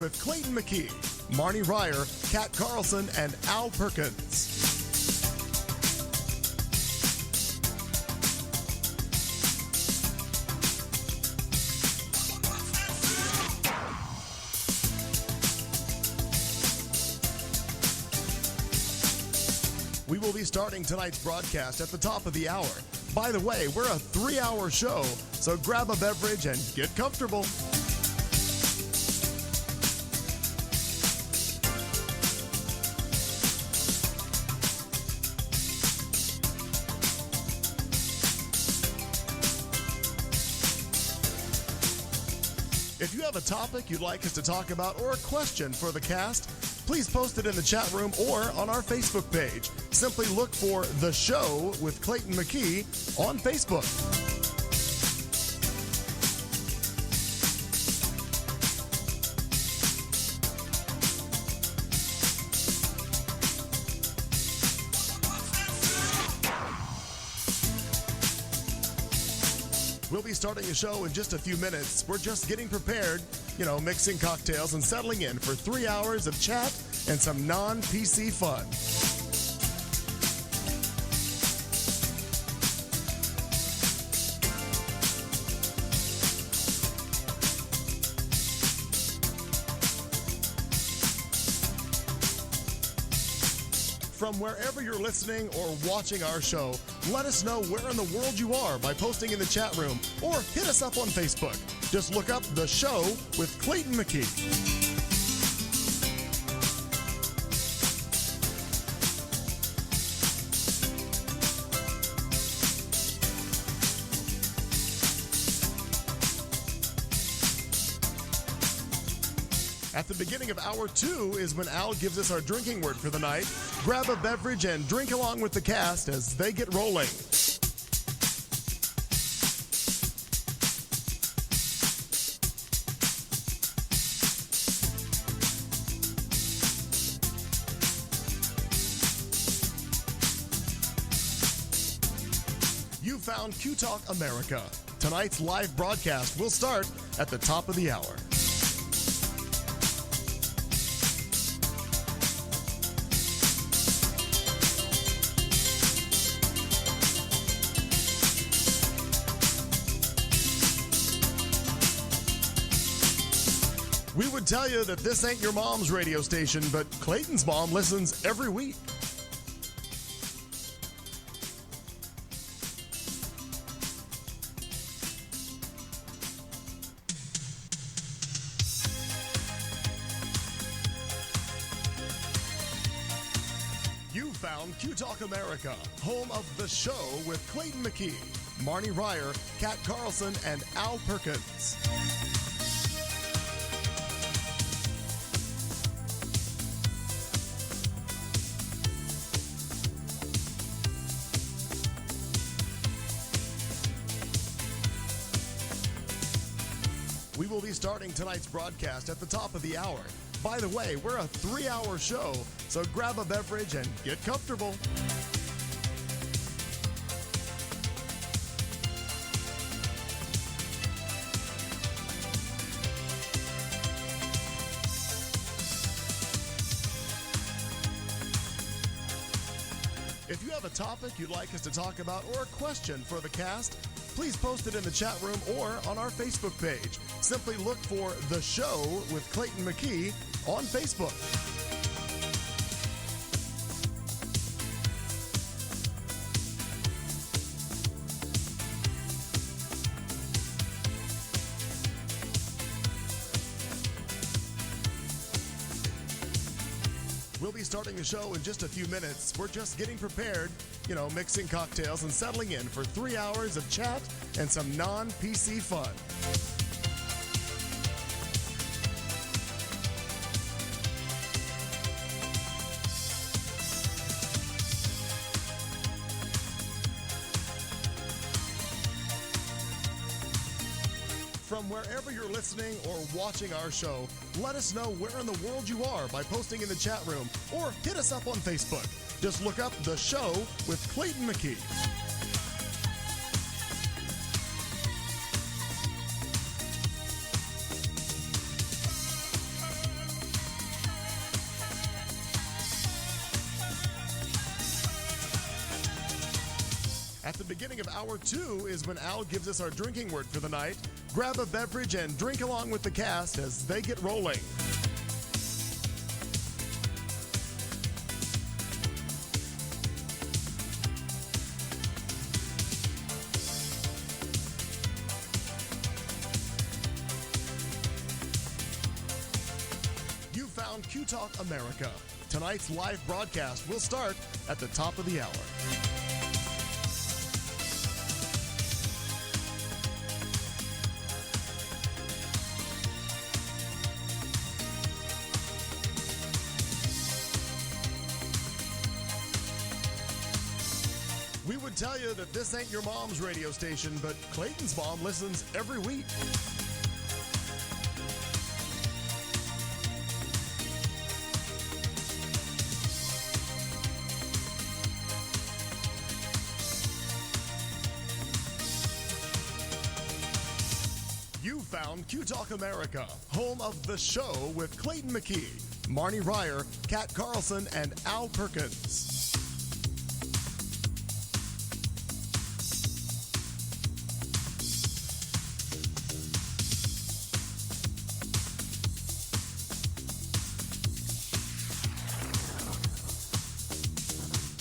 with Clayton McKee, Marnie Ryer, Kat Carlson, and Al Perkins. We will be starting tonight's broadcast at the top of the hour. By the way, we're a 3-hour show, so grab a beverage and get comfortable. If you have a topic you'd like us to talk about or a question for the cast, please post it in the chat room or on our Facebook page. Simply look for The Show with Clayton McKee on Facebook. We'll be starting the show in just a few minutes. We're just getting prepared, mixing cocktails and settling in for 3 hours of chat and some non-PC fun. From wherever you're listening or watching our show, let us know where in the world you are by posting in the chat room or hit us up on Facebook. Just look up The Show with Clayton McKee. At the beginning of hour 2 is when Al gives us our drinking word for the night. Grab a beverage and drink along with the cast as they get rolling. You found Q Talk America. Tonight's live broadcast will start at the top of the hour. We would tell you that this ain't your mom's radio station, but Clayton's mom listens every week. You found Q Talk America, home of The Show with Clayton McKee, Marnie Ryer, Kat Carlson, and Al Perkins. We will be starting tonight's broadcast at the top of the hour. By the way, we're a 3-hour show, so grab a beverage and get comfortable. If you have a topic you'd like us to talk about or a question for the cast, please post it in the chat room or on our Facebook page. Simply look for The Show with Clayton McKee on Facebook. We'll be starting the show in just a few minutes. We're just getting prepared, mixing cocktails and settling in for 3 hours of chat and some non-PC fun. From wherever you're listening or watching our show, let us know where in the world you are by posting in the chat room or hit us up on Facebook. Just look up The Show with Clayton McKee. At the beginning of hour 2 is when Al gives us our drinking word for the night. Grab a beverage and drink along with the cast as they get rolling. You found Q Talk America. Tonight's live broadcast will start at the top of the hour. We would tell you that this ain't your mom's radio station, but Clayton's mom listens every week. You found Q Talk America, home of The Show with Clayton McKee, Marnie Ryer, Kat Carlson, and Al Perkins.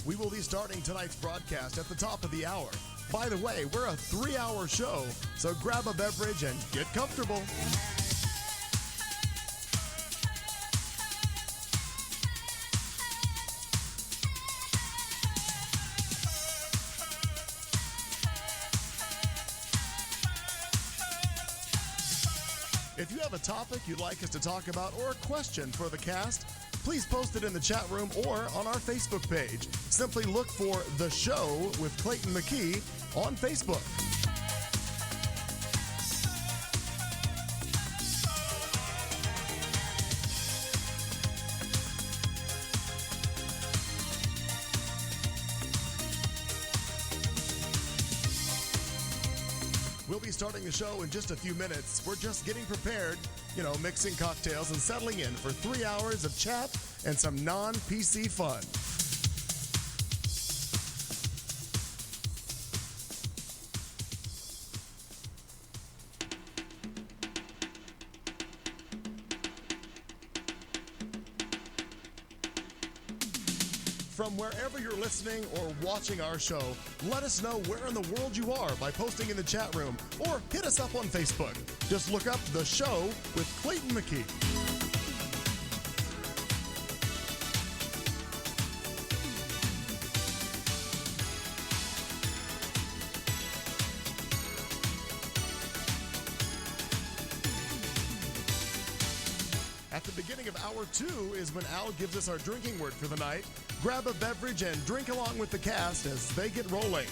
We will be starting tonight's broadcast at the top of the hour. By the way, we're a 3-hour show, so grab a beverage and get comfortable. If you have a topic you'd like us to talk about or a question for the cast, please post it in the chat room or on our Facebook page. Simply look for The Show with Clayton McKee on Facebook. We'll be starting the show in just a few minutes. We're just getting prepared, mixing cocktails and settling in for 3 hours of chat and some non-PC fun. From wherever you're listening or watching our show, let us know where in the world you are by posting in the chat room or hit us up on Facebook. Just look up The Show with Clayton McKee. At the beginning of hour 2 is when Al gives us our drinking word for the night. Grab a beverage and drink along with the cast as they get rolling.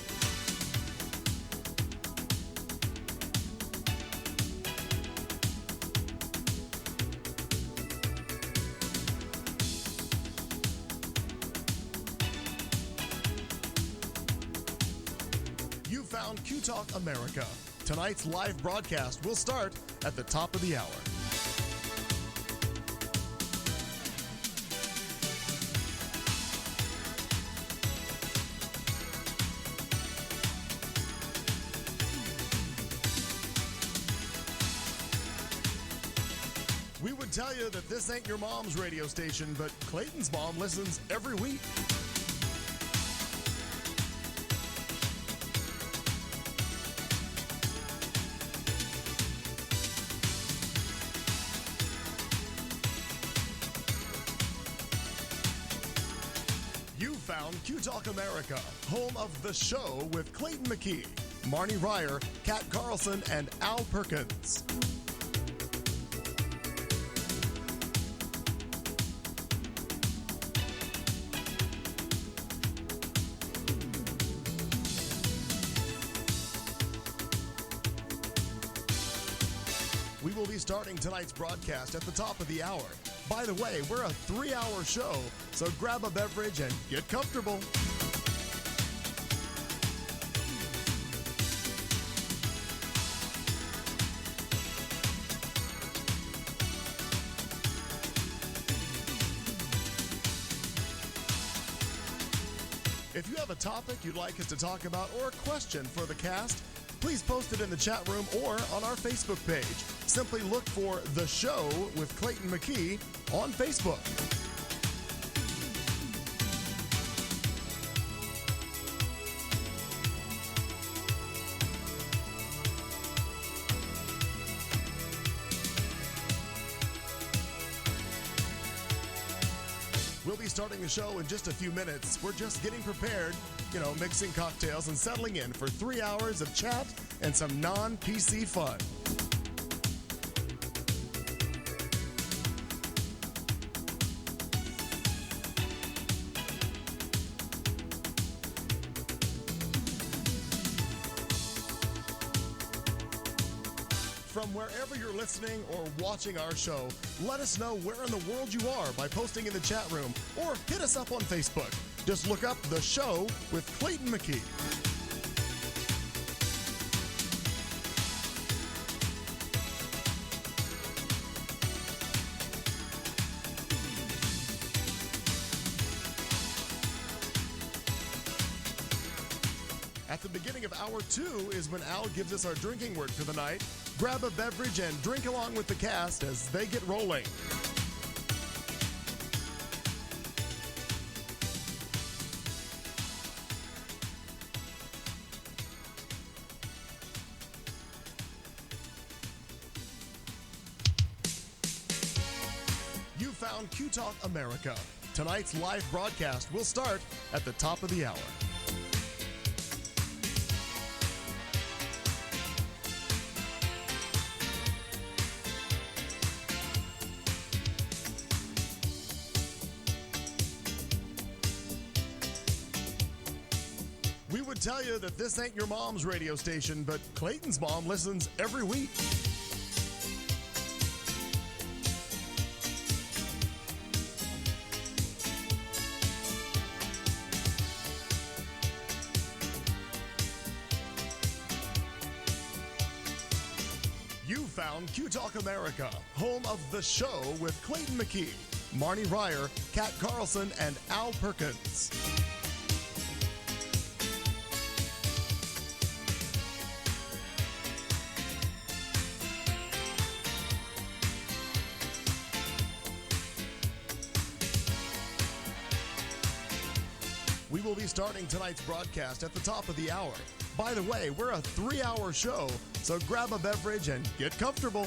You found Q Talk America. Tonight's live broadcast will start at the top of the hour. We would tell you that this ain't your mom's radio station, but Clayton's mom listens every week. You found Q Talk America, home of The Show with Clayton McKee, Marnie Ryer, Kat Carlson, and Al Perkins. We will be starting tonight's broadcast at the top of the hour. By the way, we're a 3-hour show, so grab a beverage and get comfortable. If you have a topic you'd like us to talk about or a question for the cast, please post it in the chat room or on our Facebook page. Simply look for The Show with Clayton McKee on Facebook. We'll be starting the show in just a few minutes. We're just getting prepared, mixing cocktails and settling in for 3 hours of chat and some non-PC fun. From wherever you're listening or watching our show, let us know where in the world you are by posting in the chat room or hit us up on Facebook. Just look up The Show with Clayton McKee. At the beginning of hour 2 is when Al gives us our drinking word for the night. Grab a beverage and drink along with the cast as they get rolling. You found Q Talk America. Tonight's live broadcast will start at the top of the hour. We would tell you that this ain't your mom's radio station, but Clayton's mom listens every week. You found Q Talk America, home of The Show with Clayton McKee, Marnie Ryer, Kat Carlson, and Al Perkins. We will be starting tonight's broadcast at the top of the hour. By the way, we're a 3-hour show, so grab a beverage and get comfortable.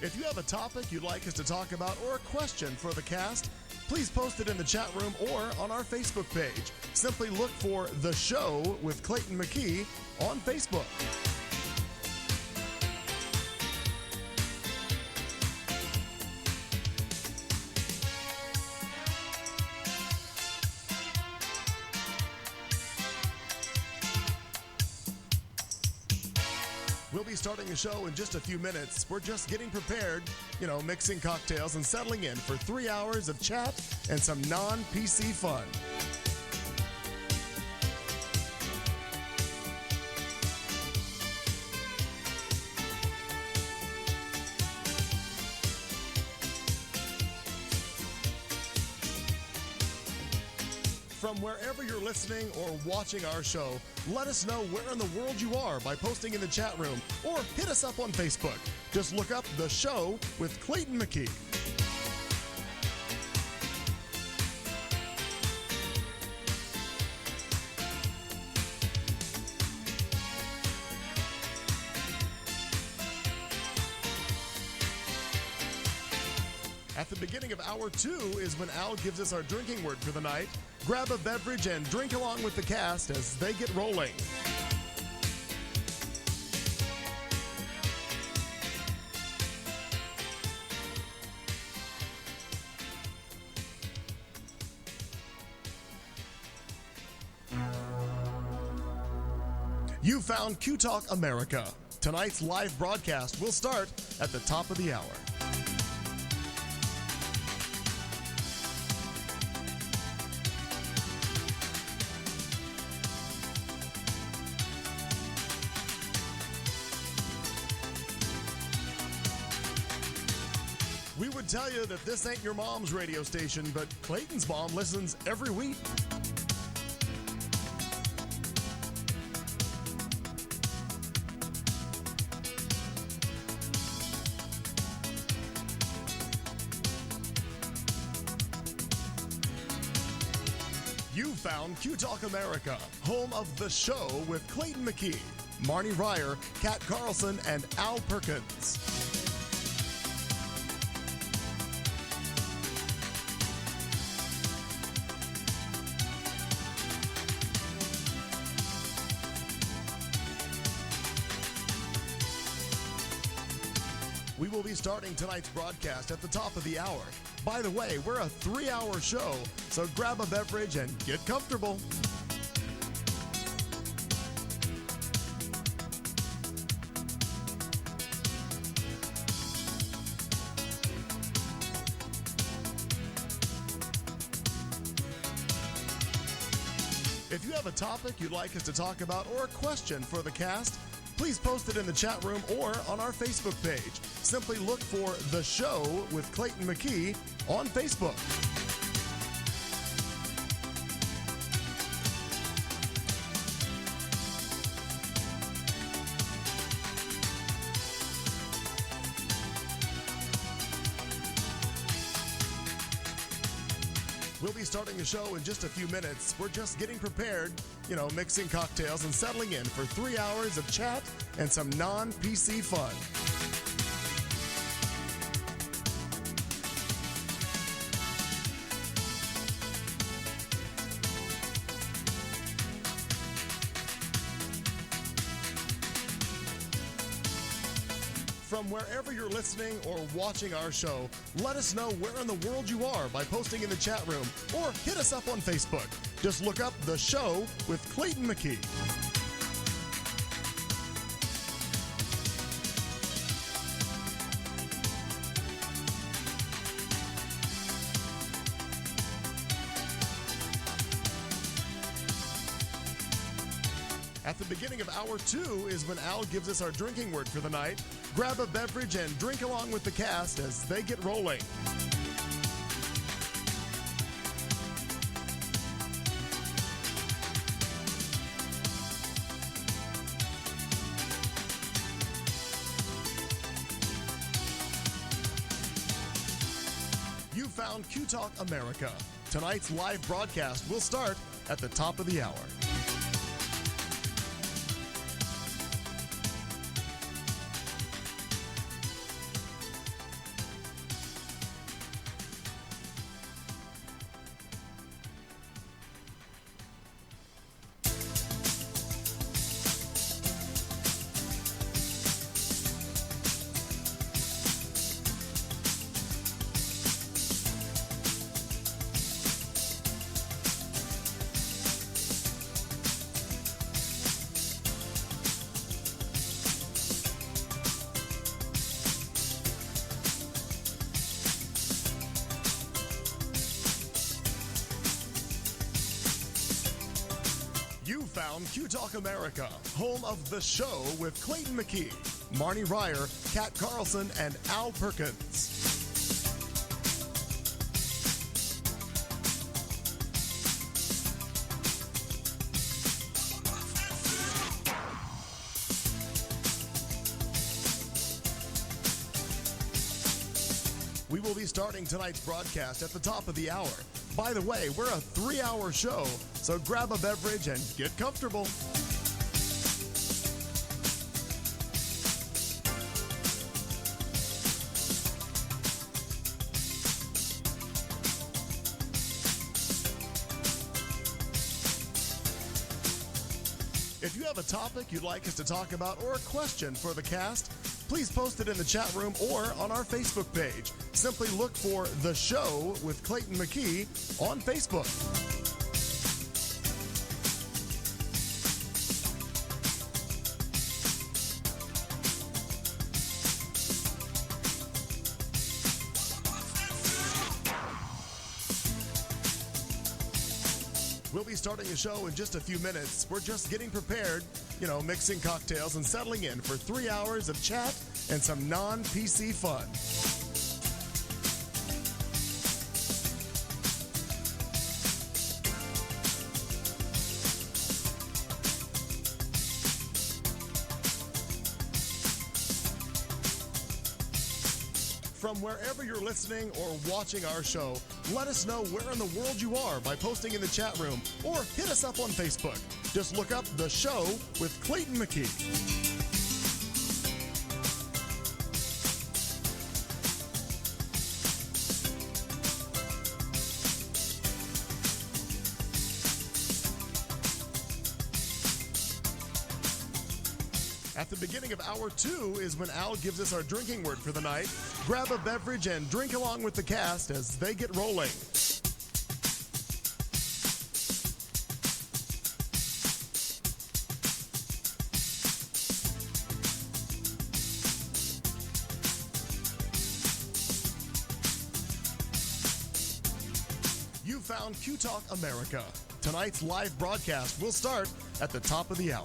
If you have a topic you'd like us to talk about or a question for the cast, please post it in the chat room or on our Facebook page. Simply look for The Show with Clayton McKee on Facebook. We'll be starting the show in just a few minutes. We're just getting prepared, mixing cocktails and settling in for 3 hours of chat and some non-PC fun. From wherever you're listening or watching our show, let us know where in the world you are by posting in the chat room or hit us up on Facebook. Just look up The Show with Clayton McKee. At the beginning of hour 2 is when Al gives us our drinking word for the night. Grab a beverage and drink along with the cast as they get rolling. You found Q Talk America. Tonight's live broadcast will start at the top of the hour. would tell you that this ain't your mom's radio station, but Clayton's mom listens every week. You found Q Talk America, home of The Show with Clayton McKee, Marnie Ryer, Kat Carlson, and Al Perkins. We will be starting tonight's broadcast at the top of the hour. By the way, we're a 3-hour show, so grab a beverage and get comfortable. If you have a topic you'd like us to talk about or a question for the cast, please post it in the chat room or on our Facebook page. Simply look for The Show with Clayton McKee on Facebook. We'll be starting the show in just a few minutes. We're just getting prepared, mixing cocktails and settling in for 3 hours of chat and some non-PC fun. From wherever you're listening or watching our show, let us know where in the world you are by posting in the chat room or hit us up on Facebook. Just look up The Show with Clayton McKee. At the beginning of hour 2 is when Al gives us our drinking word for the night. Grab a beverage and drink along with the cast as they get rolling. You found Q Talk America. Tonight's live broadcast will start at the top of the hour. You found Q Talk America, home of The Show with Clayton McKee, Marnie Ryer, Kat Carlson, and Al Perkins. We will be starting tonight's broadcast at the top of the hour. By the way, we're a 3-hour show, so grab a beverage and get comfortable. If you have a topic you'd like us to talk about or a question for the cast, please post it in the chat room or on our Facebook page. Simply look for The Show with Clayton McKee on Facebook. We'll be starting the show in just a few minutes. We're just getting prepared, mixing cocktails and settling in for 3 hours of chat and some non-PC fun. From wherever you're listening or watching our show, let us know where in the world you are by posting in the chat room or hit us up on Facebook. Just look up The Show with Clayton McKee. At the beginning of hour 2 is when Al gives us our drinking word for the night. Grab a beverage and drink along with the cast as they get rolling. You found Q Talk America. Tonight's live broadcast will start at the top of the hour.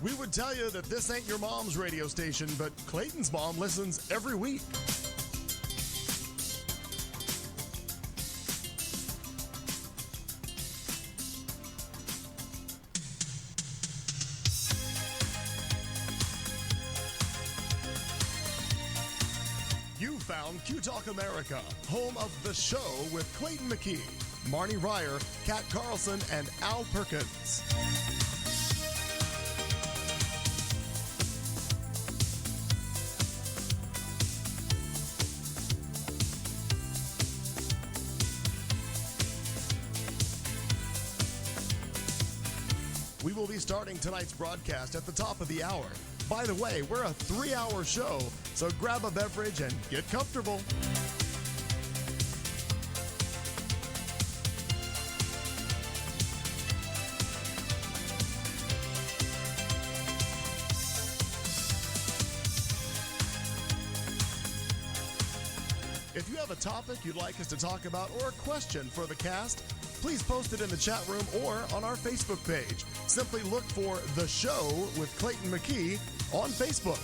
We would tell you that this ain't your mom's radio station, but Clayton's mom listens every week. You found Q Talk America, home of The Show with Clayton McKee, Marnie Ryer, Kat Carlson, and Al Perkins. We will be starting tonight's broadcast at the top of the hour. By the way, we're a 3-hour show, so grab a beverage and get comfortable. If you have a topic you'd like us to talk about or a question for the cast, please post it in the chat room or on our Facebook page. Simply look for The Show with Clayton McKee on Facebook.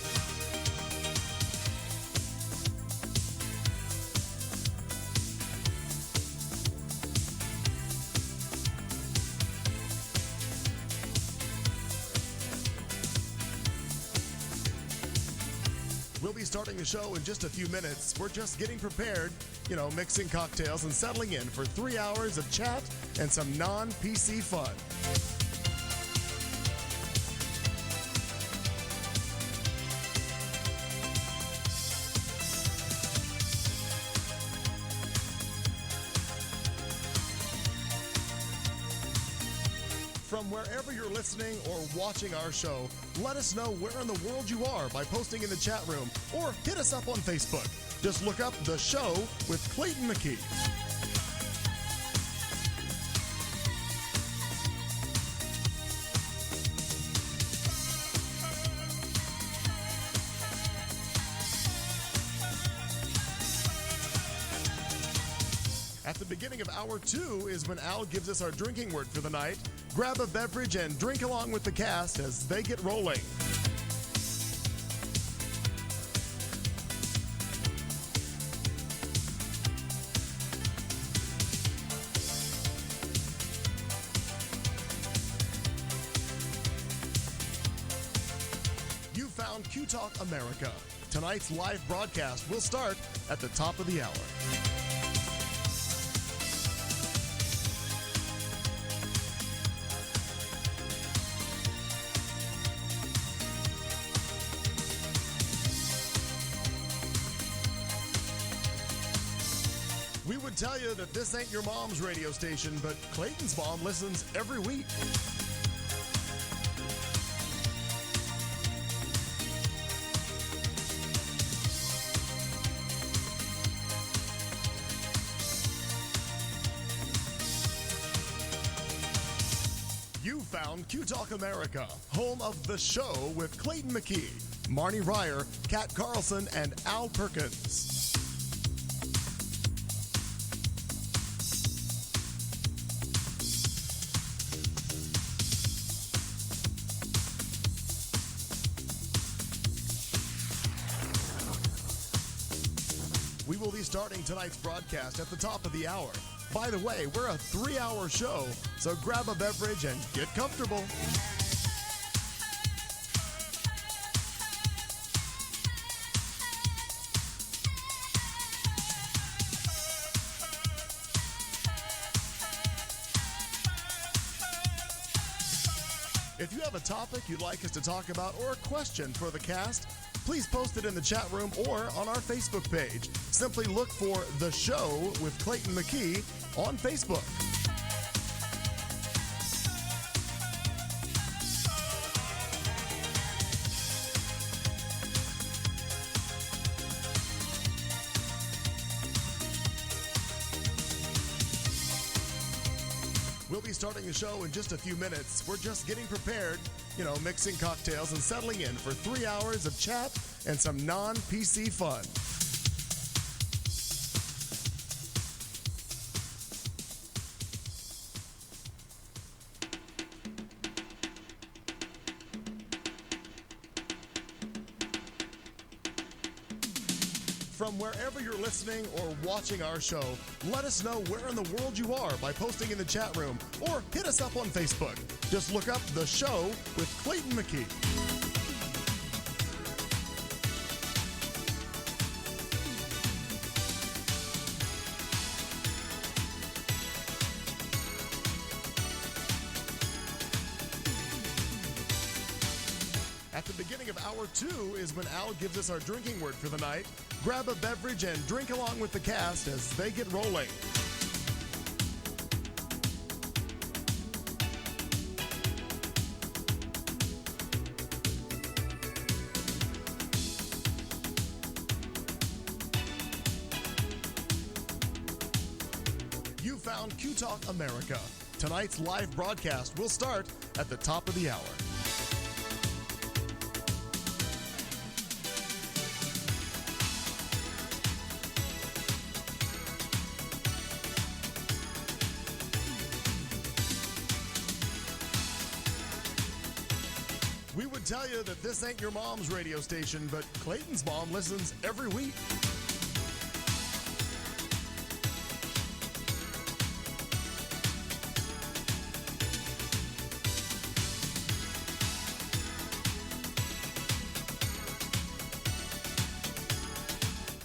We'll be starting the show in just a few minutes. We're just getting prepared, mixing cocktails and settling in for 3 hours of chat and some non-PC fun. From wherever you're listening or watching our show, let us know where in the world you are by posting in the chat room or hit us up on Facebook. Just look up The Show with Clayton McKee. At the beginning of hour 2 is when Al gives us our drinking word for the night. Grab a beverage and drink along with the cast as they get rolling. You found Q Talk America. Tonight's live broadcast will start at the top of the hour. We would tell you that this ain't your mom's radio station, but Clayton's mom listens every week. You found Q Talk America, home of The Show with Clayton McKee, Marnie Ryer, Kat Carlson, and Al Perkins. We will be starting tonight's broadcast at the top of the hour. By the way, we're a 3-hour show, so grab a beverage and get comfortable. If you have a topic you'd like us to talk about or a question for the cast, please post it in the chat room or on our Facebook page. Simply look for The Show with Clayton McKee on Facebook. We'll be starting the show in just a few minutes. We're just getting prepared, mixing cocktails and settling in for 3 hours of chat and some non-PC fun. From wherever you're listening or watching our show, let us know where in the world you are by posting in the chat room or hit us up on Facebook. Just look up The Show with Clayton McKee. At the beginning of hour 2 is when Al gives us our drinking word for the night. Grab a beverage and drink along with the cast as they get rolling. You found Q Talk America. Tonight's live broadcast will start at the top of the hour. We would tell you that this ain't your mom's radio station, but Clayton's mom listens every week.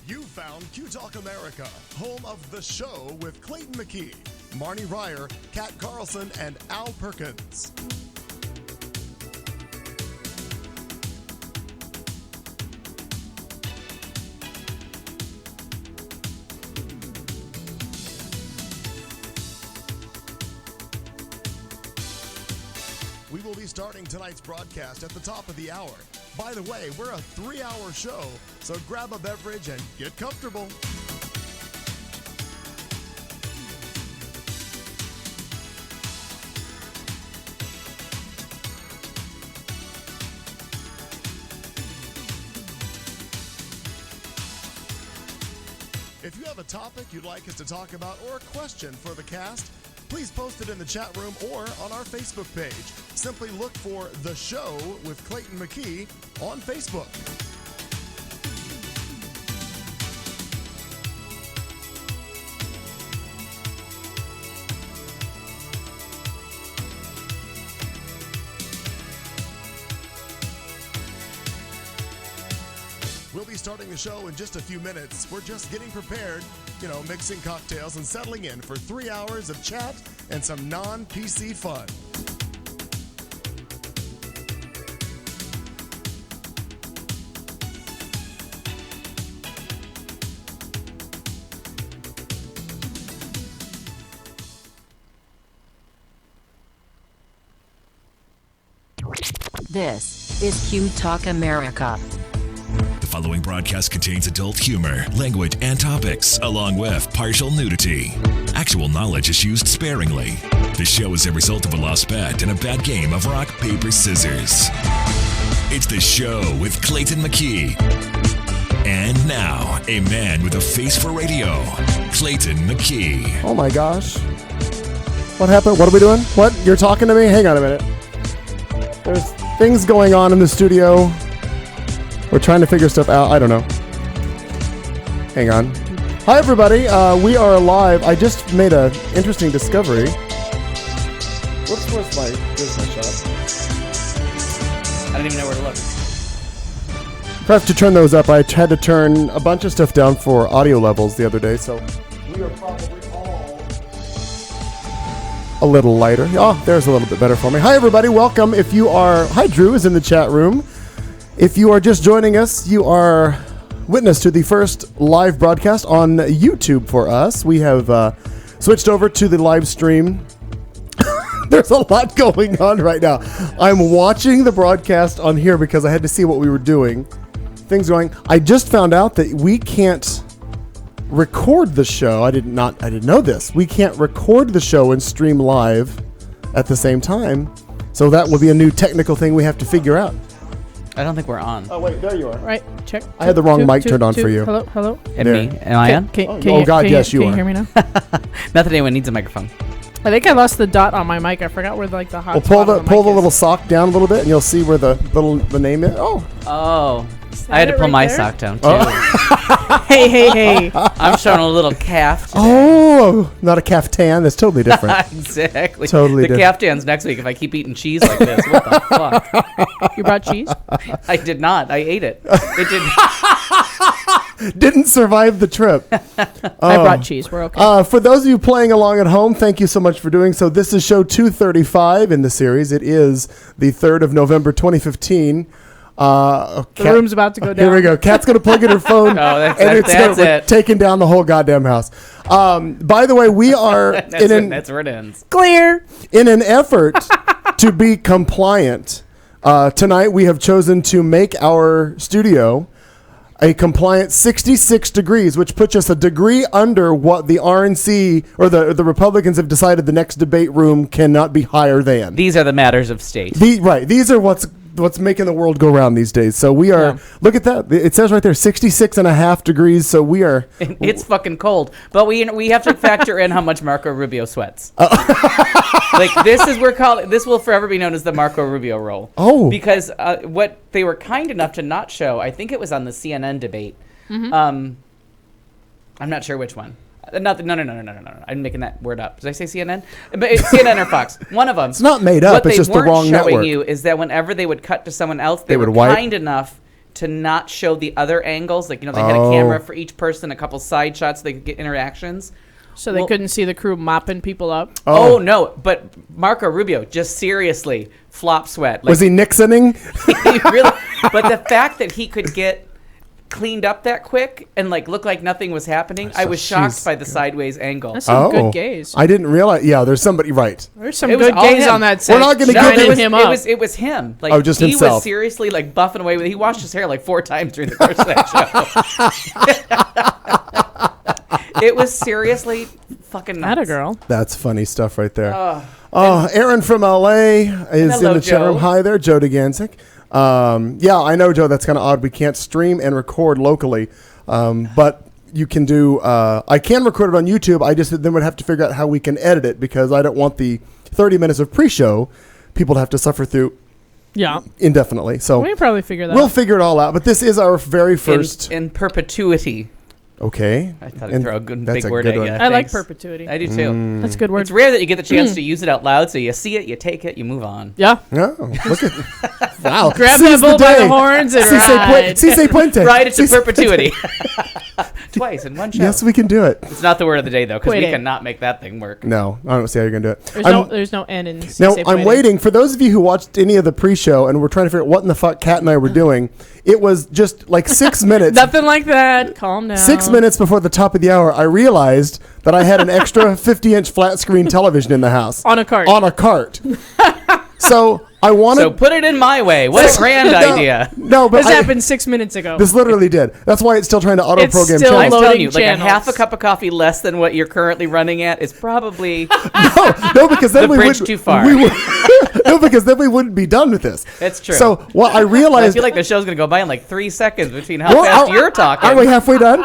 You found Q Talk America, home of The Show with Clayton McKee, Marnie Ryer, Kat Carlson, and Al Perkins. We will be starting tonight's broadcast at the top of the hour. By the way, we're a 3-hour show, so grab a beverage and get comfortable. If you have a topic you'd like us to talk about or a question for the cast, please post it in the chat room or on our Facebook page. Simply look for The Show with Clayton McKee on Facebook. We'll be starting the show in just a few minutes. We're just getting prepared, mixing cocktails and settling in for 3 hours of chat and some non-PC fun. This is Q Talk America. The following broadcast contains adult humor, language, and topics, along with partial nudity. Actual knowledge is used sparingly. The show is a result of a lost bet and a bad game of rock, paper, scissors. It's The Show with Clayton McKee. And now, a man with a face for radio, Clayton McKee. Oh my gosh. What happened? What are we doing? What? You're talking to me? Hang on a minute. There's things going on in the studio. We're trying to figure stuff out. I don't know. Hang on. Hi, everybody. We are live. I just made an interesting discovery. Where's my shot? I don't even know where to look. Press to turn those up. I had to turn a bunch of stuff down for audio levels the other day, so we are probably all a little lighter. Oh, there's a little bit better for me. Hi, everybody. Welcome. Hi, Drew is in the chat room. If you are just joining us, you are witness to the first live broadcast on YouTube for us. We have switched over to the live stream. There's a lot going on right now. I'm watching the broadcast on here because I had to see what we were doing. Things going. I just found out that we can't record the show. I didn't know this. We can't record the show and stream live at the same time. So that will be a new technical thing we have to figure out. I don't think we're on. Oh, wait, there you are. Right, check. I had the wrong mic turned on for you. Hello. And me? Am I on? Yes, you are. Can you hear me now? Not that anyone needs a microphone. I think I lost the dot on my mic. I forgot where the hot Well, spot on the pull mic the is. little sock down a little bit, and you'll see where the name is. Oh. that I had to it pull right my there? sock down, too. Hey. I'm showing a little calf today. Oh, not a caftan. That's totally different. Exactly. Totally the different. caftan's next week if I keep eating cheese like this. What the fuck? You brought cheese? I did not. I ate it. It did. Didn't survive the trip. I brought cheese. We're okay. For those of you playing along at home, thank you so much for doing so. This is show 235 in the series. It is the 3rd of November, 2015. The room's about to go down. Here we go. Kat's going to plug in her phone. that's we're it. taking down the whole goddamn house. By the way, we are That's where it ends. Clear. in an effort to be compliant. Tonight, we have chosen to make our studio a compliant 66 degrees, which puts us a degree under what the RNC or the Republicans have decided the next debate room cannot be higher than. These are the matters of state. These are what's making the world go round these days. So we are, look at that. It says right there, 66 and a half degrees. So we are. It's fucking cold. But we have to factor in how much Marco Rubio sweats. Like, this will forever be known as the Marco Rubio roll. Oh. Because what they were kind enough to not show, I think it was on the CNN debate. Mm-hmm. I'm not sure which one. No. I'm making that word up. Did I say CNN? But it's CNN or Fox. One of them. It's not made up. It's just the wrong network. What they weren't showing network. you is that whenever they would cut to someone else, they would were wipe? kind enough to not show the other angles. Like, they had a camera for each person, a couple side shots, so they could get interactions. So they couldn't see the crew mopping people up. Oh, no. But Marco Rubio, just seriously, flop sweat. Like, Was he Nixoning? he really, but the fact that he could get cleaned up that quick and look like nothing was happening, I was shocked by the sideways angle. That's some good gaze. I didn't realize. Yeah, there's somebody right. There's some It was good all gaze him. on that set. We're not gonna give shining it- him up. It was him. Just he himself. was seriously buffing away with. He washed his hair 4 times during the course of that show. It was seriously fucking nuts. Atta girl. That's funny stuff right there. Aaron from LA is Hello, in the chat room. Joe. Hi there, Joe DeGanzik. Yeah, I know, Joe, that's kind of odd. We can't stream and record locally, but you can do. I can record it on YouTube. I just then would have to figure out how we can edit it because I don't want the 30 minutes of pre-show people to have to suffer through Yeah. indefinitely. So We can probably figure that we'll out. figure it all out. But this is our very first. in perpetuity. Okay. I thought And I'd throw a good that's big a word good at one. you. I like Thanks. perpetuity. I do too. That's a good word. It's rare that you get the chance to use it out loud, so you see it, you take it, you move on. Yeah. Oh, look at wow! Grab Seize that bull the by the day. horns and Si se puente. Right, it's a Si se perpetuity. Twice in one show. Yes, we can do it. It's not the word of the day, though, because we Puede. cannot make that thing work. No, I don't see how you're gonna do it. There's no N in Now, Si se I'm puede. waiting for those of you who watched any of the pre-show and were trying to figure out what in the fuck Kat and I were doing. It was just 6 minutes. Nothing like that. Calm down. 6 minutes before the top of the hour, I realized that I had an extra 50-inch flat screen television in the house. On a cart. On a cart. So I wanted. So put it in my way. What a grand idea. No, but This happened 6 minutes ago. This literally did. That's why it's still trying to auto program still I'm channels. loading telling you, a channels. half a cup of coffee less than what you're currently running at is probably No, because then The we bridge would too far. We would, no, because then we wouldn't be done with this. That's true. So what I I realized. feel like the show's going to go by in 3 seconds between how Well, fast you're talking. Are we halfway done?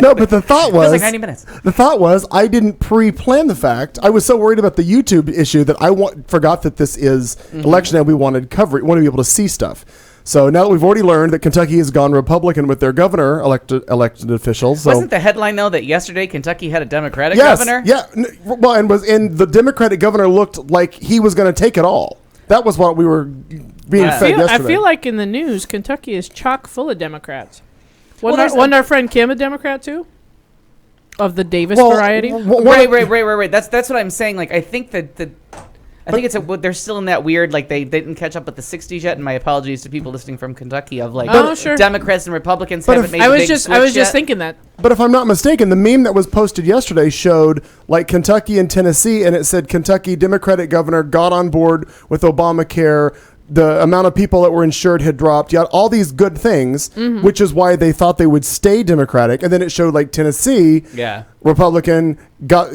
No, but the thought was. Feels like 90 minutes. The thought was I didn't pre-plan the fact. I was so worried about the YouTube issue that I forgot that this is election and we wanted coverage. We wanted to be able to see stuff. So now that we've already learned that Kentucky has gone Republican with their governor elected officials. So. Wasn't the headline though that yesterday Kentucky had a Democratic Yes, governor? yeah. Well, and the Democratic governor looked like he was going to take it all. That was what we were being Yeah. fed I yesterday. feel like in the news, Kentucky is chock full of Democrats. Well, Wasn't our friend Kim a Democrat too? Of the Davis variety? Right. That's what I'm saying. Like, I think they're still in that weird, like they didn't catch up with the '60s yet. And my apologies to people listening from Kentucky of like Sure. Democrats and Republicans But haven't if- made I the was big just switch thinking that. But if I'm not mistaken, the meme that was posted yesterday showed like Kentucky and Tennessee, and it said Kentucky Democratic governor got on board with Obamacare. The amount of people that were insured had dropped. Yet all these good things, which is why they thought they would stay Democratic. And then it showed like Tennessee, Republican, got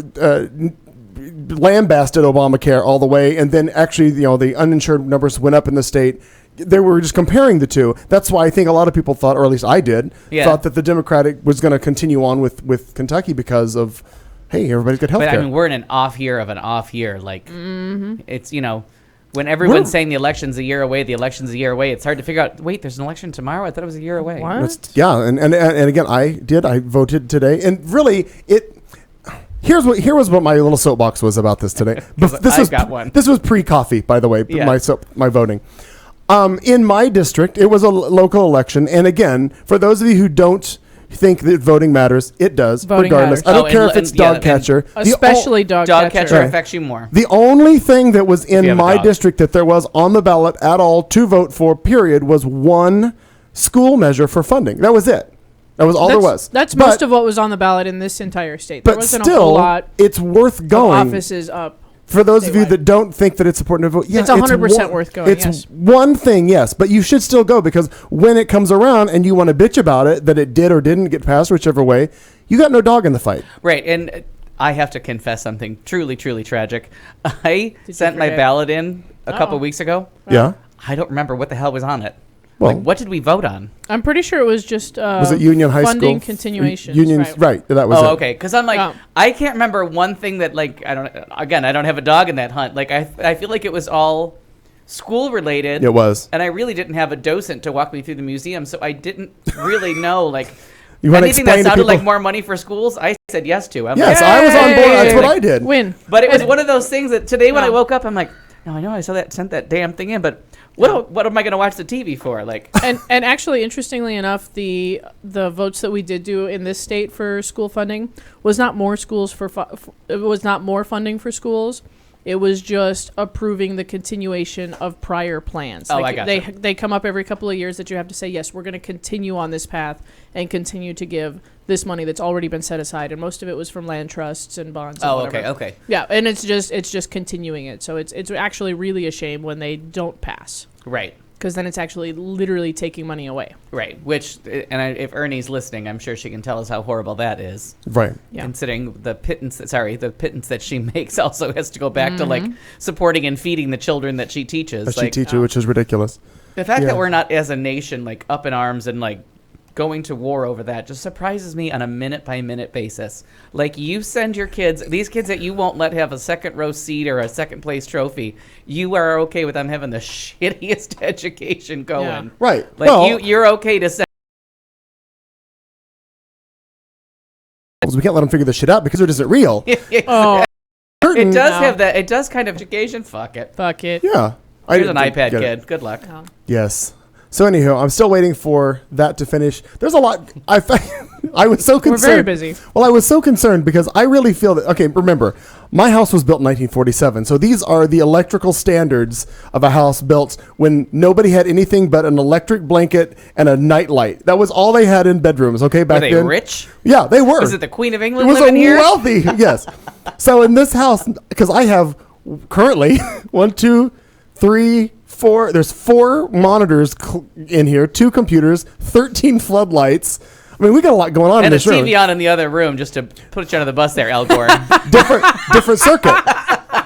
lambasted Obamacare all the way, and then actually, the uninsured numbers went up in the state. They were just comparing the two. That's why I think a lot of people thought, or at least I did, thought that the Democratic was going to continue on with Kentucky because of, hey, everybody's got health care. But I mean, we're in an off year of an off year. Like, it's, when everyone's saying the election's a year away, it's hard to figure out, wait, there's an election tomorrow? I thought it was a year away. What? Yeah, and again, I voted today, and really, here was what my little soapbox was about this today. got one. This was pre-coffee, by the way. Yeah. My voting. In my district, it was a local election, and again, for those of you who don't think that voting matters, it does. Voting regardless, matters. I don't care if it's dog catcher, Especially dog catcher. Right. affects you more. The only thing that was If you in have a my dog. district that there was on the ballot at all to vote for, period, was one school measure for funding. That was it. That was all there was. That's most of what was on the ballot in this entire state. There But wasn't still, a whole lot it's worth of going. offices up. For those of you statewide. that don't think that it's important to vote, yeah, It's 100% worth going, It's yes. one thing, yes, but you should still go because when it comes around and you want to bitch about it, that it did or didn't get passed, whichever way, you got no dog in the fight. Right, and I have to confess something truly, truly tragic. I you sent my forget? ballot in a couple weeks ago. Yeah. I don't remember what the hell was on it. Well- What did we vote on? I'm pretty sure it was just Was it Union High funding School? continuation. Unions, right. That was it. Oh, okay. Because I'm like, Oh. I can't remember one thing that like I don't have a dog in that hunt. Like I feel like it was all school related. It was. And I really didn't have a docent to walk me through the museum, so I didn't really know like You wanna anything that explain to sounded like people- more money for schools. I said yes to. I'm Yes, like, I was on board. That's what Yay! I did. Win. but it was one of those things that today when I No. woke up, I'm like, no, I know I sent that damn thing in, but what am I going to watch the TV for? Like, and actually, interestingly enough, the votes that we did do in this state for school funding was not more schools it was not more funding for schools. It was just approving the continuation of prior plans. Oh, I gotcha. They come up every couple of years that you have to say, yes, we're going to continue on this path and continue to give this money that's already been set aside. And most of it was from land trusts and bonds. And whatever. okay. Yeah, and it's just continuing it. So it's actually really a shame when they don't pass, Right. because then it's actually literally taking money away. Right. Which, if Ernie's listening, I'm sure she can tell us how horrible that is. Right. Yeah. Considering the pittance that she makes also has to go back to like supporting and feeding the children that she teaches. That like, she teaches, which is ridiculous. the fact Yeah. that we're not as a nation like up in arms and like going to war over that just surprises me on a minute by minute basis. Like, you send your kids, these kids that you won't let have a second row seat or a second place trophy, you are okay with them having the shittiest education going. Yeah. Right. Like, well, you're okay to send. we can't let them figure this shit out because it isn't real. Oh, Certain- It does No. have that. It does kind of education. Fuck it. fuck it. Yeah. Here's an didn't iPad, get it. kid. Good luck. Oh. Yes. So anyhow, I'm still waiting for that to finish. There's a lot. I was so concerned. We're very busy. Well, I was so concerned because I really feel that. Okay, remember, my house was built in 1947, so these are the electrical standards of a house built when nobody had anything but an electric blanket and a night light. That was all they had in bedrooms. Okay, Were back they then. rich? Yeah, they were. Was it the Queen of It England was a living here? wealthy, yes. So in this house, because I have currently 1, 2, 3, 4. There's 4 monitors in here, 2 computers, 13 floodlights. I mean, we got a lot going on in And a this room. TV on in the other room just to put you under the bus there, Al Gore. Different circuit.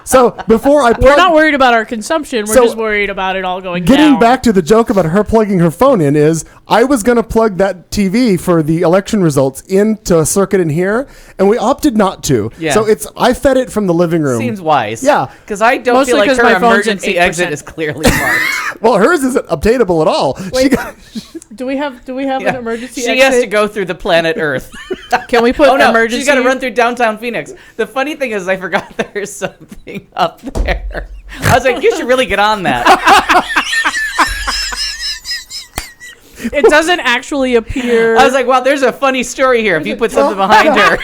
So before I We're plug, not worried about our consumption. We're So, just worried about it all going getting down. back to the joke about her plugging her phone in is I was going to plug that TV for the election results into a circuit in here, and we opted not to. Yeah. So I fed it from the living room. Seems wise. Yeah. Because I don't Mostly feel like 'cause her my phone's at emergency 8%. exit is clearly marked. Well, hers isn't obtainable at all. Wait. She got, Do we have Yeah. an emergency She exit? has to go through the planet Earth. Can we put Oh no, emergency? she's got to run through downtown Phoenix. The funny thing is, I forgot there's something up there. I was like, you should really get on that. It doesn't actually appear. I was like, wow, there's a funny story here. If you put something behind her,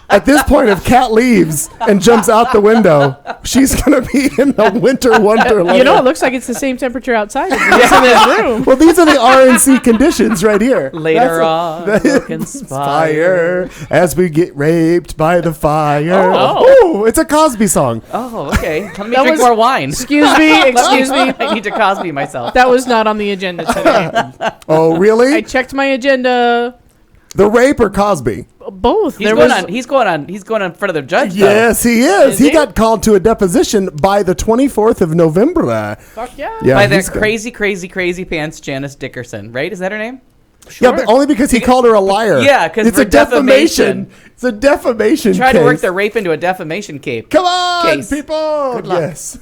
at this point, if Kat leaves and jumps out the window, she's going to be in the winter wonderland. you know, it looks like it's the same temperature outside as it is in this room. Well, these are the RNC conditions right here. later on, we'll conspire. Fire as we get raped by the fire. Oh. Ooh, it's a Cosby song. Oh, okay. Let me That drink was- more wine. Excuse me. Excuse me. I need to Cosby myself. That was not on the agenda today. Oh, I really? checked my agenda. The rape or Cosby? Both. He's going on. He's going on. He's going in front of the judge. though. Yes, he is. Is He he? got called to a deposition by the 24th of November. Fuck yeah. Yeah, By that he's good. crazy pants Janice Dickerson, right? Is that her name? Yeah, but only because he called her a liar. Yeah, 'cause it's for a defamation. It's a defamation Try case. to work the rape into a defamation case. Come on, case. people. Good luck. Yes.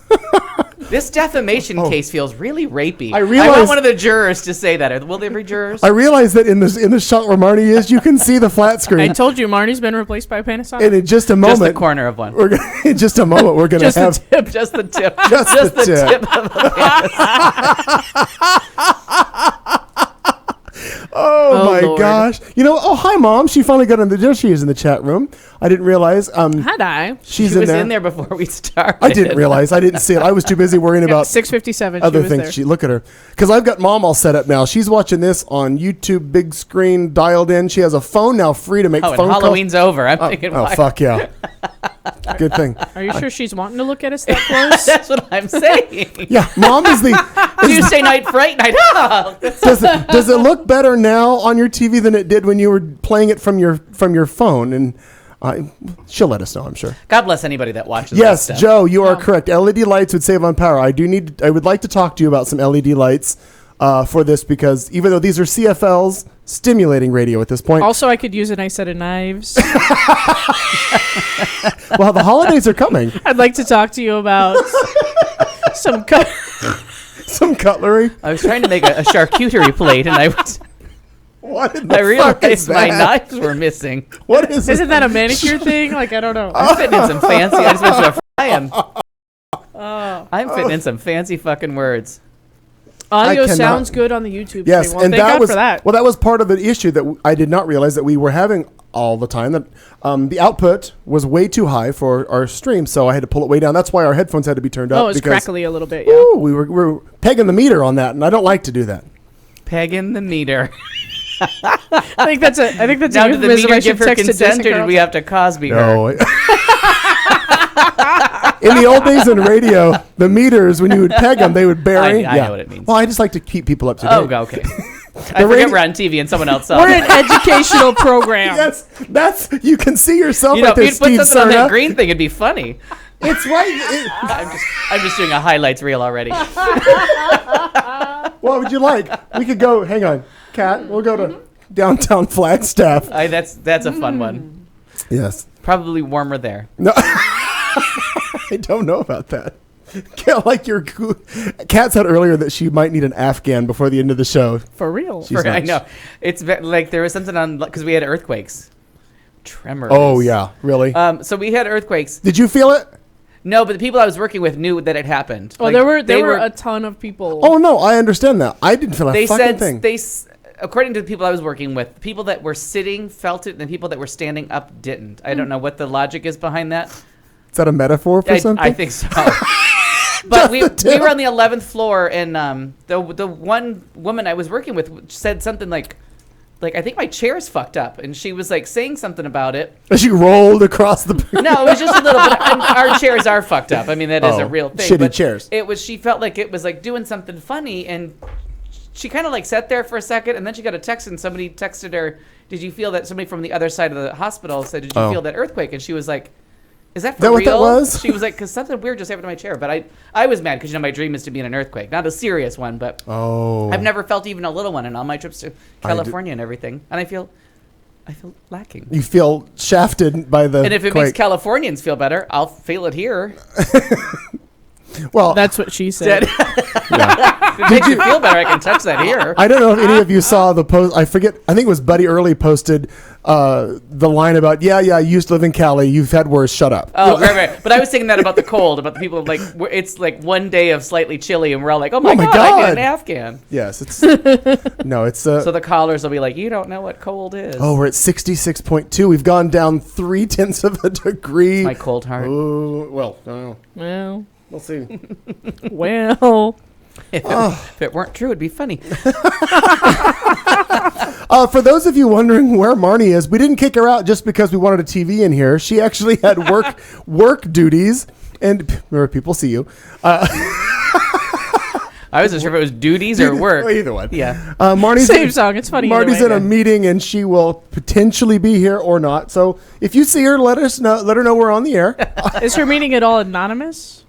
This defamation case feels really rapey. I I realize- want one of the jurors to say that. Will there be jurors? I realize that in the shot where Marnie is, you can see the flat I screen. told you Marnie's been replaced by Panasonic. And in just a Just moment, the corner of one. we're gonna, in just a moment, we're going to Just the have. tip. Just the tip. Just the tip. of a Oh my Lord. gosh! Hi mom. She finally got in the. There she is in the chat room. I didn't realize. Had I? She's She in was there. in there before we started. I didn't realize. I didn't see it. I was too busy worrying about 6:57. other she was things. there. Look at her, because I've got mom all set up now. She's watching this on YouTube, big screen, dialed in. She has a phone now, free to make Oh, and phone calls. Halloween's over. I'm thinking, Oh why? fuck yeah! Good thing. Are you sure she's wanting to look at us that close? That's what I'm saying. Yeah, mom is the. Tuesday night, Fright night. Oh, Does it look better now on your TV than it did when you were playing it from your phone? And she'll let us know, I'm sure. God bless anybody that watches. Yes, that stuff. Joe, you are correct. LED lights would save on power. I would like to talk to you about some LED lights for this, because even though these are CFLs, stimulating radio at this point. Also, I could use a nice set of knives. Well, the holidays are coming. I'd like to talk to you about some Some cutlery. I was trying to make a charcuterie plate, and I What in the I fuck is realized my that? knives were missing. What is Isn't that a manicure thing? Like, I don't know. I'm fitting in some fancy. I just went to a I'm fitting in some fancy fucking words. Audio cannot- sounds good on the YouTube Yes, stream. Well, and thank that God was for that. well. That was part of the issue that I did not realize that we were having all the time. That the output was way too high for our stream, so I had to pull it way down. That's why our headphones had to be turned up. Oh, it's because, crackly a little bit, yeah. Ooh, we were pegging the meter on that, and I don't like to do that. Pegging the meter. I think that's a Now, did the euphemism I meter should give her text to consent, Jason or did we Carlton. have to Cosby her? No. In the old days in radio, the meters, when you would peg them, they would bury. I know what it means. Well, I just like to keep people up to date. Oh, okay. I forget radio- we're on TV and someone else saw We're it. an educational program. Yes, that's you can see yourself You know, right if there, you'd put Steve something on that Cerna. green thing, it'd be funny. It's right. I'm just doing a highlights reel already. What would you like? We could go. Hang on, Kat. We'll go to downtown Flagstaff. That's a fun one. Yes. Probably warmer there. No, I don't know about that. Like your Kat said earlier that she might need an Afghan before the end of the show. For real. She's I not- know. It's like there was something on because we had earthquakes, tremors. Oh yeah, really? So we had earthquakes. Did you feel it? No, but the people I was working with knew that it happened. Oh, Like, there they were a ton of people. Oh no, I understand that. I didn't feel a They fucking said thing. according to the people I was working with, people that were sitting felt it, and the people that were standing up didn't. I don't know what the logic is behind that. Is that a metaphor for something? I think so. But we the tip. were on the 11th floor, and the one woman I was working with said something like I think my chair's fucked up, and she was like saying something about it. She rolled across the. No, it was just a little bit. And our chairs are fucked up. I mean, that is a real thing. shitty but chairs. It was. She felt like it was like doing something funny, and she kind of like sat there for a second, and then she got a text, and somebody texted her, "Did you feel that?" Somebody from the other side of the hospital said, "Did you Oh. feel that earthquake?" And she was like, Is that for that what real? that was? She was like, because something weird just happened to my chair. But I was mad because my dream is to be in an earthquake, not a serious one, but Oh. I've never felt even a little one in all my trips to California and everything, and I feel lacking. You feel shafted by the And if it quake. makes Californians feel better, I'll feel it here. Well, That's what she said. If it makes you feel better, I can touch that here. I don't know if any of you saw the post. I forget. I think it was Buddy Early posted the line about, yeah, you used to live in Cali. You've had worse. Shut up. Oh, right. But I was thinking that about the cold, about the people like it's like one day of slightly chilly, and we're all like, oh my god, I need an Afghan. Yes, it's no, it's So the callers will be like, you don't know what cold is. oh, we're at 66.2. We've gone down 0.3 of a degree. My cold heart. Oh, well, I don't know. Well, We'll see. well. If it weren't true, it'd be funny. For those of you wondering where Marnie is, we didn't kick her out just because we wanted a TV in here. She actually had work duties, and remember, people see you. I wasn't sure if it was duties or work. Either one. Yeah. Marnie's Same song. It's funny. Marty's either in way. a meeting, and she will potentially be here or not. So if you see her, let us know. Let her know we're on the air. Is her meeting at all anonymous?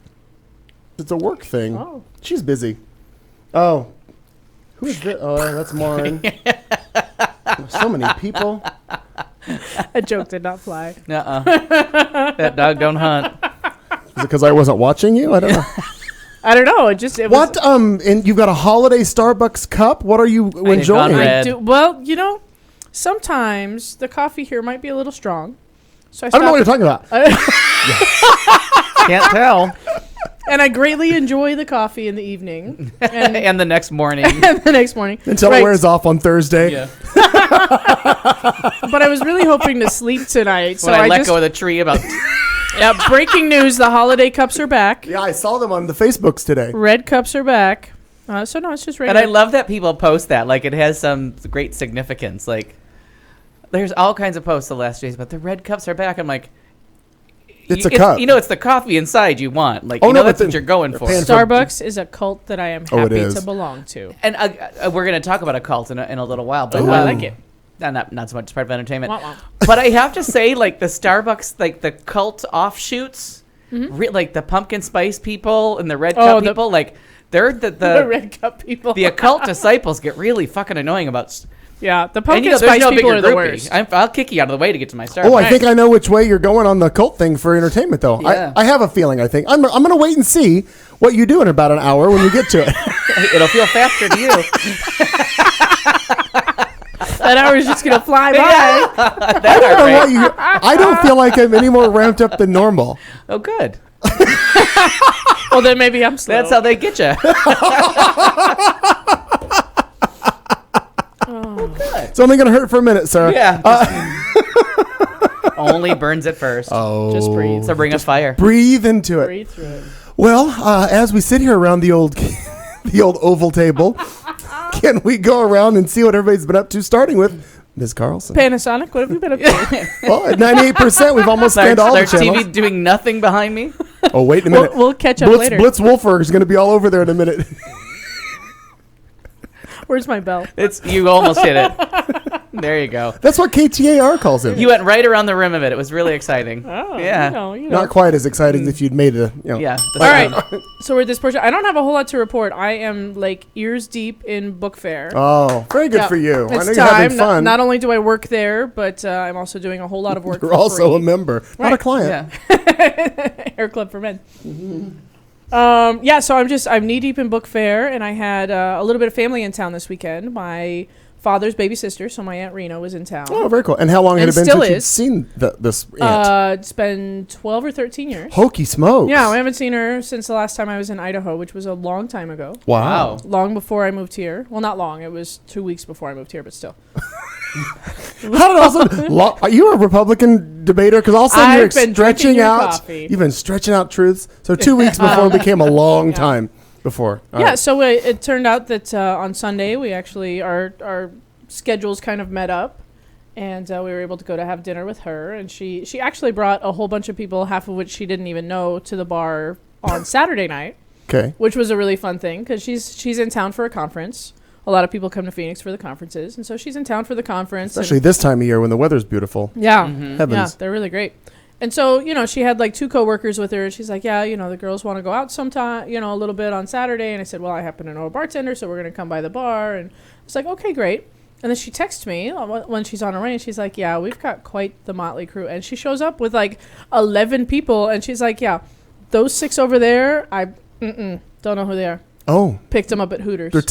It's a work thing. Oh. She's busy. Oh, who is this? Oh, that's Maureen. So many people. A joke did not fly. Nuh-uh. That dog don't hunt. Is it because I wasn't watching you? I don't know. I don't know. It was. What? And you've got a holiday Starbucks cup. What are you enjoying? gone red. Well, sometimes the coffee here might be a little strong. So I don't know what you're talking about. Can't tell. And I greatly enjoy the coffee in the evening and, And the next morning. and the next morning. Until Right. it wears off on Thursday. Yeah. But I was really hoping to sleep tonight. So When I let just, go of the tree about. yeah, breaking news, the holiday cups are back. Yeah, I saw them on the Facebooks today. Red cups are back. So no, it's just And regular. I love that people post that. Like, it has some great significance. Like, there's all kinds of posts the last days, but the red cups are back. I'm like, It's a cup. It's the coffee inside you want. Like, Oh, no, that's but what you're going for. pan- Starbucks is a cult that I am Oh, it happy is. to belong to. And we're going to talk about a cult in a little while. But Oh, I like it. Not so much part of entertainment. Wah, wah. But I have to say, like, the Starbucks, like, the cult offshoots, like the pumpkin spice people and the red cup the- people, like, they're the red cup people. the occult disciples get really fucking annoying about. Yeah, the And pumpkin there's spice no people bigger are the groupie. worst. I'll kick you out of the way to get to my Starbucks. Oh, I think I know which way you're going on the cult thing for entertainment, though. Yeah. I have a feeling. I think I'm going to wait and see what you do in about an hour when you get to it. It'll feel faster to you. That hour is just gonna fly by. I don't know what you. I don't feel like I'm any more ramped up than normal. Oh, good. Well, then maybe I'm slow. That's how they get you. It's only going to hurt for a minute, sir. Yeah. Only burns at first. Oh. Just breathe. So bring a fire. Breathe into it. Breathe through it. Well, as we sit here around the old oval table, can we go around and see what everybody's been up to? Starting with Ms. Carlson. Panasonic, what have you been up to? Well, at 98%, we've almost scanned all the Their channels. TV doing nothing behind me. Oh, wait a minute. We'll catch up Blitz, later. Blitz Wolfer is going to be all over there in a minute. Where's my bell? You almost hit it. There you go. That's what KTAR calls him. You went right around the rim of it. It was really exciting. Oh, Yeah. you know. Not quite as exciting as if you'd made it. Yeah. All right. So we're at this portion. I don't have a whole lot to report. I am like ears deep in book fair. Oh, very good Yeah. for you. I It's know you're having time. fun. Not only do I work there, but I'm also doing a whole lot of work. You're for also a free. member, not a Right. client. Yeah. Hair Club for Men. So I'm knee deep in book fair, and I had a little bit of family in town this weekend. My father's baby sister, so my Aunt Rena, was in town. Oh, very cool. And how long had And it been still since you'd is. seen this aunt? It's been 12 or 13 years. Hokey smokes. Yeah, I haven't seen her since the last time I was in Idaho, which was a long time ago. Wow. Wow. Long before I moved here. Well, not long. It was 2 weeks before I moved here, but still. How did also are you a Republican debater? Because all of a sudden you're I've been stretching drinking your out. coffee. You've been stretching out truths. So 2 weeks before it became a long time before. All Yeah, right. so it turned out that on Sunday we actually our schedules kind of met up, and we were able to go to have dinner with her. And she actually brought a whole bunch of people, half of which she didn't even know, to the bar on Saturday night, Okay. which was a really fun thing because she's in town for a conference. A lot of people come to Phoenix for the conferences, and so she's in town for the conference. and- Especially this time of year when the weather's beautiful. yeah, Heavens. yeah, they're really great. And so, she had like 2 coworkers with her. And she's like, yeah, the girls want to go out sometime, a little bit on Saturday. And I said, well, I happen to know a bartender, so we're going to come by the bar. And it's like, okay, great. And then she texts me when she's on her way, and she's like, yeah, we've got quite the motley crew. And she shows up with like 11 people, and she's like, yeah, those 6 over there, I don't know who they are. Oh. Picked them up at Hooters. They're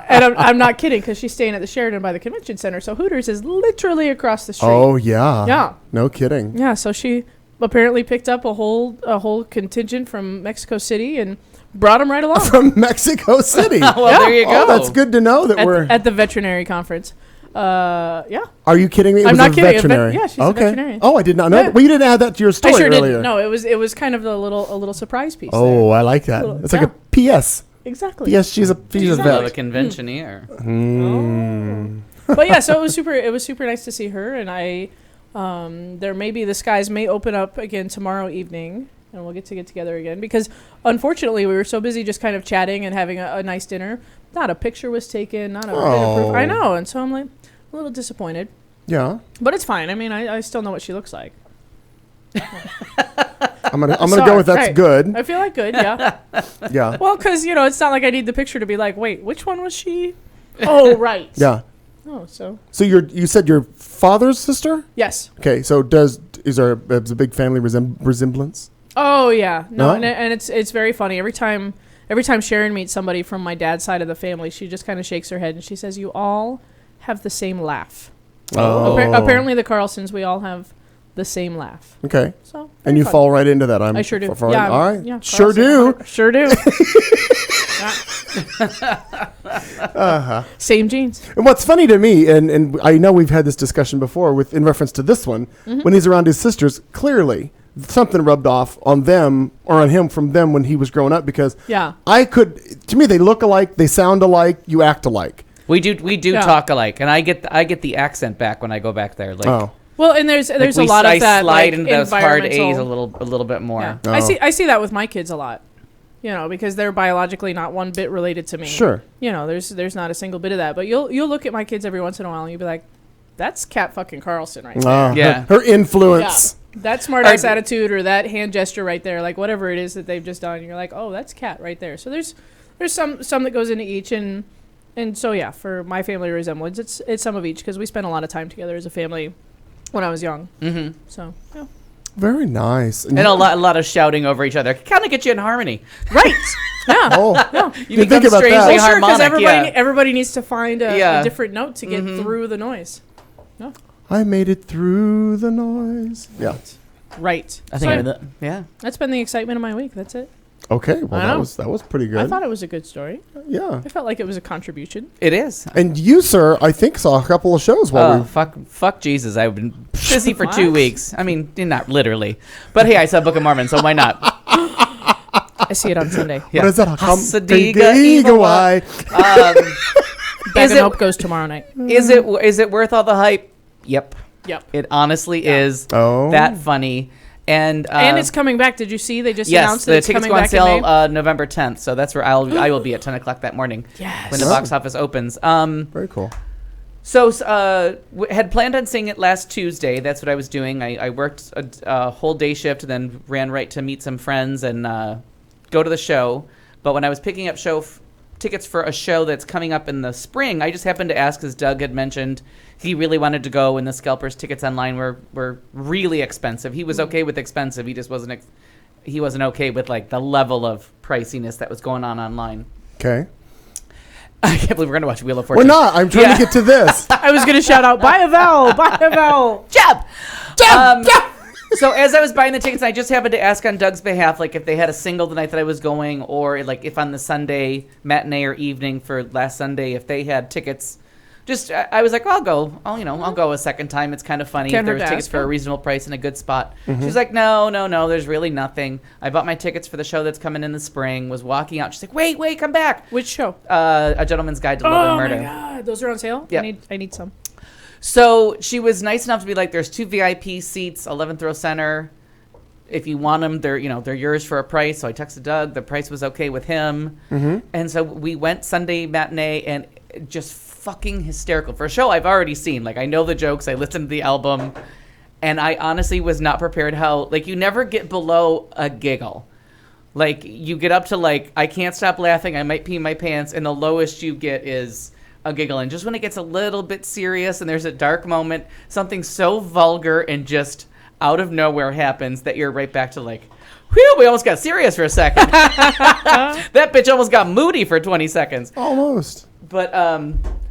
And I'm not kidding, because she's staying at the Sheraton by the Convention Center, so Hooters is literally across the street. Oh, yeah. Yeah. No kidding. Yeah, so she apparently picked up a whole contingent from Mexico City and brought them right along. From Mexico City. Well, Yeah. there you go. Oh, that's good to know that we're... at the veterinary conference. Yeah. Are you kidding me? It I'm was not a kidding. veterinary. Yeah, she's a veterinarian. Oh, I did not know Yeah. that. Well, you didn't add that to your story I sure earlier. didn't. No, it was kind of a little surprise piece. Oh, there. I like that. Little- It's like a PS. Exactly. Yes, she's a She's vet. another conventioneer. But yeah, so it was super nice to see her, and the skies may open up again tomorrow evening, and we'll get together again, because unfortunately we were so busy just kind of chatting and having a nice dinner. Not a picture was taken, not a bit of proof. I know, and so I'm like a little disappointed, Yeah. but it's fine. I mean, I still know what she looks like. I'm gonna Sorry. go with that's Right. good. I feel like good, yeah. Yeah. Well, because it's not like I need the picture to be like, wait, which one was she? Oh, right. Yeah. Oh, so So you said your father's sister? yes. Okay. So is there a big family resemblance? Oh yeah, no, No? and it's very funny. Every time Sharon meets somebody from my dad's side of the family, she just kind of shakes her head and she says, "You all have the same laugh." Oh. Apparently, the Carlsons, we all have the same laugh. Okay. So And very you fun. fall right into that. I sure do. Yeah. All right. Yeah, Sure Carlson, do. Sure do. Same jeans. And what's funny to me, and I know we've had this discussion before in reference to this one, when he's around his sisters, clearly something rubbed off on them or on him from them when he was growing up, because Yeah. to me, they look alike, they sound alike, you act alike. We do Yeah. talk alike, and I get the accent back when I go back there. Like, Oh. Well, and there's like a lot I of that slide like, into those hard A's environmental- a little bit more. Yeah. Oh. I see that with my kids a lot. Because they're biologically not one bit related to me. Sure. There's not a single bit of that. But you'll look at my kids every once in a while and you'll be like, that's Kat fucking Carlson right there. Yeah. Her influence. Yeah. That smart ass attitude or that hand gesture right there, like whatever it is that they've just done, you're like, oh, that's Kat right there. So there's some that goes into each, and so yeah, for my family resemblance, it's some of each, because we spent a lot of time together as a family when I was young. Mm-hmm. So yeah. Very nice. And a lot of shouting over each other. Kind of get you in harmony. Right. Yeah. Oh, You didn't think become about that. strangely Well, sure, because harmonic. everybody needs to find a Yeah. different note to get through the noise. I made it through the noise. Yeah. Right. I think So yeah. that's been the excitement of my week. That's it. Okay. Well, I know. that was pretty good. I thought it was a good story. Yeah. I felt like it was a contribution. It is. And you, sir, I think saw a couple of shows while we. Fuck Jesus! I've been busy for 2 What? weeks. I mean, not literally, but hey, I saw Book of Mormon, so why not? I see it on Sunday. What is that? Hasadiga Igawai. Bag Is of it- Hope goes tomorrow night. Is it worth all the hype? Yep. Yep. It honestly is Oh. that funny. And And it's coming back. Did you see? They just yes, announced that the it's tickets coming go on back in May. sale November 10th. So that's where I will be at 10 o'clock that morning Yes. when the box office opens. Very cool. So had planned on seeing it last Tuesday. That's what I was doing. I worked a whole day shift, then ran right to meet some friends and go to the show. But when I was picking up tickets for a show that's coming up in the spring, I just happened to ask, because Doug had mentioned he really wanted to go, and the scalpers tickets online were really expensive. He was okay with expensive. He just wasn't okay with like the level of priciness that was going on online. Okay. I can't believe we're gonna watch Wheel of Fortune. We're not. I'm trying to get to this. I was gonna shout out, buy a vowel, buy a vowel. Jab. So as I was buying the tickets, I just happened to ask on Doug's behalf, like if they had a single the night that I was going, or like if on the Sunday matinee or evening for last Sunday, if they had tickets. Just I was like, I'll go. I'll go a second time. It's kind of funny. Can't If there hurt was to tickets ask, for a yeah. reasonable price and a good spot. She's like, no. There's really nothing. I bought my tickets for the show that's coming in the spring. Was walking out. She's like, wait, come back. Which show? A Gentleman's Guide to Love and Oh Murder. my god, those are on sale. Yep. I need some. So she was nice enough to be like, there's 2 VIP seats, 11th row center. If you want them, they're yours for a price. So I texted Doug. The price was okay with him. And so we went Sunday matinee and just fucking hysterical. For a show I've already seen. Like, I know the jokes. I listened to the album. And I honestly was not prepared how, like, you never get below a giggle. Like, you get up to, like, I can't stop laughing, I might pee my pants, and the lowest you get is a giggle. And just when it gets a little bit serious and there's a dark moment, something so vulgar and just out of nowhere happens that you're right back to, like, whew, we almost got serious for a second. That bitch almost got moody for 20 seconds. Almost. But,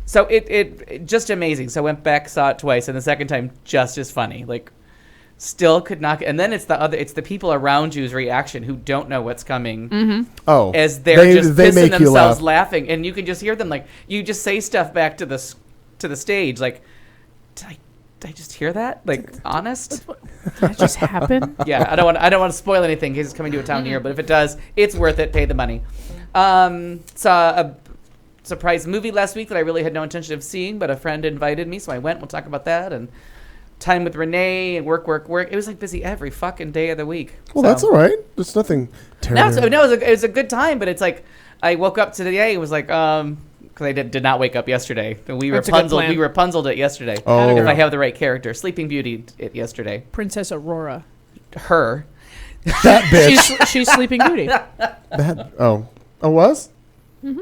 so it just amazing. So I went back, saw it twice, and the second time just as funny. Like, still could not. And then it's the people around you's reaction who don't know what's coming. Oh, as they're just they pissing make you themselves laugh. laughing, and you can just hear them, like, you just say stuff back to the stage, like, did I just hear that? Like, honest? Did that just happen? Yeah, I don't want to spoil anything because it's coming to a town near, but if it does, it's worth it. Pay the money. Saw a surprise movie last week that I really had no intention of seeing, but a friend invited me, so I went. We'll talk about that. And time with Renee and work. It was like busy every fucking day of the week. Well, that's all right. There's nothing terrible. No, it was a good time, but it's like I woke up today. It was like because I did not wake up yesterday. We That's a good Rapunzel. plan. We Rapunzeled it yesterday. Oh. If I have the right character, Sleeping Beauty it yesterday. Princess Aurora. Her. That bitch. She's Sleeping Beauty. Was?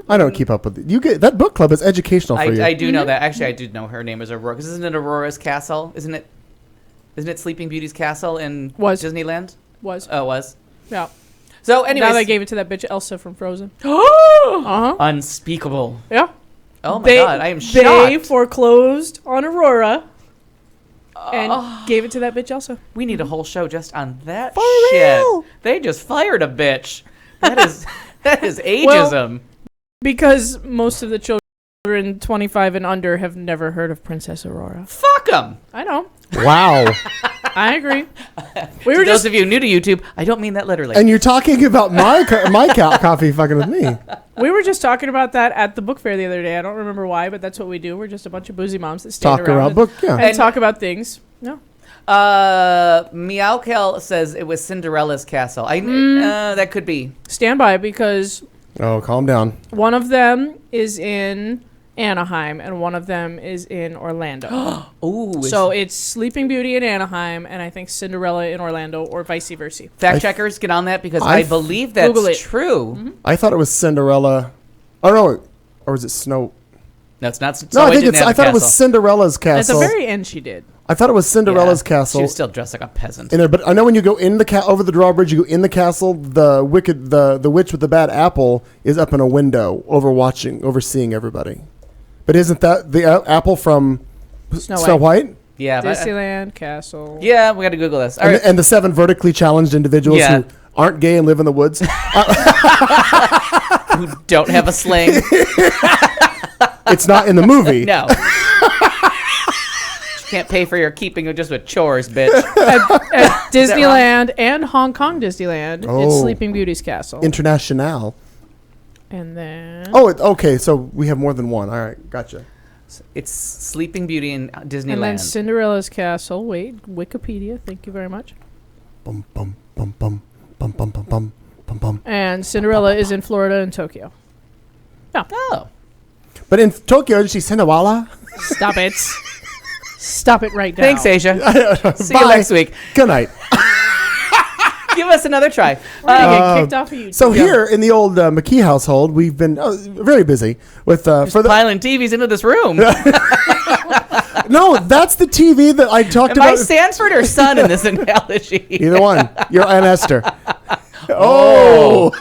I don't keep up with it. You get that book club is educational for you. I do know that. Actually, I do know her name is Aurora. Because isn't it Aurora's castle? Isn't it Sleeping Beauty's castle in Was. Disneyland? Was. Oh, it was. Yeah. So, anyways. Now they gave it to that bitch Elsa from Frozen. Unspeakable. Yeah. Oh my God, I am shocked. They foreclosed on Aurora and gave it to that bitch Elsa. We need a whole show just on that For shit. real? They just fired a bitch. That is ageism. Because most of the children 25 and under have never heard of Princess Aurora. Fuck them. I know. Wow. I agree. We To were those just of you new to YouTube, I don't mean that literally. And you're talking about my coffee fucking with me. we were just talking about that at the book fair the other day. I don't remember why, but that's what we do. We're just a bunch of boozy moms that stand Talk around around and, book, yeah. and talk about things. No. Meowkel says it was Cinderella's castle. That could be. Stand by because Oh, calm down. one of them is in Anaheim and one of them is in Orlando. Ooh. So it's Sleeping Beauty in Anaheim and I think Cinderella in Orlando or vice versa. fact checkers, get on that because I believe that's Google it. true. Mm-hmm. I thought it was Cinderella. Oh no, or was it Snow? No, it's not. No, I think it's. I thought it was Cinderella's At the castle. very end she did. I thought it was Cinderella's castle. She was still dressed like a peasant. In there, but I know when you go in the over the drawbridge, you go in the castle. The witch with the bad apple is up in a window, overseeing everybody. But isn't that the apple from Snow White? Yeah, but, Disneyland Castle. yeah, we got to Google this. All And, right. and the 7 vertically challenged individuals Yeah. who aren't gay and live in the woods. Who don't have a sling? It's not in the movie. No. You can't pay for your keeping just with chores, bitch. At Disneyland and Hong Kong Disneyland, it's Oh. Sleeping Beauty's castle. International. And then Okay, so we have more than one. All right, gotcha. It's Sleeping Beauty in Disneyland. and then Cinderella's castle. Wait, Wikipedia. Thank you very much. Bum bum bum bum bum bum bum bum bum bum. And Cinderella is in Florida and Tokyo. Oh. But in Tokyo, is she Cinderella? Stop it. Stop it right now. Thanks, Asia. See you Bye. next week. Good night. Give us another try. We're gonna get kicked off of YouTube. So here in the old McKee household, we've been very busy with for the. Piling TVs into this room. No, that's the TV that I talked Am I about. Sanford or Son in this analogy? Either one. You're Aunt Esther. Oh.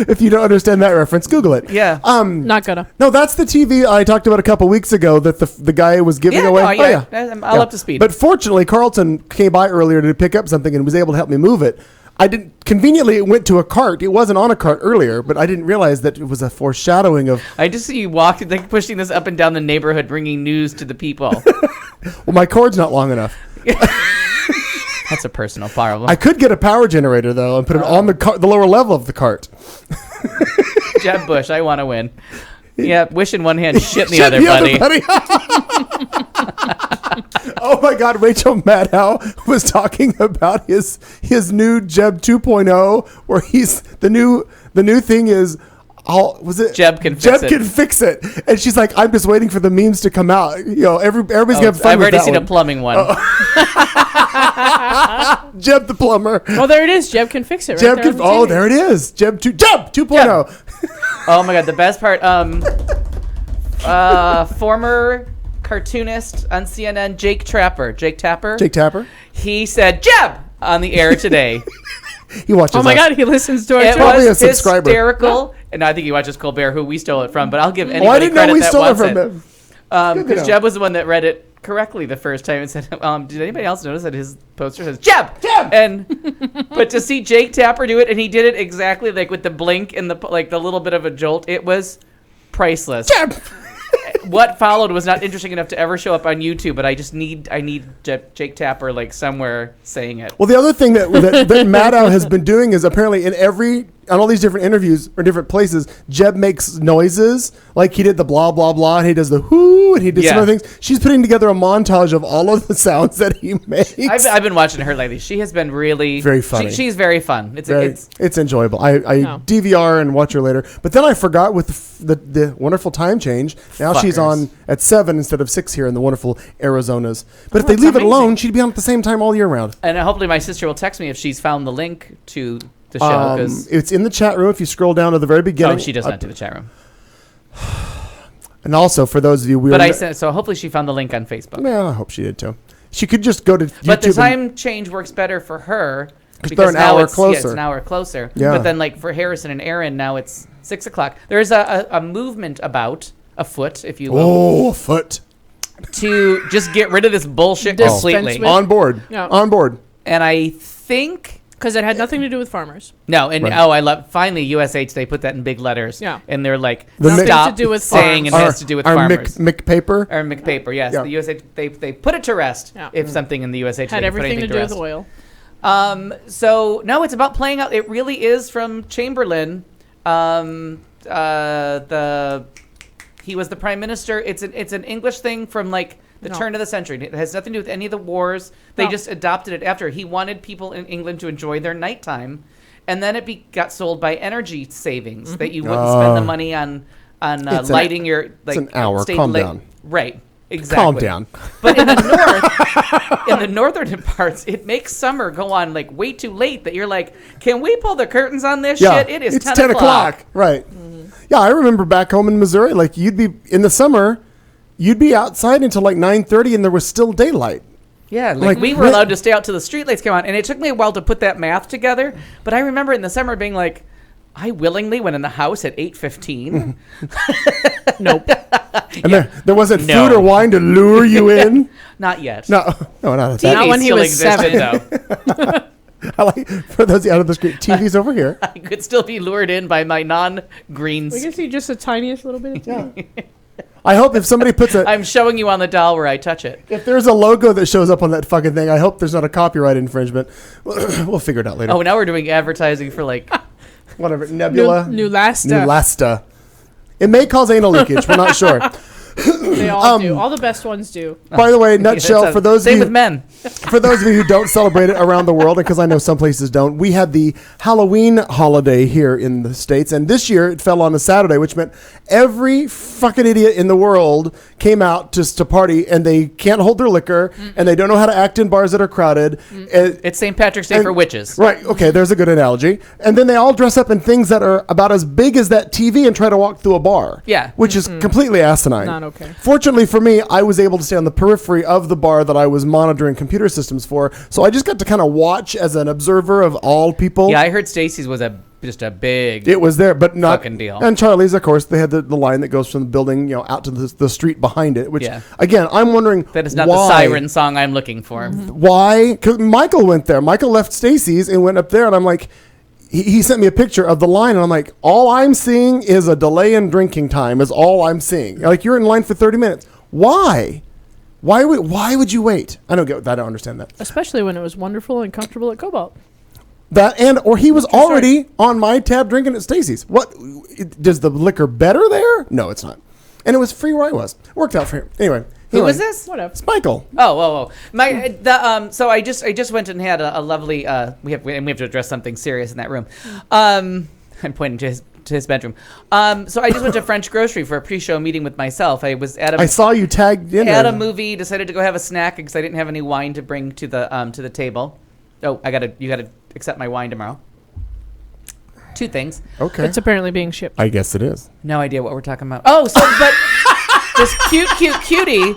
If you don't understand that reference, Google it. Yeah. Not gonna. No, that's the TV I talked about a couple weeks ago that the guy was giving Yeah, away. no, Oh, yeah. I'm all up to speed. But fortunately, Carlton came by earlier to pick up something and was able to help me move it. I didn't conveniently it went to a cart. It wasn't on a cart earlier, but I didn't realize that it was a foreshadowing of. I just see you walking, like pushing this up and down the neighborhood, bringing news to the people. Well, my cord's not long enough. That's a personal problem. I could get a power generator though and put it on the lower level of the cart. Jeb Bush, I want to win. Yeah, wish in one hand, shit in the Shit, other, buddy. Oh my God, Rachel Maddow was talking about his new Jeb 2.0, where he's the new thing is was it Jeb can fix Jeb it. can fix it, and she's like, I'm just waiting for the memes to come out. You know, everybody's gonna have fun I've with already that seen one. a plumbing one. Jeb the plumber. Oh, there it is. Jeb can fix it. Right Jeb there on can. the Oh, TV. there it is. Jeb 2.0. Oh my god, the best part. Former cartoonist on CNN, Jake Tapper. Jake Tapper. He said Jeb on the air today. He watches. Oh my us. God, he listens to our It show. Probably a was subscriber. hysterical, and I think he watches Colbert, who we stole it from. But I'll give anybody Oh, I didn't know credit we that stole it wants from him. Good to Because know. Jeb was the one that read it correctly the first time and said, "Did anybody else notice that his poster says Jeb?" But to see Jake Tapper do it, and he did it exactly like with the blink and the little bit of a jolt, it was priceless. Jeb. What followed was not interesting enough to ever show up on YouTube, but I need Jake Tapper like somewhere saying it. Well, the other thing that Maddow has been doing is apparently on all these different interviews or different places, Jeb makes noises like he did the blah blah blah, and he does the whoo, and he did some Yeah. other things. She's putting together a montage of all of the sounds that he makes. I've been watching her lately. She has been really Very funny. She's very fun. It's enjoyable. I No. DVR and watch her later, but then I forgot with the wonderful time change. Now she's Fuckers. on at 7 instead of 6 here in the wonderful Arizonas. But if they that's leave it alone, amazing. she'd be on at the same time all year round. And hopefully my sister will text me if she's found the link to the show. Because It's in the chat room if you scroll down to the very beginning. she does not do the chat room. And also for those of you, But I sent so hopefully she found the link on Facebook. Yeah, I hope she did too. She could just go to YouTube. But the and- time change works better for her they're an now hour it's closer. an hour closer. Yeah. But then like for Harrison and Aaron now it's 6:00. There's a movement afoot, if you will, Oh, a foot. to just get rid of this bullshit Dispense completely. with- On board. Yeah. On board. And I think Because it had nothing to do with farmers. no, and Right. I love finally USH they put that in big letters. Yeah. And they're like The Nothing stop to do with saying it farms. has to do with our farmers. Mick paper. Or McPaper, yes. Yeah. The USH they put it to rest Yeah. if something in the USH Had they can put everything to anything do rest. with oil. So no, it's about playing out. It really is from Chamberlain. He was the prime minister. It's an English thing from like the No. turn of the century. It has nothing to do with any of the wars. They No. just adopted it after. He wanted people in England to enjoy their nighttime, and then it got sold by energy savings that you wouldn't spend the money on It's lighting your like an hour. stayed Calm late- down. Right. Exactly. Calm down. But in the north, in the northern parts, it makes summer go on like way too late that you're like, can we pull the curtains on this Yeah, shit? It is it's 10 o'clock. Right. Yeah, I remember back home in Missouri, like you'd be in the summer, you'd be outside until like 9:30, and there was still daylight. Yeah, like Like, we were what- allowed to stay out till the streetlights came on, and it took me a while to put that math together. But I remember in the summer being like, I willingly went in the house at 8:15. Nope. And there wasn't No. food or wine to lure you in. Not yet. No, not at TV that. Not when he still was existed, 7. though. I like for those out of the screen. TV's over here. I could still be lured in by my non-green. We can see just the tiniest little bit of TV. I hope if somebody puts a I'm showing you on the doll where I touch it. if there's a logo that shows up on that fucking thing, I hope there's not a copyright infringement. We'll figure it out later. Oh, now we're doing advertising for like. Whatever. Nebula. New Lasta. Nulasta. It may cause anal leakage. We're not sure. They all do. All the best ones do. By the way, nutshell That's a- for those of same you with men. for those of you who don't celebrate it around the world, because I know some places don't, we had the Halloween holiday here in the States, and this year it fell on a Saturday, which meant every fucking idiot in the world came out just to party, and they can't hold their liquor, and they don't know how to act in bars that are crowded. And- It's St. Patrick's Day and- for witches. Right, okay, there's a good analogy. And then they all dress up in things that are about as big as that TV and try to walk through a bar. Yeah. Which is completely asinine. Not okay. Fortunately for me, I was able to stay on the periphery of the bar that I was monitoring computer systems for, so I just got to kind of watch as an observer of all people. Yeah, I heard Stacy's was just a big. It was there, but not Fucking deal. And Charlie's, of course, they had the line that goes from the building, out to the street behind it. Which, Yeah. again, I'm wondering that is not why, the siren song I'm looking for. Why? Because Michael went there. Michael left Stacy's and went up there, and I'm like, he sent me a picture of the line, and I'm like, all I'm seeing is a delay in drinking time. Is all I'm seeing. Like you're in line for 30 minutes. Why? Why would you wait? I don't understand that. Especially when it was wonderful and comfortable at Cobalt. Or he was already on my tab drinking at Stacy's. What does the liquor better there? No, it's not. And it was free where I was. Worked out for him. Anyway, Who was this? Whatever. It's Michael. Oh. So I just went and had a lovely. We have to address something serious in that room. I'm pointing his bedroom. So I just went to French Grocery for a pre-show meeting with myself. I was at I saw you tagged in at there. a movie. Decided to go have a snack because I didn't have any wine to bring to the table. Oh, you gotta accept my wine tomorrow. 2 things. Okay. It's apparently being shipped. I guess it is. No idea what we're talking about. Oh, so but this cute cutie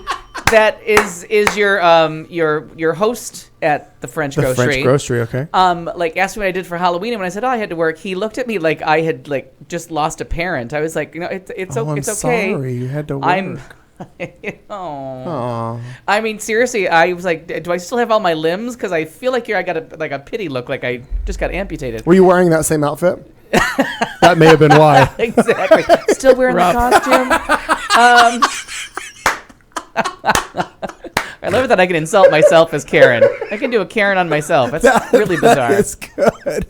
that is your host at the French The Grocery. French Grocery, okay. Like asked me what I did for Halloween, and when I said, "Oh, I had to work," he looked at me like I had like just lost a parent. I was like, it's I'm it's okay. sorry, you had to work. Oh. I mean, seriously, I was like, do I still have all my limbs? Because I feel like I got a pity look, like I just got amputated. Were you wearing that same outfit? That may have been why. Exactly. Still wearing the costume. I love that I can insult myself as Karen. I can do a Karen on myself. That's really bizarre. It's good.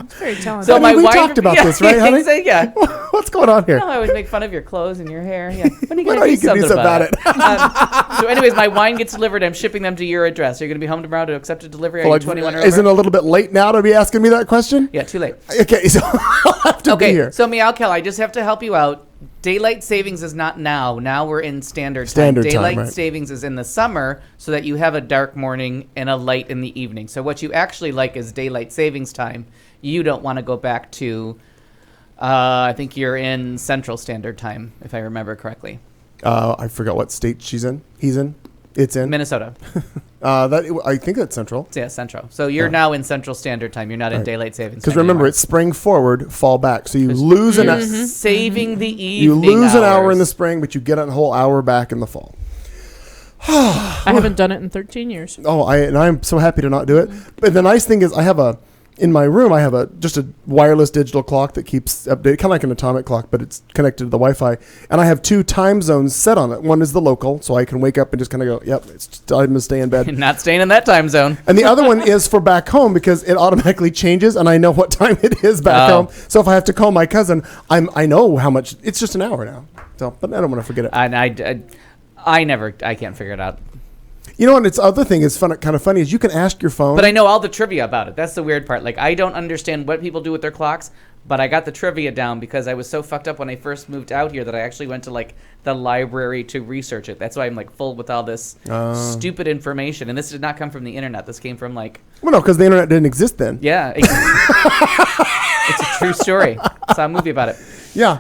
It's very talented. So we talked about this, right, honey? Yeah. What's going on here? No, I always make fun of your clothes and your hair. Yeah. When are you When going are to you do gonna do something about it? it? So anyways, my wine gets delivered. I'm shipping them to your address. Are you going to be home tomorrow to accept a delivery? Are you 21 or over? Isn't it a little bit late now to be asking me that question? Yeah, too late. Okay, so I'll have to be here. So Meowcal, I just have to help you out. Daylight savings is not now. Now we're in standard time. Standard time, Daylight right. savings is in the summer so that you have a dark morning and a light in the evening. So what you actually like is daylight savings time. You don't want to go back to, I think you're in Central Standard Time, if I remember correctly. I forgot what state she's in. He's in. It's in. Minnesota. I think that's Central. Yeah, Central. So you're now in Central Standard Time. You're not in Right. daylight savings Because time remember, anymore. it's spring forward, fall back. So you lose an saving the you evening lose an hour in the hours. spring, but you get a whole hour back in the fall. I haven't done it in 13 years. Oh, I'm so happy to not do it. But the nice thing is, in my room, I have just a wireless digital clock that keeps updated, kind of like an atomic clock, but it's connected to the Wi-Fi. And I have 2 time zones set on it. One is the local, so I can wake up and just kind of go, yep, it's time to stay in bed. Not staying in that time zone. And the other one is for back home because it automatically changes, and I know what time it is back Oh. home. So if I have to call my cousin, I know how much. It's just an hour now. So, but I don't want to forget it. And I can't figure it out. You know what? It's other thing is kind of funny is you can ask your phone. But I know all the trivia about it. That's the weird part. Like, I don't understand what people do with their clocks, but I got the trivia down because I was so fucked up when I first moved out here that I actually went to, like, the library to research it. That's why I'm, like, full with all this stupid information. And this did not come from the internet. This came from, like... Well, no, because the internet didn't exist then. Yeah. It's a true story. I saw a movie about it. Yeah.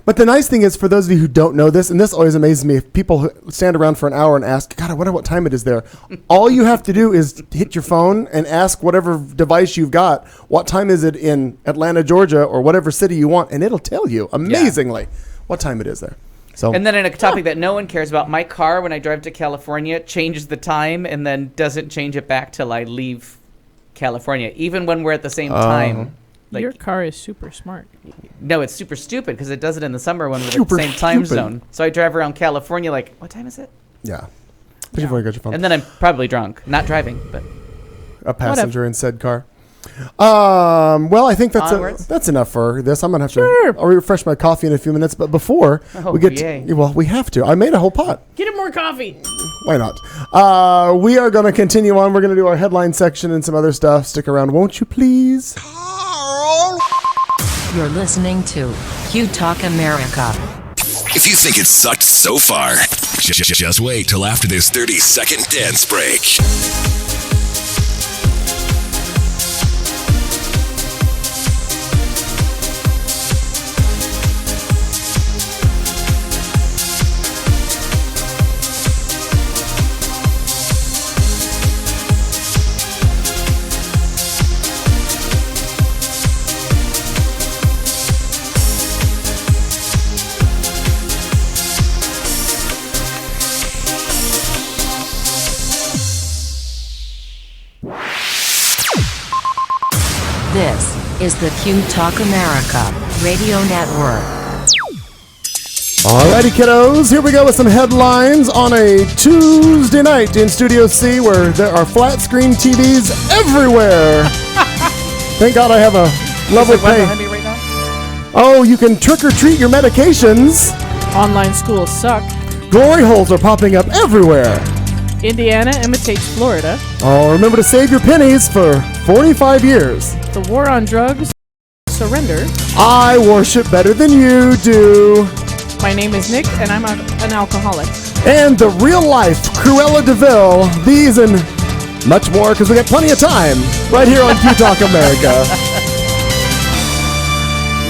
But the nice thing is, for those of you who don't know this, and this always amazes me, if people who stand around for an hour and ask, God, I wonder what time it is there. All you have to do is hit your phone and ask whatever device you've got, what time is it in Atlanta, Georgia, or whatever city you want, and it'll tell you amazingly what time it is there. So, And then in a topic that no one cares about, my car, when I drive to California, changes the time and then doesn't change it back till I leave California, even when we're at the same time. Like, Your car is super smart. no, it's super stupid because it does it in the summer when we're at the Super same time stupid. zone. So I drive around California like, what time is it? yeah. But you've already got your phone. And then I'm probably drunk, not driving, but A passenger in said car. Well, I think Onwards? that's enough for this. I'm gonna have Sure. to. I'll refresh my coffee in a few minutes, but before Oh, we get yay. to, well, we have to. I made a whole pot. Get him more coffee. Why not? We are going to continue on. We're going to do our headline section and some other stuff. Stick around, won't you, please? You're listening to Q Talk America. If you think it sucked so far, just wait till after this 30-second dance break. This is the Q Talk America Radio Network. Alrighty, kiddos. Here we go with some headlines on a Tuesday night in Studio C, where there are flat screen TVs everywhere. Thank God I have a level Is it wet pay. behind me right now? Oh, you can trick or treat your medications. Online schools suck. Glory holes are popping up everywhere. Indiana imitates Florida. Oh, remember to save your pennies for 45 years. The war on drugs Surrender. I worship better than you do. My name is Nick, and I'm an alcoholic. And the real life Cruella DeVille. These and much more, because we got plenty of time right here on Q Talk America.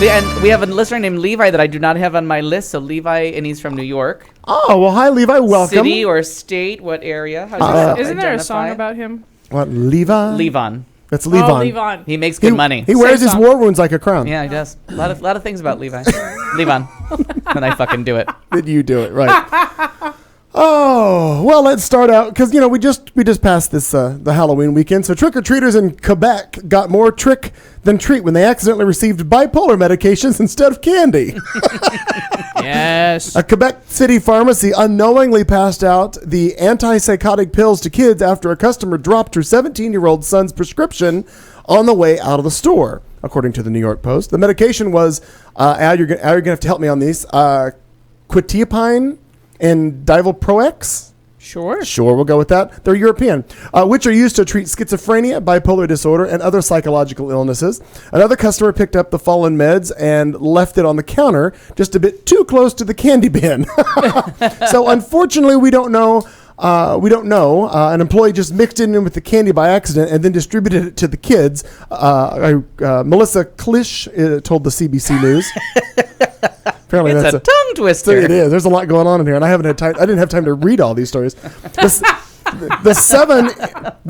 And we have a listener named Levi that I do not have on my list. So Levi, and he's from New York. Oh, well, hi, Levi. Welcome. City or state? What area? How do you Isn't there a song identify? about him? What, Levi? Levon. That's Levon. Oh, Levon. He makes good money. He wears Same his song. war wounds like a crown. Yeah, he does. A lot of things about Levi. Levon. And I fucking do it. Did you do it right? Oh, well, let's start out because we just passed this the Halloween weekend. So trick-or-treaters in Quebec got more trick than treat when they accidentally received bipolar medications instead of candy. Yes. A Quebec City pharmacy unknowingly passed out the antipsychotic pills to kids after a customer dropped her 17-year-old son's prescription on the way out of the store, according to the New York Post. The medication was, Al, you're going to have to help me on these, quetiapine and Divalproex. Sure. Sure, we'll go with that. They're European, which are used to treat schizophrenia, bipolar disorder, and other psychological illnesses. Another customer picked up the fallen meds and left it on the counter just a bit too close to the candy bin. So unfortunately, we don't know. An employee just mixed it in with the candy by accident and then distributed it to the kids. Melissa Klisch told the CBC News. Apparently It's that's a tongue twister. It is. There's a lot going on in here, and I didn't have time to read all these stories. The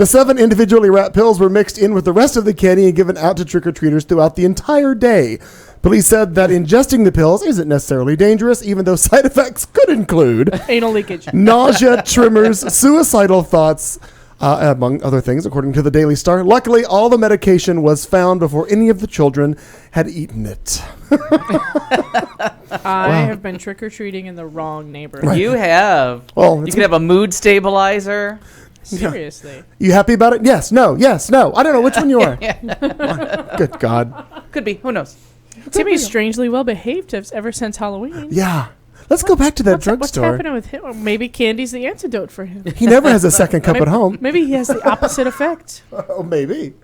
seven individually wrapped pills were mixed in with the rest of the candy and given out to trick-or-treaters throughout the entire day. Police said that ingesting the pills isn't necessarily dangerous, even though side effects could include Anal leakage. nausea, tremors, suicidal thoughts, among other things, according to the Daily Star. Luckily, all the medication was found before any of the children had eaten it. I have been trick-or-treating in the wrong neighborhood. You have. Well, You it's- could have a mood stabilizer. Seriously. You happy about it? Yes, no, yes, no. I don't know which one you are. Good God. Could be. Who knows? Timmy's strangely well behaved ever since Halloween. Yeah. Let's go back to that What's drugstore. happening with him? Or maybe candy's the antidote for him. He never has a second cup at home. Maybe he has the opposite effect. Oh, maybe.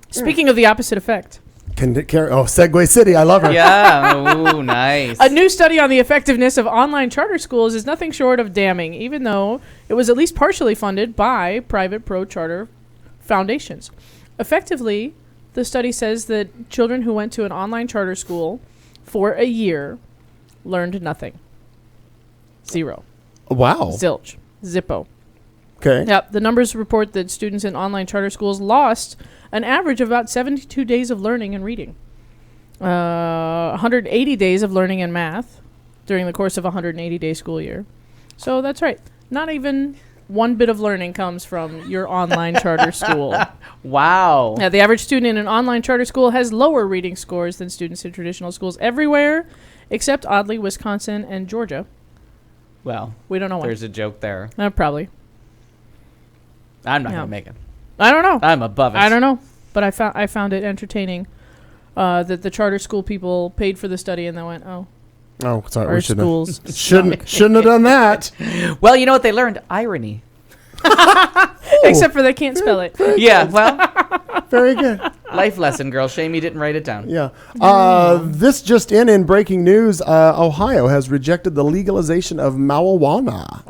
Speaking of the opposite effect, Segway City. I love her. Yeah. Ooh, nice. a new study on the effectiveness of online charter schools is nothing short of damning, even though it was at least partially funded by private pro-charter foundations. Effectively, the study says that children who went to an online charter school for a year learned nothing. Zero. Wow. Zilch. Zippo. Okay. Yep. The numbers report that students in online charter schools lost an average of about 72 days of learning and reading. 180 days of learning and math during the course of a 180-day school year. So that's right. Not even one bit of learning comes from your online charter school. Wow. Yeah, the average student in an online charter school has lower reading scores than students in traditional schools everywhere, except, oddly, Wisconsin and Georgia. Well, We don't know why. there's a joke there. Probably. I'm not Yeah. gonna make it. I don't know. I'm above it. I don't know, but I found it entertaining that the charter school people paid for the study and they went, oh, Oh, sorry. our We shouldn't have, schools shouldn't have done that. Well, you know what they learned? Irony. except for they can't spell it. Yeah. Well, Very good. life lesson, girl. Shame you didn't write it down. Yeah. This just in breaking news, Ohio has rejected the legalization of marijuana.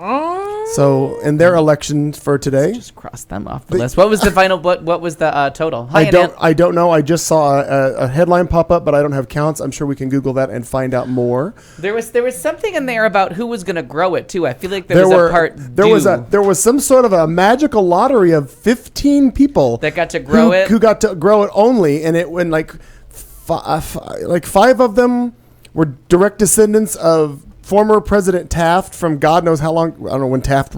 So in their election for today, Just cross them off the list. What was the final? What was the total? Hi, I Annette. don't know. I just saw a headline pop up, but I don't have counts. I'm sure we can Google that and find out more. There was something in there about who was going to grow it too. I feel like there was a part there was some sort of a magical lottery of 15 people that got to grow it. who got to grow it only, and it when like five of them were direct descendants of former President Taft from God knows how long. I don't know when Taft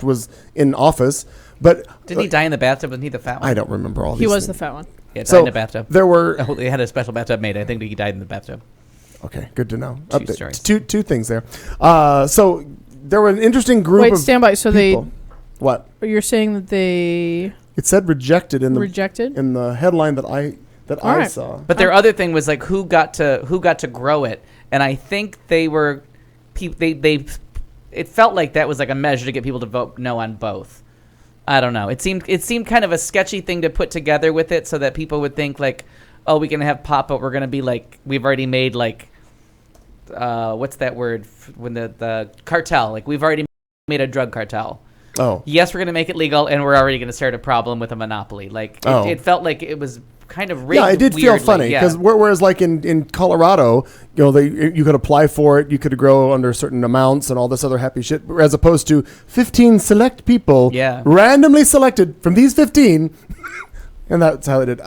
was in office, but Didn't he die in the bathtub? Wasn't he the fat one? I don't remember all these. He was the things. fat one. Yeah, died So in the bathtub. there were Oh, they had a special bathtub made. I think he died in the bathtub. okay, good to know. Two Update. stories. Two things there. So there were an interesting group Wait, of stand by. So people. What? you're saying that they It said rejected in the rejected? in the headline that I All right. saw. But their other thing was like who got to grow it, and I think they were, they it felt like that was like a measure to get people to vote no on both. I don't know. It seemed kind of a sketchy thing to put together with it, so that people would think like, oh, we can have pot, but we're going to be like, we've already made like, what's that word? When the cartel, like we've already made a drug cartel. Oh. Yes, we're going to make it legal, and we're already going to start a problem with a monopoly. Like, it felt like it was kind of rigged. Yeah, it did feel funny because whereas like in Colorado, you could apply for it, you could grow under certain amounts and all this other happy shit, as opposed to 15 select people, randomly selected from these 15, and that's how they did.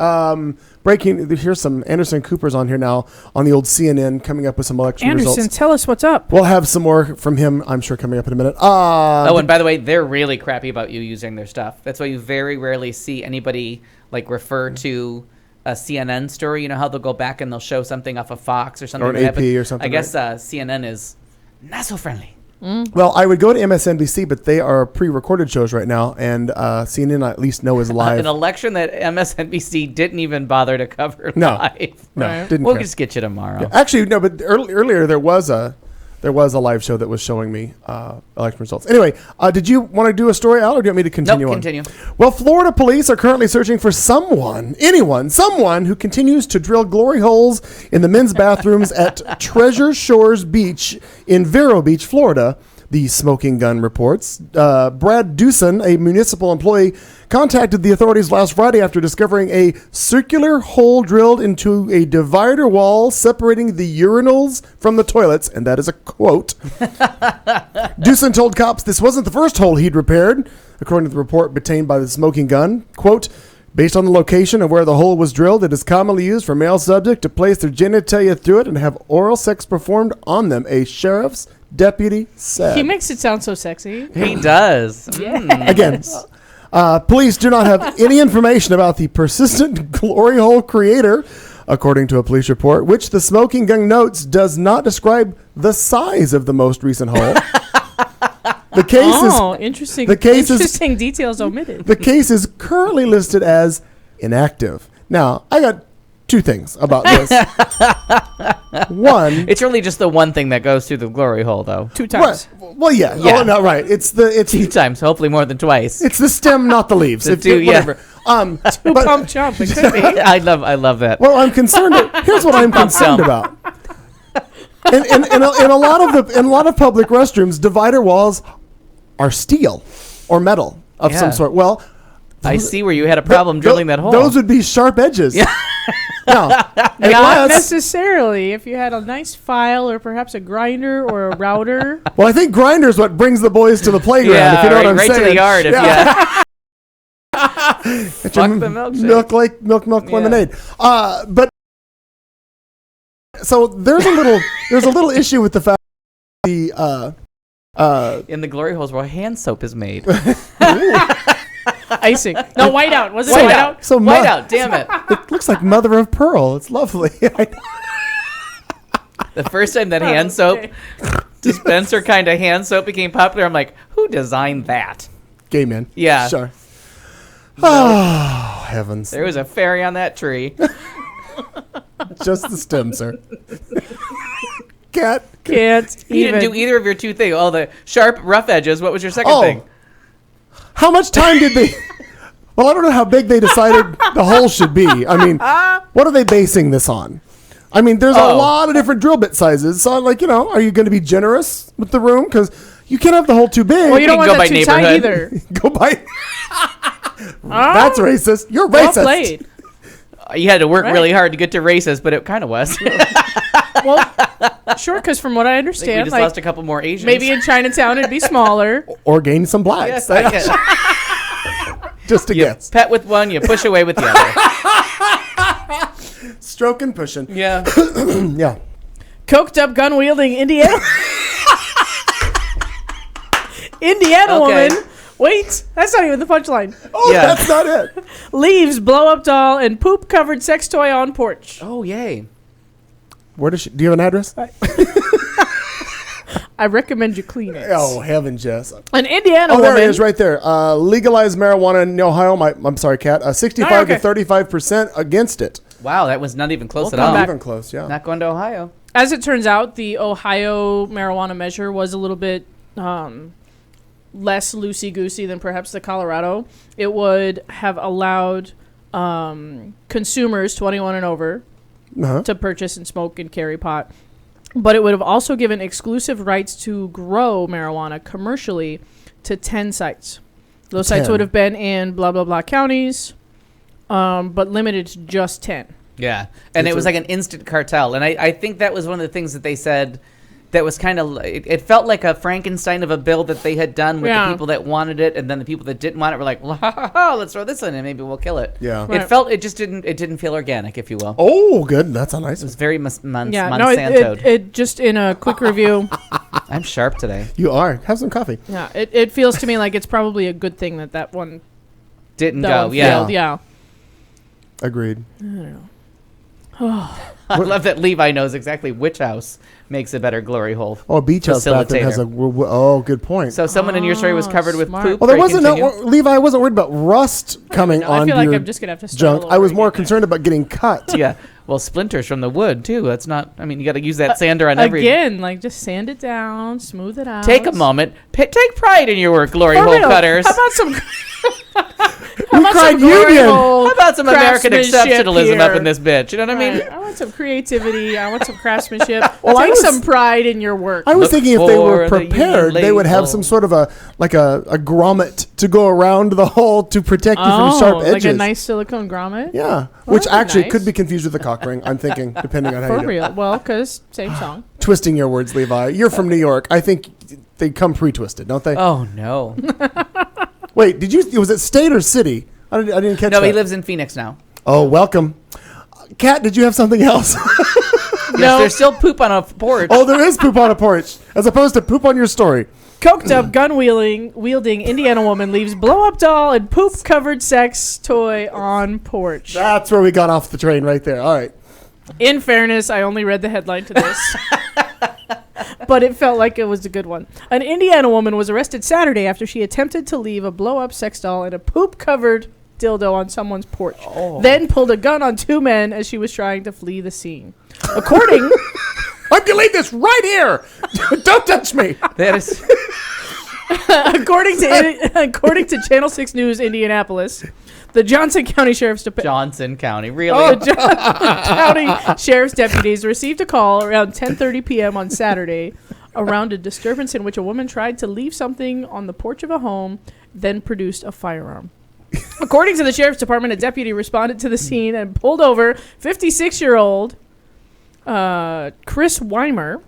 Breaking. Here's some Anderson Cooper's on here now on the old CNN coming up with some election results. Anderson, tell us what's up. We'll have some more from him, I'm sure, coming up in a minute. And by the way, they're really crappy about you using their stuff. That's why you very rarely see anybody like refer to a CNN story. You know how they'll go back and they'll show something off of Fox or something. Or an AP or something. I guess CNN is not so friendly. Well, I would go to MSNBC, but they are pre-recorded shows right now, and CNN I at least know is live. An election that MSNBC didn't even bother to cover live. No, didn't We'll care. just get you tomorrow. Yeah, actually, no, but earlier there was a live show that was showing me election results. Anyway, did you want to do a story, Al, or do you want me to continue on? Continue. Well, Florida police are currently searching for someone who continues to drill glory holes in the men's bathrooms at Treasure Shores Beach in Vero Beach, Florida. The Smoking Gun reports. Brad Dewson, a municipal employee, contacted the authorities last Friday after discovering a circular hole drilled into a divider wall separating the urinals from the toilets, and that is a quote. Dewson told cops this wasn't the first hole he'd repaired, according to the report obtained by the Smoking Gun. Quote, based on the location of where the hole was drilled, it is commonly used for male subject to place their genitalia through it and have oral sex performed on them, a sheriff's deputy said. He makes it sound so sexy. He does. Again, police do not have any information about the persistent glory hole creator, according to a police report, which the Smoking Gun notes does not describe the size of the most recent hole. The case interesting. The case interesting details omitted. The case is currently listed as inactive. Now, I got two things about this. One, it's really just the one thing that goes through the glory hole, though. 2 times. Well, yeah. Oh, no, right. It's 2 times, hopefully more than twice. It's the stem, not the leaves. Whatever. Two pump chump. It could be. I love that. Well, I'm concerned. Here's what I'm concerned about. In a lot of public restrooms, divider walls are steel or metal of some sort. Well, I see where you had a problem drilling that hole. Those would be sharp edges. Yeah. Now, not necessarily. If you had a nice file or perhaps a grinder or a router. Well, I think grinder is what brings the boys to the playground. If you know what I'm saying. Right to the yard. Fuck the milkshake. Milk lemonade. But so there's a little issue with the fact that in the glory holes where hand soap is made. Icing. No, whiteout. Was it whiteout? So whiteout, damn it. It looks like mother of pearl. It's lovely. The first time that hand soap dispenser kind of hand soap became popular, I'm like, who designed that? Gay men. Yeah. Sure. Oh, heavens. There was a fairy on that tree. Just the stem, sir. Can't You didn't do either of your two things. Oh, the sharp, rough edges. What was your second thing? How much time did they... Well, I don't know how big they decided the hole should be. I mean, what are they basing this on? I mean, there's a lot of different drill bit sizes. So, like, are you going to be generous with the room? Because you can't have the hole too big. Well, you don't want go that by too tight neighborhood. either. Go by... That's racist. You're racist. Well played. You had to work really hard to get to racist, but it kind of was. Well, sure, because from what I understand, we just lost a couple more Asians. Maybe in Chinatown it'd be smaller. Or gain some blacks. Yes, Just a guess. Pet with one, you push away with the other. Stroke and pushing. Yeah. Yeah. Coked up, gun wielding Indiana woman. Wait, that's not even the punchline. Oh, that's not it. Leaves blow up doll and poop covered sex toy on porch. Oh, yay. Where does she? Do you have an address? I recommend you clean it. Oh, heavens, yes. An Indiana woman. There it is right there. Legalized marijuana in Ohio. I'm sorry, Kat. 65 to 35% against it. Wow, that was not even close at Not all. even close, yeah. Not going to Ohio. As it turns out, the Ohio marijuana measure was a little bit less loosey-goosey than perhaps the Colorado. It would have allowed consumers 21 and over Uh-huh. to purchase and smoke and carry pot. But it would have also given exclusive rights to grow marijuana commercially to 10 sites. Those sites 10. would have been in blah, blah, blah counties, but limited to just 10. Yeah. And it was like an instant cartel. And I think that was one of the things that they said that was kind of, it felt like a Frankenstein of a bill that they had done with the people that wanted it, and then the people that didn't want it were like, well, let's throw this in and maybe we'll kill it. Yeah. Right. It didn't feel organic, if you will. Oh, good. That's a nice It was one. very Yeah, no, Monsanto'd. it just in a quick review, I'm sharp today. You are. Have some coffee. yeah, it feels to me like it's probably a good thing that one Didn't that go. one Yeah. failed. Yeah. Agreed. I love that Levi knows exactly which house makes a better glory hole. Oh, a beach house bathroom has a. Oh, good point. So someone in your story was covered with smart. poop. Well, there Ray, wasn't continue. Levi. I wasn't worried about rust coming I on feel like your I'm just gonna have to start junk. all I was over more again. concerned about getting cut. Yeah. Well, splinters from the wood too. That's not. I mean, you got to use that sander on every. Again, like just sand it down, smooth it out. Take a moment. Take pride in your work, glory For hole real. cutters. How about some? We cried union. How about some American craftsmanship exceptionalism up here? in this bitch? You know what I mean? Right. I want some creativity. I want some craftsmanship. Well, I Take was- some pride in your work. I was Look thinking if they were for the prepared, they would have label. some sort of a grommet to go around the hole to protect you from sharp edges. like a nice silicone grommet. Yeah, Well, which that'd be actually nice. could be confused with a cock ring. I'm thinking, depending on how you For do it. real. Well, because same song. Twisting your words, Levi. You're from New York. I think they come pre-twisted, don't they? Oh no. Wait, was it state or city? I didn't catch No, that. he lives in Phoenix now. Oh, welcome. Kat, did you have something else? Yes, there's still poop on a porch. Oh, there is poop on a porch, as opposed to poop on your story. Coked up, gun-wielding Indiana woman leaves blow-up doll and poop-covered sex toy on porch. That's where we got off the train right there. All right. In fairness, I only read the headline to this. But it felt like it was a good one. An Indiana woman was arrested Saturday after she attempted to leave a blow-up sex doll and a poop-covered dildo on someone's porch. Then pulled a gun on two men as she was trying to flee the scene. According... I'm going to leave this right here. Don't touch me. That is. according to Channel 6 News Indianapolis, the Johnson County Sheriff's Department... Johnson County, really? The County Sheriff's deputies received a call around 10:30 p.m. on Saturday around a disturbance in which a woman tried to leave something on the porch of a home, then produced a firearm. According to the Sheriff's Department, a deputy responded to the scene and pulled over 56-year-old Chris Weimer.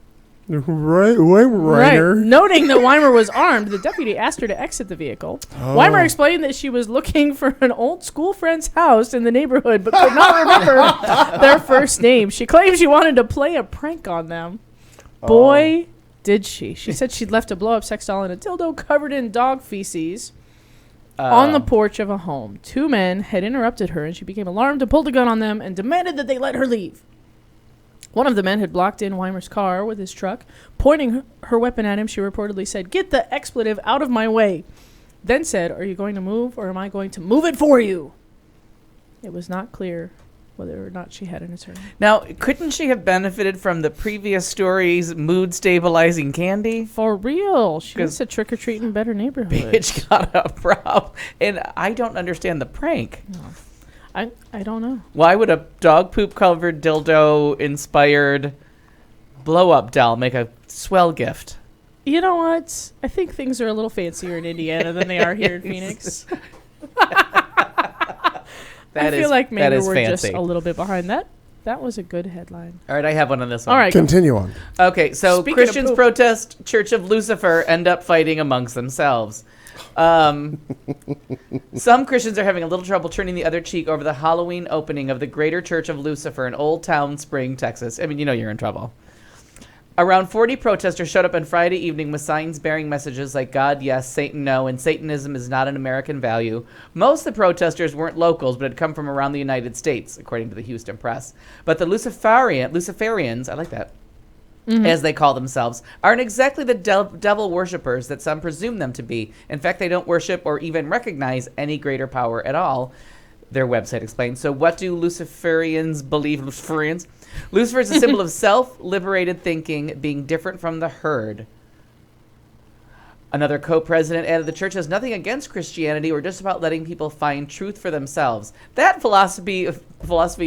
Right, Right. Noting that Weimer was armed, the deputy asked her to exit the vehicle. Weimer explained that she was looking for an old school friend's house in the neighborhood, but could not remember their first name. She claimed she wanted to play a prank on them. Boy, did she. She said she'd left a blow-up sex doll and a dildo covered in dog feces on the porch of a home. Two men had interrupted her, and she became alarmed and pulled a gun on them and demanded that they let her leave. One of the men had blocked in Weimer's car with his truck. Pointing her weapon at him, she reportedly said, "Get the expletive out of my way." Then said, "Are you going to move, or am I going to move it for you?" It was not clear whether or not she had an attorney. Now, couldn't she have benefited from the previous story's mood-stabilizing candy? For real. She 'Cause wants a trick-or-treating better neighborhood. Bitch got a problem. And I don't understand the prank. I don't know. Why would a dog poop-covered dildo-inspired blow-up doll make a swell gift? You know what? I think things are a little fancier in Indiana than they are here in Phoenix. I feel like maybe we're just a little bit behind that. That was a good headline. All right, I have one on this one. All right. Continue on. Okay, so Speaking of Christians poop. protest Church of Lucifer end up fighting amongst themselves. Some Christians are having a little trouble turning the other cheek over the Halloween opening of the Greater Church of Lucifer in Old Town Spring, Texas. I mean, you know you're in trouble. Around 40 protesters showed up on Friday evening with signs bearing messages like "God yes, Satan no," and "Satanism is not an American value." Most of the protesters weren't locals, but had come from around the United States, according to the Houston Press. But the Luciferians, I like that, as they call themselves, aren't exactly the devil worshippers that some presume them to be. In fact, they don't worship or even recognize any greater power at all, their website explains. So what do Luciferians believe? Lucifer is a symbol of self-liberated thinking, being different from the herd. Another co-president added, the church has nothing against Christianity. We're just about letting people find truth for themselves. That philosophy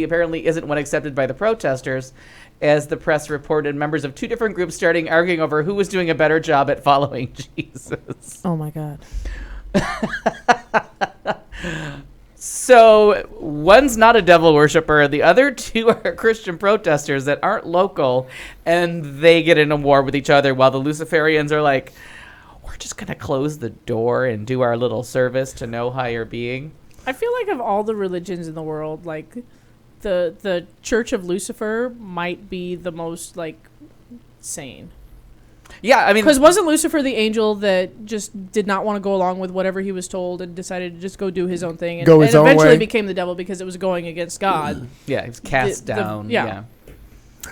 apparently isn't one accepted by the protesters. As the press reported, members of two different groups starting arguing over who was doing a better job at following Jesus. Oh my God. So one's not a devil worshiper. The other two are Christian protesters that aren't local, and they get in a war with each other while the Luciferians are like, we're just going to close the door and do our little service to no higher being. I feel like of all the religions in the world, like the Church of Lucifer might be the most like sane. Yeah, I mean, Because wasn't Lucifer the angel that just did not want to go along with whatever he was told and decided to just go do his own thing and, Go his own eventually way. became the devil because it was going against God? yeah, he was cast The- down. yeah.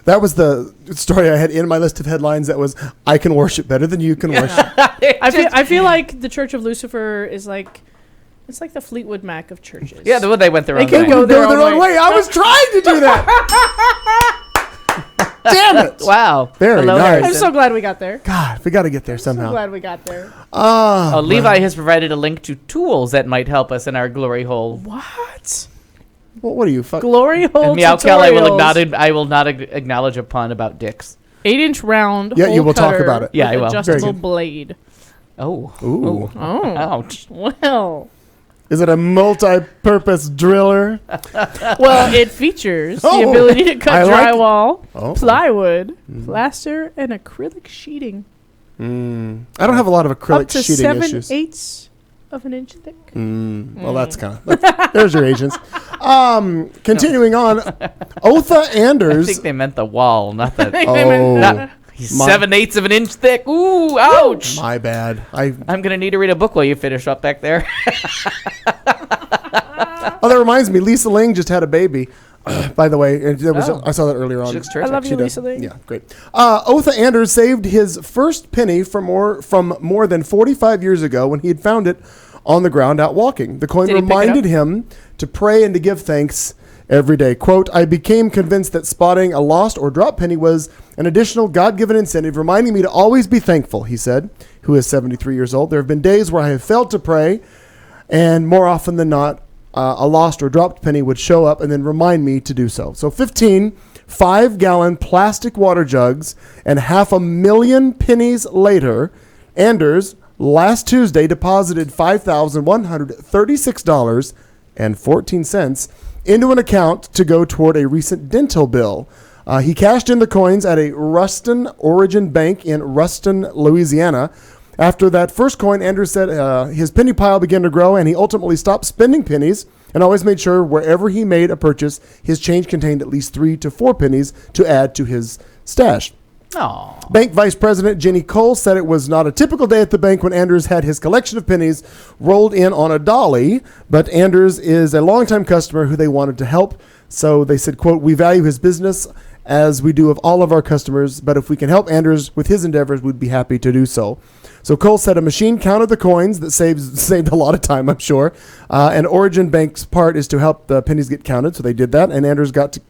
That was the story I had in my list of headlines. That was, I can worship better than you can worship. I feel like the Church of Lucifer is like, it's like the Fleetwood Mac of churches. Yeah, they went their They own can way. go They their were their own own way. way. I was trying to do that. Damn it. Wow. Very Hello, nice. I'm Harrison. so glad we got there. God, we got to get there So somehow. glad we got there. Ah, Levi has provided a link to tools that might help us in our glory hole. What? what are you? Glory hole And Meow Cal, I tutorials. will not acknowledge a pun about dicks. 8-inch round. Yeah, you hole will talk cutter about it. Yeah, with I will. Adjustable Very good. blade. Oh. Ooh. Oh. Ouch. Well. Is it a multi-purpose driller? Well, it features the Oh, ability to cut I like- drywall, Oh. plywood, plaster, and acrylic sheeting. I don't have a lot of Up acrylic to sheeting issues. 7/8 of an inch thick. Well, that's kind of... There's your agents. Continuing on. Otha I Anders. think they meant the wall, not the... Oh, He's My- 7/8 of an inch thick. Ooh, ouch. my bad. I I'm going to need to read a book while you finish up back there. Oh, that reminds me. Lisa Ling just had a baby. By the way, and there was Oh. I saw that earlier on. She looks I terrific. love you, She does. Lisa Ling. Yeah, great. Otha Anders saved his first penny from more than 45 years ago when he had found it on the ground out walking. The coin Did he pick it reminded up? him to pray and to give thanks every day. Quote, I became convinced that spotting a lost or dropped penny was an additional God-given incentive, reminding me to always be thankful, he said, who is 73 years old. There have been days where I have failed to pray, and more often than not, a lost or dropped penny would show up and then remind me to do so. So 15 5-gallon plastic water jugs and 500,000 pennies later, Anders last Tuesday deposited $5,136.14 into an account to go toward a recent dental bill. He cashed in the coins at a Ruston Origin Bank in Ruston, Louisiana. After that first coin, Anders said his penny pile began to grow, and he ultimately stopped spending pennies and always made sure wherever he made a purchase, his change contained at least 3 to 4 pennies to add to his stash. Aw. Bank Vice President Jenny Cole said it was not a typical day at the bank when Anders had his collection of pennies rolled in on a dolly, but Anders is a longtime customer who they wanted to help. So they said, quote, we value his business as we do of all of our customers, but if we can help Anders with his endeavors, we'd be happy to do so. So Cole said a machine counted the coins. That saved a lot of time, I'm sure. And Origin Bank's part is to help the pennies get counted, so they did that, and Anders got to...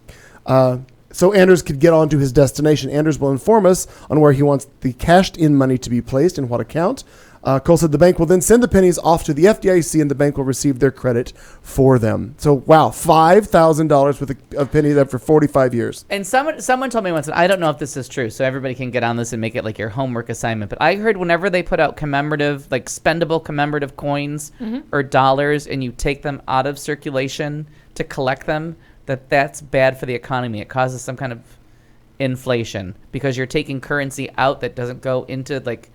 So Anders could get on to his destination. Anders will inform us on where he wants the cashed-in money to be placed and what account. Cole said the bank will then send the pennies off to the FDIC, and the bank will receive their credit for them. So, wow, $5,000 worth of pennies after 45 years. And someone told me once, and I don't know if this is true, so everybody can get on this and make it like your homework assignment, but I heard whenever they put out commemorative, like spendable commemorative coins or dollars, and you take them out of circulation to collect them, that's bad for the economy. It causes some kind of inflation because you're taking currency out that doesn't go into like...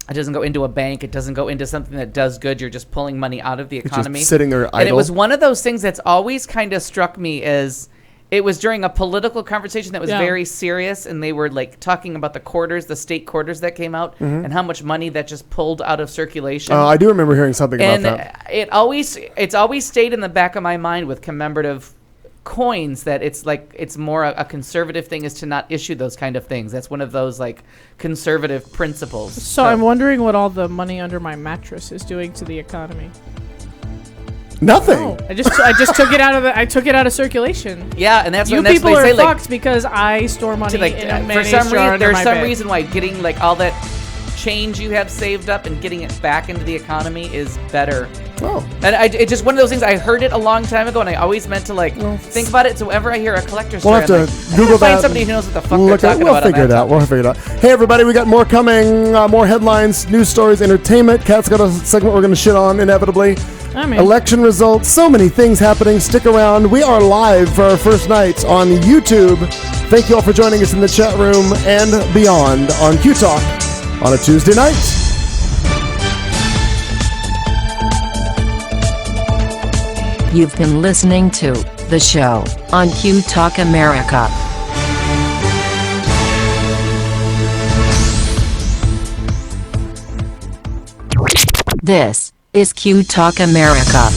It doesn't go into a bank. It doesn't go into something that does good. You're just pulling money out of the It's economy. just sitting there idle. And it was one of those things that's always kind of struck me as it was during a political conversation that was Yeah. very serious, and they were like talking about the state quarters that came out, and how much money that just pulled out of circulation. I do remember hearing something and about that. it's always stayed in the back of my mind with commemorative coins that it's more a conservative thing is to not issue those kind of things. That's one of those like conservative principles. So I'm wondering what all the money under my mattress is doing to the economy. Nothing. Oh, I just took it out of circulation. Yeah, and that's You when that's people what they are say, fucked because I store money like in a for mayonnaise some jar reason under there's my some bed. reason why getting like all that change you have saved up and getting it back into the economy is better. Oh. And it's just one of those things. I heard it a long time ago, and I always meant to think about it. So whenever I hear a collector's We'll story, have to I'm like, Google find that somebody who knows what the fuck they're Look at, talking we'll about. figure it out. We'll figure it out. Hey, everybody, we got more coming. More headlines, news stories, entertainment. Kat's got a segment we're going to shit on inevitably. I'm in. Election results. So many things happening. Stick around. We are live for our first night on YouTube. Thank you all for joining us in the chat room and beyond on Q Talk on a Tuesday night. You've been listening to The Show on Q Talk America. This is Q Talk America.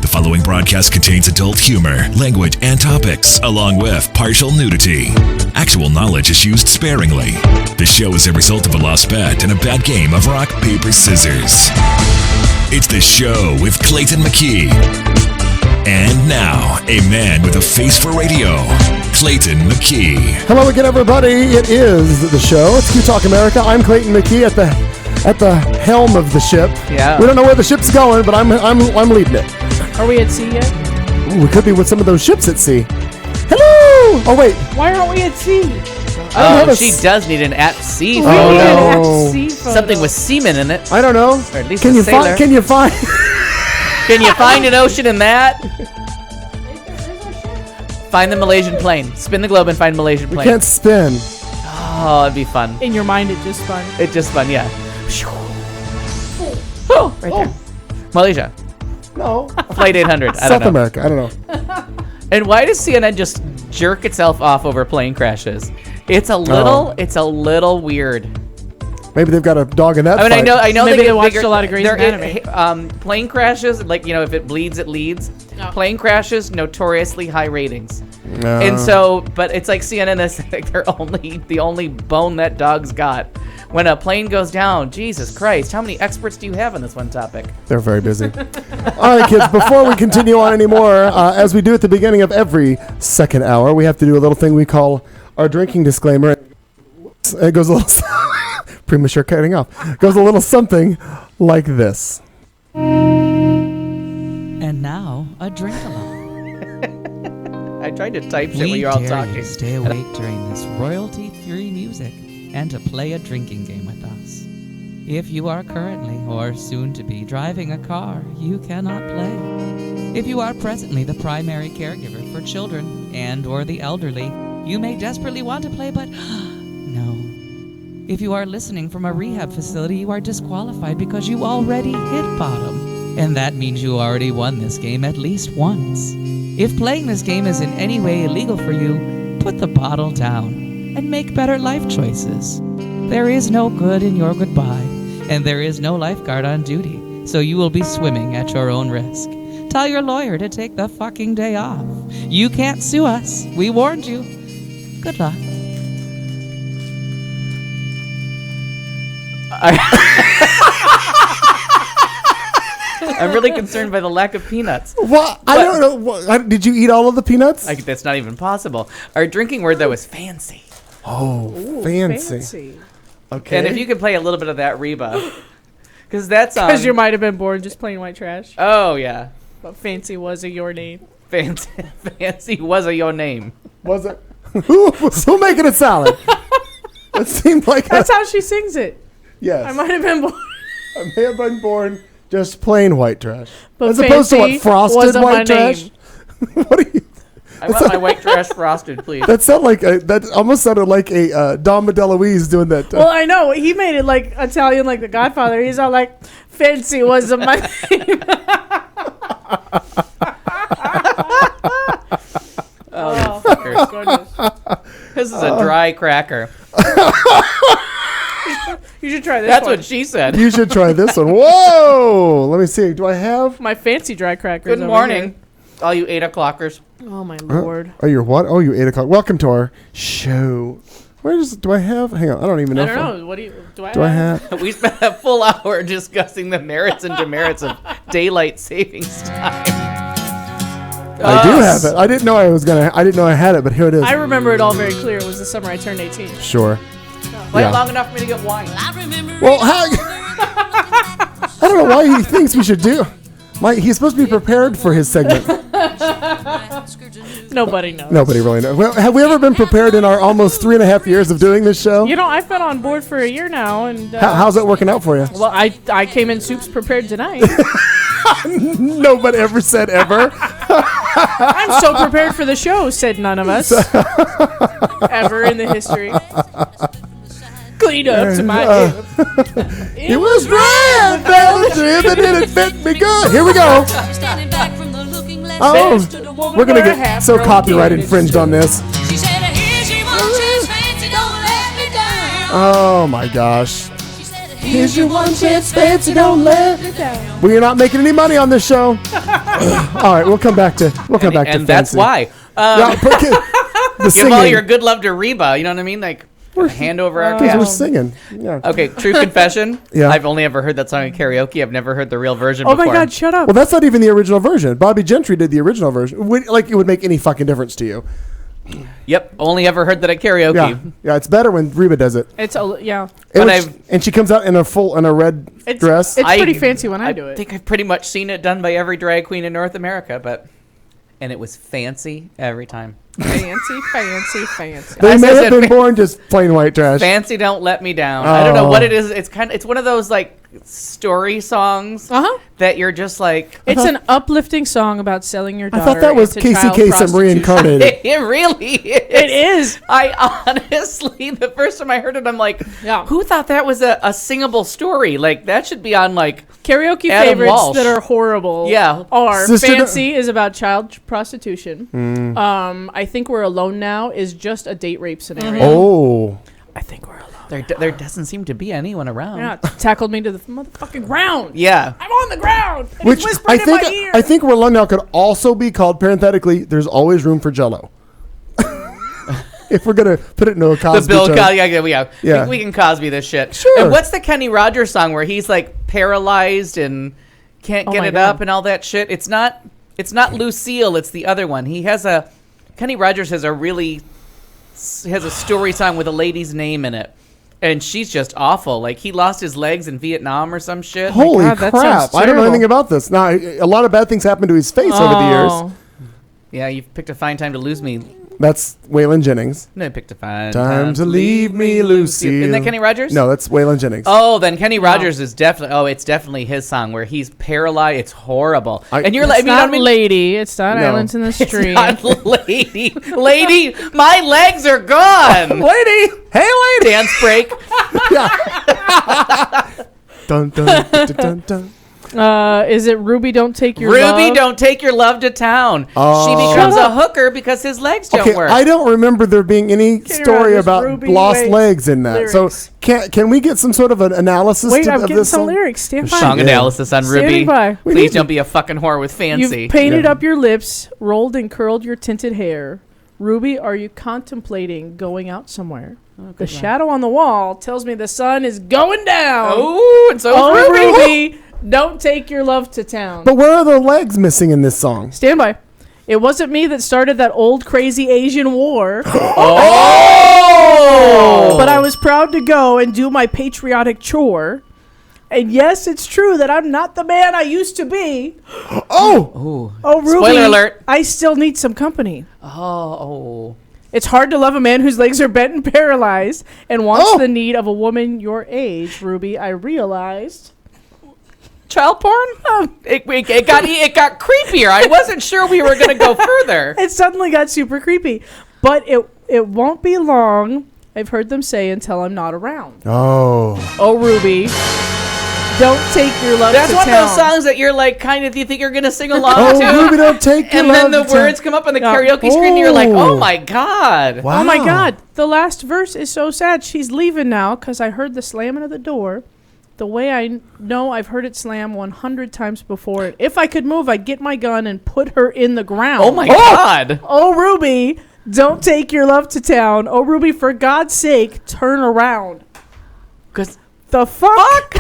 The following broadcast contains adult humor, language, and topics, along with partial nudity. Actual knowledge is used sparingly. The show is a result of a lost bet and a bad game of rock, paper, scissors. It's The Show with Clayton McKee. And now, a man with a face for radio, Clayton McKee. Hello again, everybody. It is the show. It's Q Talk America. I'm Clayton McKee at the helm of the ship. Yeah. We don't know where the ship's going, but I'm leading it. Are we at sea yet? Ooh, we could be with some of those ships at sea. Hello. Oh wait. Why aren't we at sea? have Oh, a she s- does need an at-sea We photo. need an no. at-sea photo. Something with semen in it. I don't know. Or at least Can a you sailor. find? Can you find? Can you find an ocean in that? Find the Malaysian plane. Spin the globe and find Malaysian We plane. can't spin. Oh, it'd be fun. In your mind, it just fun. It's just fun, yeah. Oh, right there. Malaysia. No. Flight 800. I South don't know. America. I don't know. And why does CNN just jerk itself off over plane crashes? It's a little weird. Maybe they've got a dog in that. I mean, fight. I know Maybe they they get watched bigger- a lot of Grey's they're- Anatomy. Plane crashes, like, if it bleeds, it leads. No. Plane crashes, notoriously high ratings. No. And so, but it's like CNN is like the only bone that dog's got. When a plane goes down, Jesus Christ, how many experts do you have on this one topic? They're very busy. All right, kids, before we continue on anymore, as we do at the beginning of every second hour, we have to do a little thing we call our drinking disclaimer. It goes a little premature cutting off. Goes a little something like this. And now, a drink along. I tried to type shit We when you're all dare talking. you stay awake during this royalty-free music and to play a drinking game with us. If you are currently or soon to be driving a car, you cannot play. If you are presently the primary caregiver for children and or the elderly, you may desperately want to play, but no. If you are listening from a rehab facility, you are disqualified because you already hit bottom. And that means you already won this game at least once. If playing this game is in any way illegal for you, put the bottle down and make better life choices. There is no good in your goodbye, and there is no lifeguard on duty, so you will be swimming at your own risk. Tell your lawyer to take the fucking day off. You can't sue us. We warned you. Good luck. I'm really concerned by the lack of peanuts. What? I don't know. What, did you eat all of the peanuts? That's not even possible. Our drinking word, though, is fancy. Oh, fancy. Okay. And if you could play a little bit of that Reba. Because that's Because you might have been born just plain white trash. Oh, yeah. But fancy was a your name. Fancy was your name. Was it? Who making it solid? It seemed like That's how she sings it. yes. I might have been born. I may have been born just plain white trash. But As opposed to what, fancy frosted wasn't my white trash? name. What are you? I want my white trash frosted, please. That sounded like that almost sounded like a Don DeLuise doing that. Well, I know. He made it like Italian, like The Godfather. He's all like, fancy wasn't my name. Oh, fuckers. Goodness. This is a dry cracker. You should try this That's one. what she said. You should try this one. Whoa! Let me see. Do I have? My fancy dry crackers. Good over morning, all you 8 o'clockers. here. Oh, my Lord. Oh, you're what? Oh, you 8 o'clock. Welcome to our show. Do I have? Hang on. I don't even know. I don't know. What do Do I have? We spent a full hour discussing the merits and demerits of daylight savings time. I do have it. I didn't know I had it, but here it is. I remember it all very clear. It was the summer I turned 18. Sure. Play Yeah. it long enough for me to get wine. Well, I don't know why he thinks we should do. He's supposed to be prepared for his segment. Nobody knows. Nobody really knows. Well, have we ever been prepared in our almost 3.5 years of doing this show? You know, I've been on board for a year now, and How's that working out for you? well, I came in soups prepared tonight. Nobody ever said ever. I'm so prepared for the show, said none of us ever in the history. Clean up to my hip. It was red velvet and it fit me good. Here we go. Oh, we're gonna get so copyright infringed on this. Oh my gosh. Here's your one chance, fancy, don't let me down. Well, you're not making any money on this show. All right, we'll come back to And that's fancy. why. Yeah, the Give singing. all your good love to Reba. You know what I mean? Like, hand over our Because we're cash. singing. Yeah. Okay, true confession. Yeah. I've only ever heard that song in karaoke. I've never heard the real version Oh before. my God, shut up. Well, that's not even the original version. Bobby Gentry did the original version. Like, it would make any fucking difference to you. Yep, only ever heard that at karaoke. Yeah, yeah. It's better when Reba does it. Yeah. And she comes out in a red dress. It's pretty fancy when I do I it. think I've pretty much seen it done by every drag queen in North America, and it was fancy every time. Fancy, fancy, fancy. They I may said have been fa- born just plain white trash. Fancy don't let me down. I don't know Oh. what it is. It's one of those like story songs Uh-huh. that you're just like. It's an uplifting song about selling your I daughter thought that was into Casey child Kasem prostitution. reincarnated. It really is. It is. I honestly, the first time I heard it, I'm like, Yeah. who thought that was a singable story? Like that should be on like. Karaoke Adam favorites Walsh. that are horrible Yeah. are Sister Fancy is about child prostitution. I Think We're Alone Now is just a date rape scenario. Oh. I think we're alone. There doesn't seem to be anyone around. Yeah, tackled me to the motherfucking ground. Yeah. I'm on the ground. And Which he's whispering in my ear. I think We're Alone Now could also be called, parenthetically, There's Always Room for Jello. If we're going to put it into a Cosby The Bill term. Cosby, Yeah. we can Cosby this shit. Sure. And what's the Kenny Rogers song where he's like paralyzed and can't Oh get my it God. up and all that shit? It's not Lucille. It's the other one. Kenny Rogers has a story song with a lady's name in it, and she's just awful. Like he lost his legs in Vietnam or some shit. Holy God, that crap. sounds I don't know terrible. anything about this. Now, a lot of bad things happened to his face over the years. Yeah, you've picked a fine time to lose me. That's Waylon Jennings. No, I picked a fine Time to leave me, Lucille. Isn't that Kenny Rogers? No, that's Waylon Jennings. Oh, then Kenny Rogers is definitely. It's definitely his song where he's paralyzed. It's horrible. And you're like, It's not Lady. It's not No. Islands in the Stream. not lady. My legs are gone. Lady! Hey, lady! Dance break. Dun, dun, dun, dun, dun. Is it Ruby Don't Take Your Ruby, Love? don't take your love to town. Oh. She becomes Shut a up. hooker because his legs don't Okay, work. I don't remember there being any Kenny story Rogers, about Ruby lost Waits legs in that. lyrics. So can we get some sort of an analysis Wait, I'm of getting this some song? lyrics. Stand by. Song Yeah. analysis on Standing Ruby. by. We Please need to- don't be a fucking whore with fancy. You've painted Yeah. up your lips, rolled and curled your tinted hair. Ruby, are you contemplating going out somewhere? The shadow on the wall tells me the sun is going down. Oh, and so Oh, is Ruby. Ruby, don't take your love to town. But where are the legs missing in this song? Stand by. It wasn't me that started that old crazy Asian war, Oh! but I was proud to go and do my patriotic chore. And yes, it's true that I'm not the man I used to be. Oh! Ooh. Oh, Ruby, Spoiler alert. I still need some company. Oh. It's hard to love a man whose legs are bent and paralyzed and wants Oh. the need of a woman your age, Ruby. I realized. Child porn? It got creepier. I wasn't sure we were going to go further. It suddenly got super creepy. But it won't be long, I've heard them say, until I'm not around. Oh. Oh, Ruby, don't take your love That's to one town. of those songs that you're like, kind of, you think you're going to sing along Oh, to. Ruby, don't take your And then the love to town. words come up on the Yeah. karaoke screen and you're like, Oh. oh my God. Wow. Oh my God, the last verse is so sad. She's leaving now because I heard the slamming of the door. The way I know I've heard it slam 100 times before. And if I could move, I'd get my gun and put her in the ground. Oh my God. Oh, Ruby, don't take your love to town. Oh, Ruby, for God's sake, turn around. 'Cause The fuck?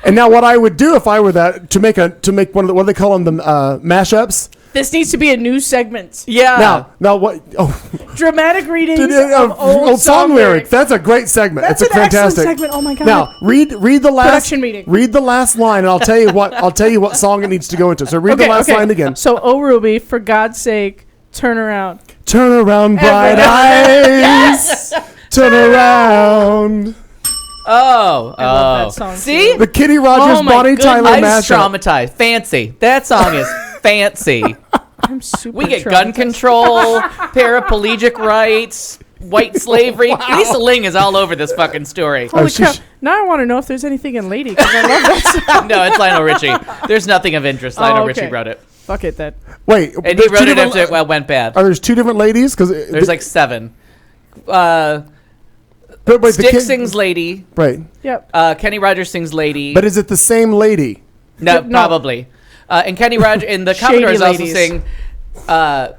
And now what I would do if I were that, to make one of the, what do they call them, the mashups? This needs to be a new segment. Yeah. Now what? Oh, Dramatic readings of of old song lyrics. That's a great segment. That's it's a an fantastic excellent segment. Oh my god. Now read the last Production meeting. Read the last line, and I'll tell you what song it needs to go into. So read the last line again. So, oh Ruby, for God's sake, turn around. Turn around, bright eyes. Turn around. Oh, I love that song. See? The Kenny Rogers, Oh my Bonnie goodness. Tyler I'm mashup. traumatized. Fancy. That song is fancy. I'm super We get gun traumatized. control, paraplegic rights, white slavery. Lisa Ling is all over this fucking story. Holy she- cow. Now I want to know if there's anything in Lady, because I love that song. No, it's Lionel Richie. There's nothing of interest. Lionel okay. Richie wrote it. Fuck it then. Wait, And he there's wrote two it different- after it went bad. Are there two different ladies? Because There's like 7. Styx sings Lady. Right, Yep. Kenny Rogers sings Lady. but is it the same lady? No, No. probably. And Kenny Rogers and the Shady Commodores also ladies. sing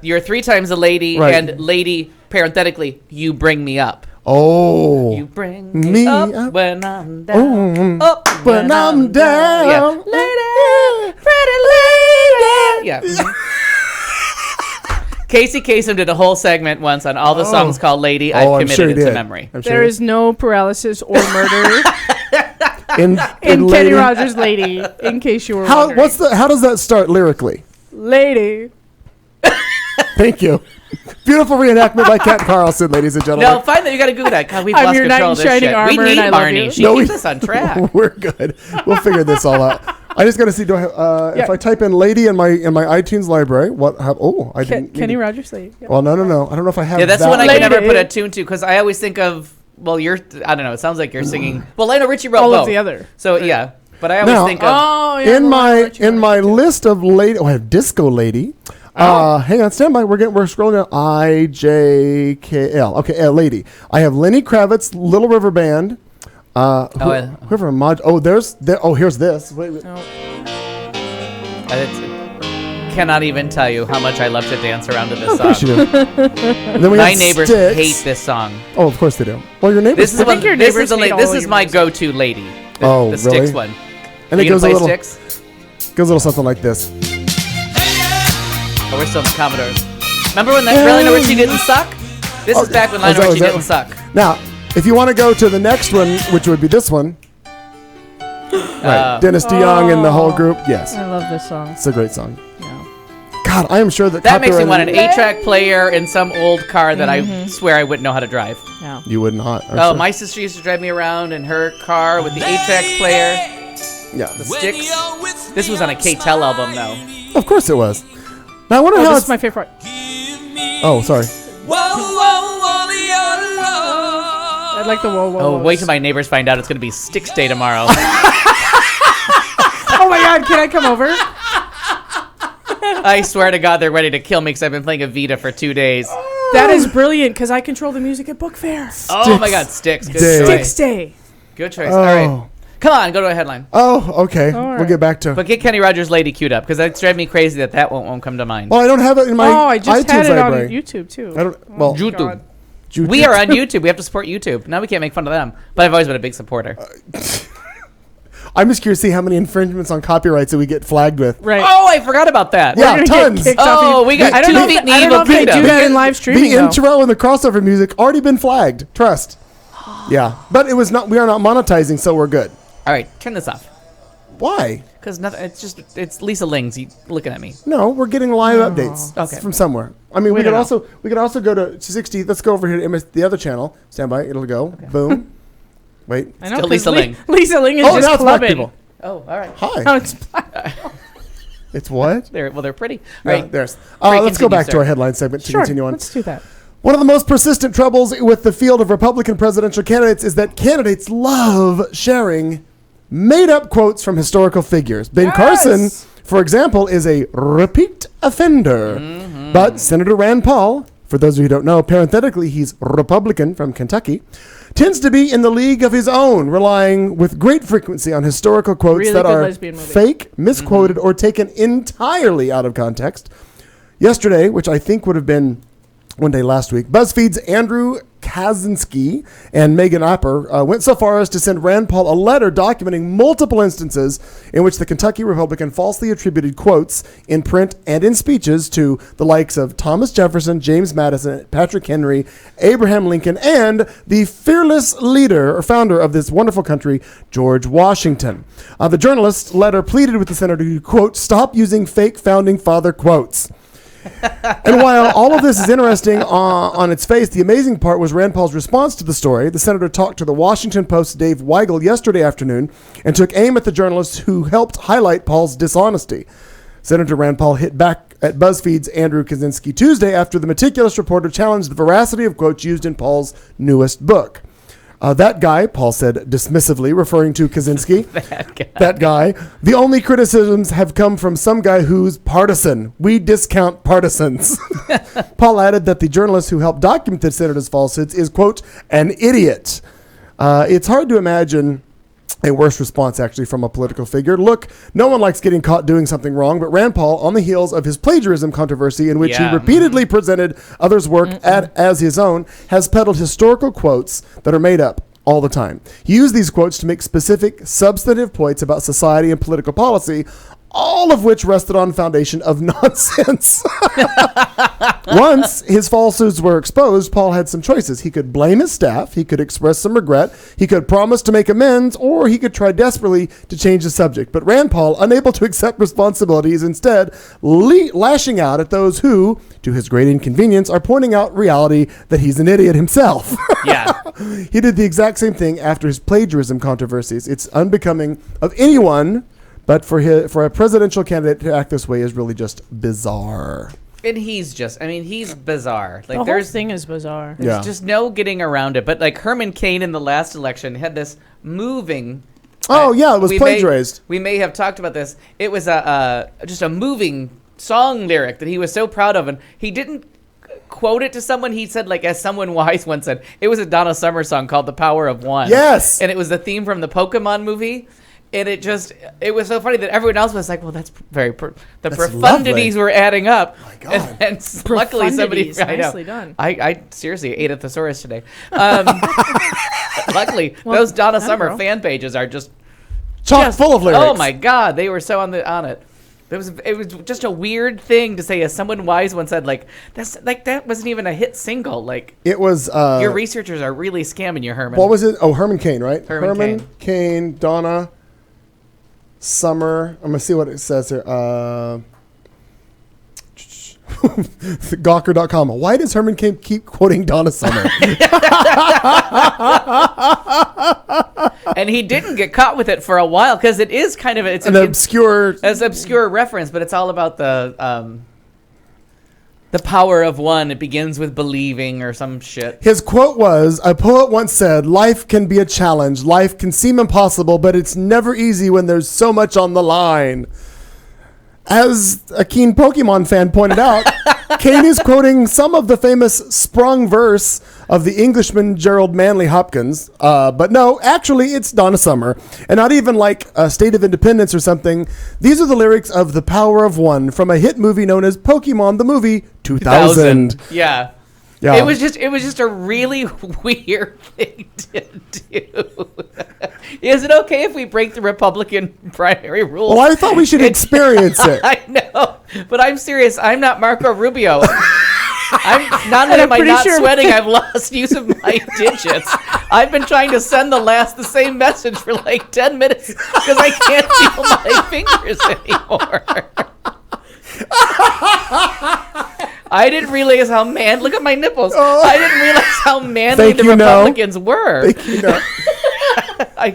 "You're 3 times a lady" Right. and "Lady," parenthetically, "You bring me up." Oh, You bring Me me up, up. when I'm down. Up when I'm down. Yeah. Lady, pretty lady. Yeah. Mhm. Casey Kasem did a whole segment once on all the songs called "Lady." I've I'm committed sure he it to did. memory. I'm sure There he- is no paralysis or murder in in Lady. Kenny Rogers' Lady, in case you were How wondering. how does that start lyrically? Lady. Thank you. Beautiful reenactment by Cat Carlson, ladies and gentlemen. No, fine. You got to Google that. God, we've I'm lost your knight control in of this shining shit. armor, We and need I love Marnie. you. She No, keeps we- us on track. We're good. We'll figure this all out. I just got to see. Do I have? If Yeah. I type in "lady" in my iTunes library, what? I didn't. Kenny Rogers' Lady. Yep. Well, no. I don't know if I have. Yeah, that's that one I can Lady. never put a tune to because I always think of, well, I don't know. It sounds like you're singing. Well, Lionel Richie wrote All both. of the other. So, yeah. But I always Now- think of. Oh, yeah. in Lionel Richie in wrote my it too. list of lady. Oh, I have Disco Lady. Hang on, stand by. We're scrolling down. IJKL. Okay, Lady. I have Lenny Kravitz, Little River Band. Whoever mod. Oh, here's this. Wait. Cannot even tell you how much I love to dance around to this Of course you song. do. And then we My have neighbors Styx. hate this song. Oh, of course they do. Well, your neighbors. This is I think your this neighbors is the hate this all is your my music. go-to lady. The, Oh, the Styx really? one. and Are it you goes gonna a play little, Styx? goes a little something like this. Oh, we're still the Commodores. Remember when that Lionel Richie didn't suck? This is back when Lionel that- Richie that didn't one? suck. Now, if you want to go to the next one, which would be this one, right? Dennis DeYoung and the whole group. Yes, I love this song. it's a great song. Yeah. God, I am sure that That makes me want an copyrighted- 8-track player in some old car that I swear I wouldn't know how to drive. Yeah. You would not. I'm Oh, sure. my sister used to drive me around in her car with the 8-track player. Yeah, The Styx. This was on a K-Tel album, though. of course it was. Now I wonder Oh, how this it's. is my favorite part. Oh, sorry. I like the whoa whoa. Oh, whoas. wait till my neighbors find out it's going to be Styx Day tomorrow. Oh my God! Can I come over? I swear to God, they're ready to kill me because I've been playing Evita for 2 days. That is brilliant because I control the music at Book Fair. Oh my God, Styx. Good Day. choice. Styx Day. Good choice. All right. Oh. Come on, go to a headline. Oh, okay. All We'll right. get back to. But get Kenny Rogers' Lady queued up because that's driving me crazy that won't come to mind. Well, I don't have it in my Oh, I just iTunes had it library. on YouTube too. I don't. Well, YouTube. God. We are on YouTube. We have to support YouTube. Now we can't make fun of them. But I've always been a big supporter. I'm just curious to see how many infringements on copyrights that we get flagged with. Right. Oh, I forgot about that. Yeah, We're gonna tons. get kicked off Oh, YouTube. we got I don't 2 know feet if- in the I don't evil know if they kingdom. do that in live streaming. The though. intro and the crossover music already been flagged. Trust. Yeah, but it was not. We are not monetizing, so we're good. All right, turn this off. Why? Because nothing. It's Lisa Ling's looking at me. No, we're getting live updates Okay. from somewhere. I mean, we don't could also go to 60. Let's go over here to the other channel. Stand by. It'll go. Boom. Wait. I know, Still 'cause Lisa Ling. Lisa Ling is Oh, just now it's black clubbing. people. Oh, all right. Hi. Now it's black. It's what? They're pretty. All Yeah, right. there's. Great, Let's go continue, back sir. to our headline segment to Sure. continue on. Let's do that. One of the most persistent troubles with the field of Republican presidential candidates is that candidates love sharing made-up quotes from historical figures. Ben Carson, for example, is a repeat offender. But Senator Rand Paul, for those of you who don't know, parenthetically, he's Republican from Kentucky, tends to be in the league of his own, relying with great frequency on historical quotes Really that good are lesbian movie. fake, misquoted, or taken entirely out of context. Yesterday, which I think would have been one day last week, BuzzFeed's Andrew Kaczynski and Megan Apper went so far as to send Rand Paul a letter documenting multiple instances in which the Kentucky Republican falsely attributed quotes in print and in speeches to the likes of Thomas Jefferson, James Madison, Patrick Henry, Abraham Lincoln, and the fearless leader or founder of this wonderful country, George Washington. The journalist's letter pleaded with the senator to, quote, stop using fake founding father quotes. And while all of this is interesting on its face, the amazing part was Rand Paul's response to the story. The senator talked to the Washington Post's Dave Weigel yesterday afternoon and took aim at the journalist who helped highlight Paul's dishonesty. Senator Rand Paul hit back at BuzzFeed's Andrew Kaczynski Tuesday after the meticulous reporter challenged the veracity of quotes used in Paul's newest book. That guy, Paul said dismissively, referring to Kaczynski. That guy. The only criticisms have come from some guy who's partisan. We discount partisans. Paul added that the journalist who helped document the senator's falsehoods is, quote, an idiot. It's hard to imagine a worse response, actually, from a political figure. Look, no one likes getting caught doing something wrong, but Rand Paul, on the heels of his plagiarism controversy, in which he repeatedly presented others' work as his own, has peddled historical quotes that are made up all the time. He used these quotes to make specific, substantive points about society and political policy, all of which rested on a foundation of nonsense. Once his falsehoods were exposed, Paul had some choices. He could blame his staff, he could express some regret, he could promise to make amends, or he could try desperately to change the subject. But Rand Paul, unable to accept responsibility, is instead lashing out at those who, to his great inconvenience, are pointing out reality that he's an idiot himself. Yeah. He did the exact same thing after his plagiarism controversies. It's unbecoming of anyone, but for a presidential candidate to act this way is really just bizarre. And he's bizarre. Like, The there's whole thing is bizarre. There's just no getting around it. But like Herman Cain in the last election had this moving. Oh yeah, it was plagiarized. We may have talked about this. It was just a moving song lyric that he was so proud of, and he didn't quote it to someone. He said, like, as someone wise once said, it was a Donna Summer song called "The Power of One." Yes, and it was the theme from the Pokemon movie. And it was so funny that everyone else was like, well, that's very, the profundities were adding up. Oh my God. And luckily somebody, nicely done. I seriously ate a thesaurus today. Luckily, those Donna Summer fan pages are just chock full of lyrics. Oh my God, they were so on it. It was just a weird thing to say, as someone wise once said, like, that wasn't even a hit single. Like, it was. Your researchers are really scamming you, Herman. What was it? Oh, Herman Cain, right? Herman Cain, Donna Summer. I'm gonna see what it says here. Gawker.com. Why does Herman Cain keep quoting Donna Summer? And he didn't get caught with it for a while because it is kind of an obscure reference, but it's all about the power of one. It begins with believing or some shit. His quote was, a poet once said, life can be a challenge. Life can seem impossible, but it's never easy when there's so much on the line. As a keen Pokemon fan pointed out, Cain is quoting some of the famous sprung verse of the Englishman Gerald Manley Hopkins. But no, actually, it's Donna Summer. And not even like a State of Independence or something. These are the lyrics of The Power of One from a hit movie known as Pokemon the Movie 2000. Yeah. Yeah. It was just a really weird thing to do. Is it okay if we break the Republican primary rules? Well, I thought we should experience it. I know, but I'm serious. I'm not Marco Rubio. I'm not only am I not sweating, I've lost use of my digits. I've been trying to send the same message for like 10 minutes because I can't feel my fingers anymore. I didn't realize how look at my nipples. Oh. I didn't realize how manly the Republicans were. Thank you, no. I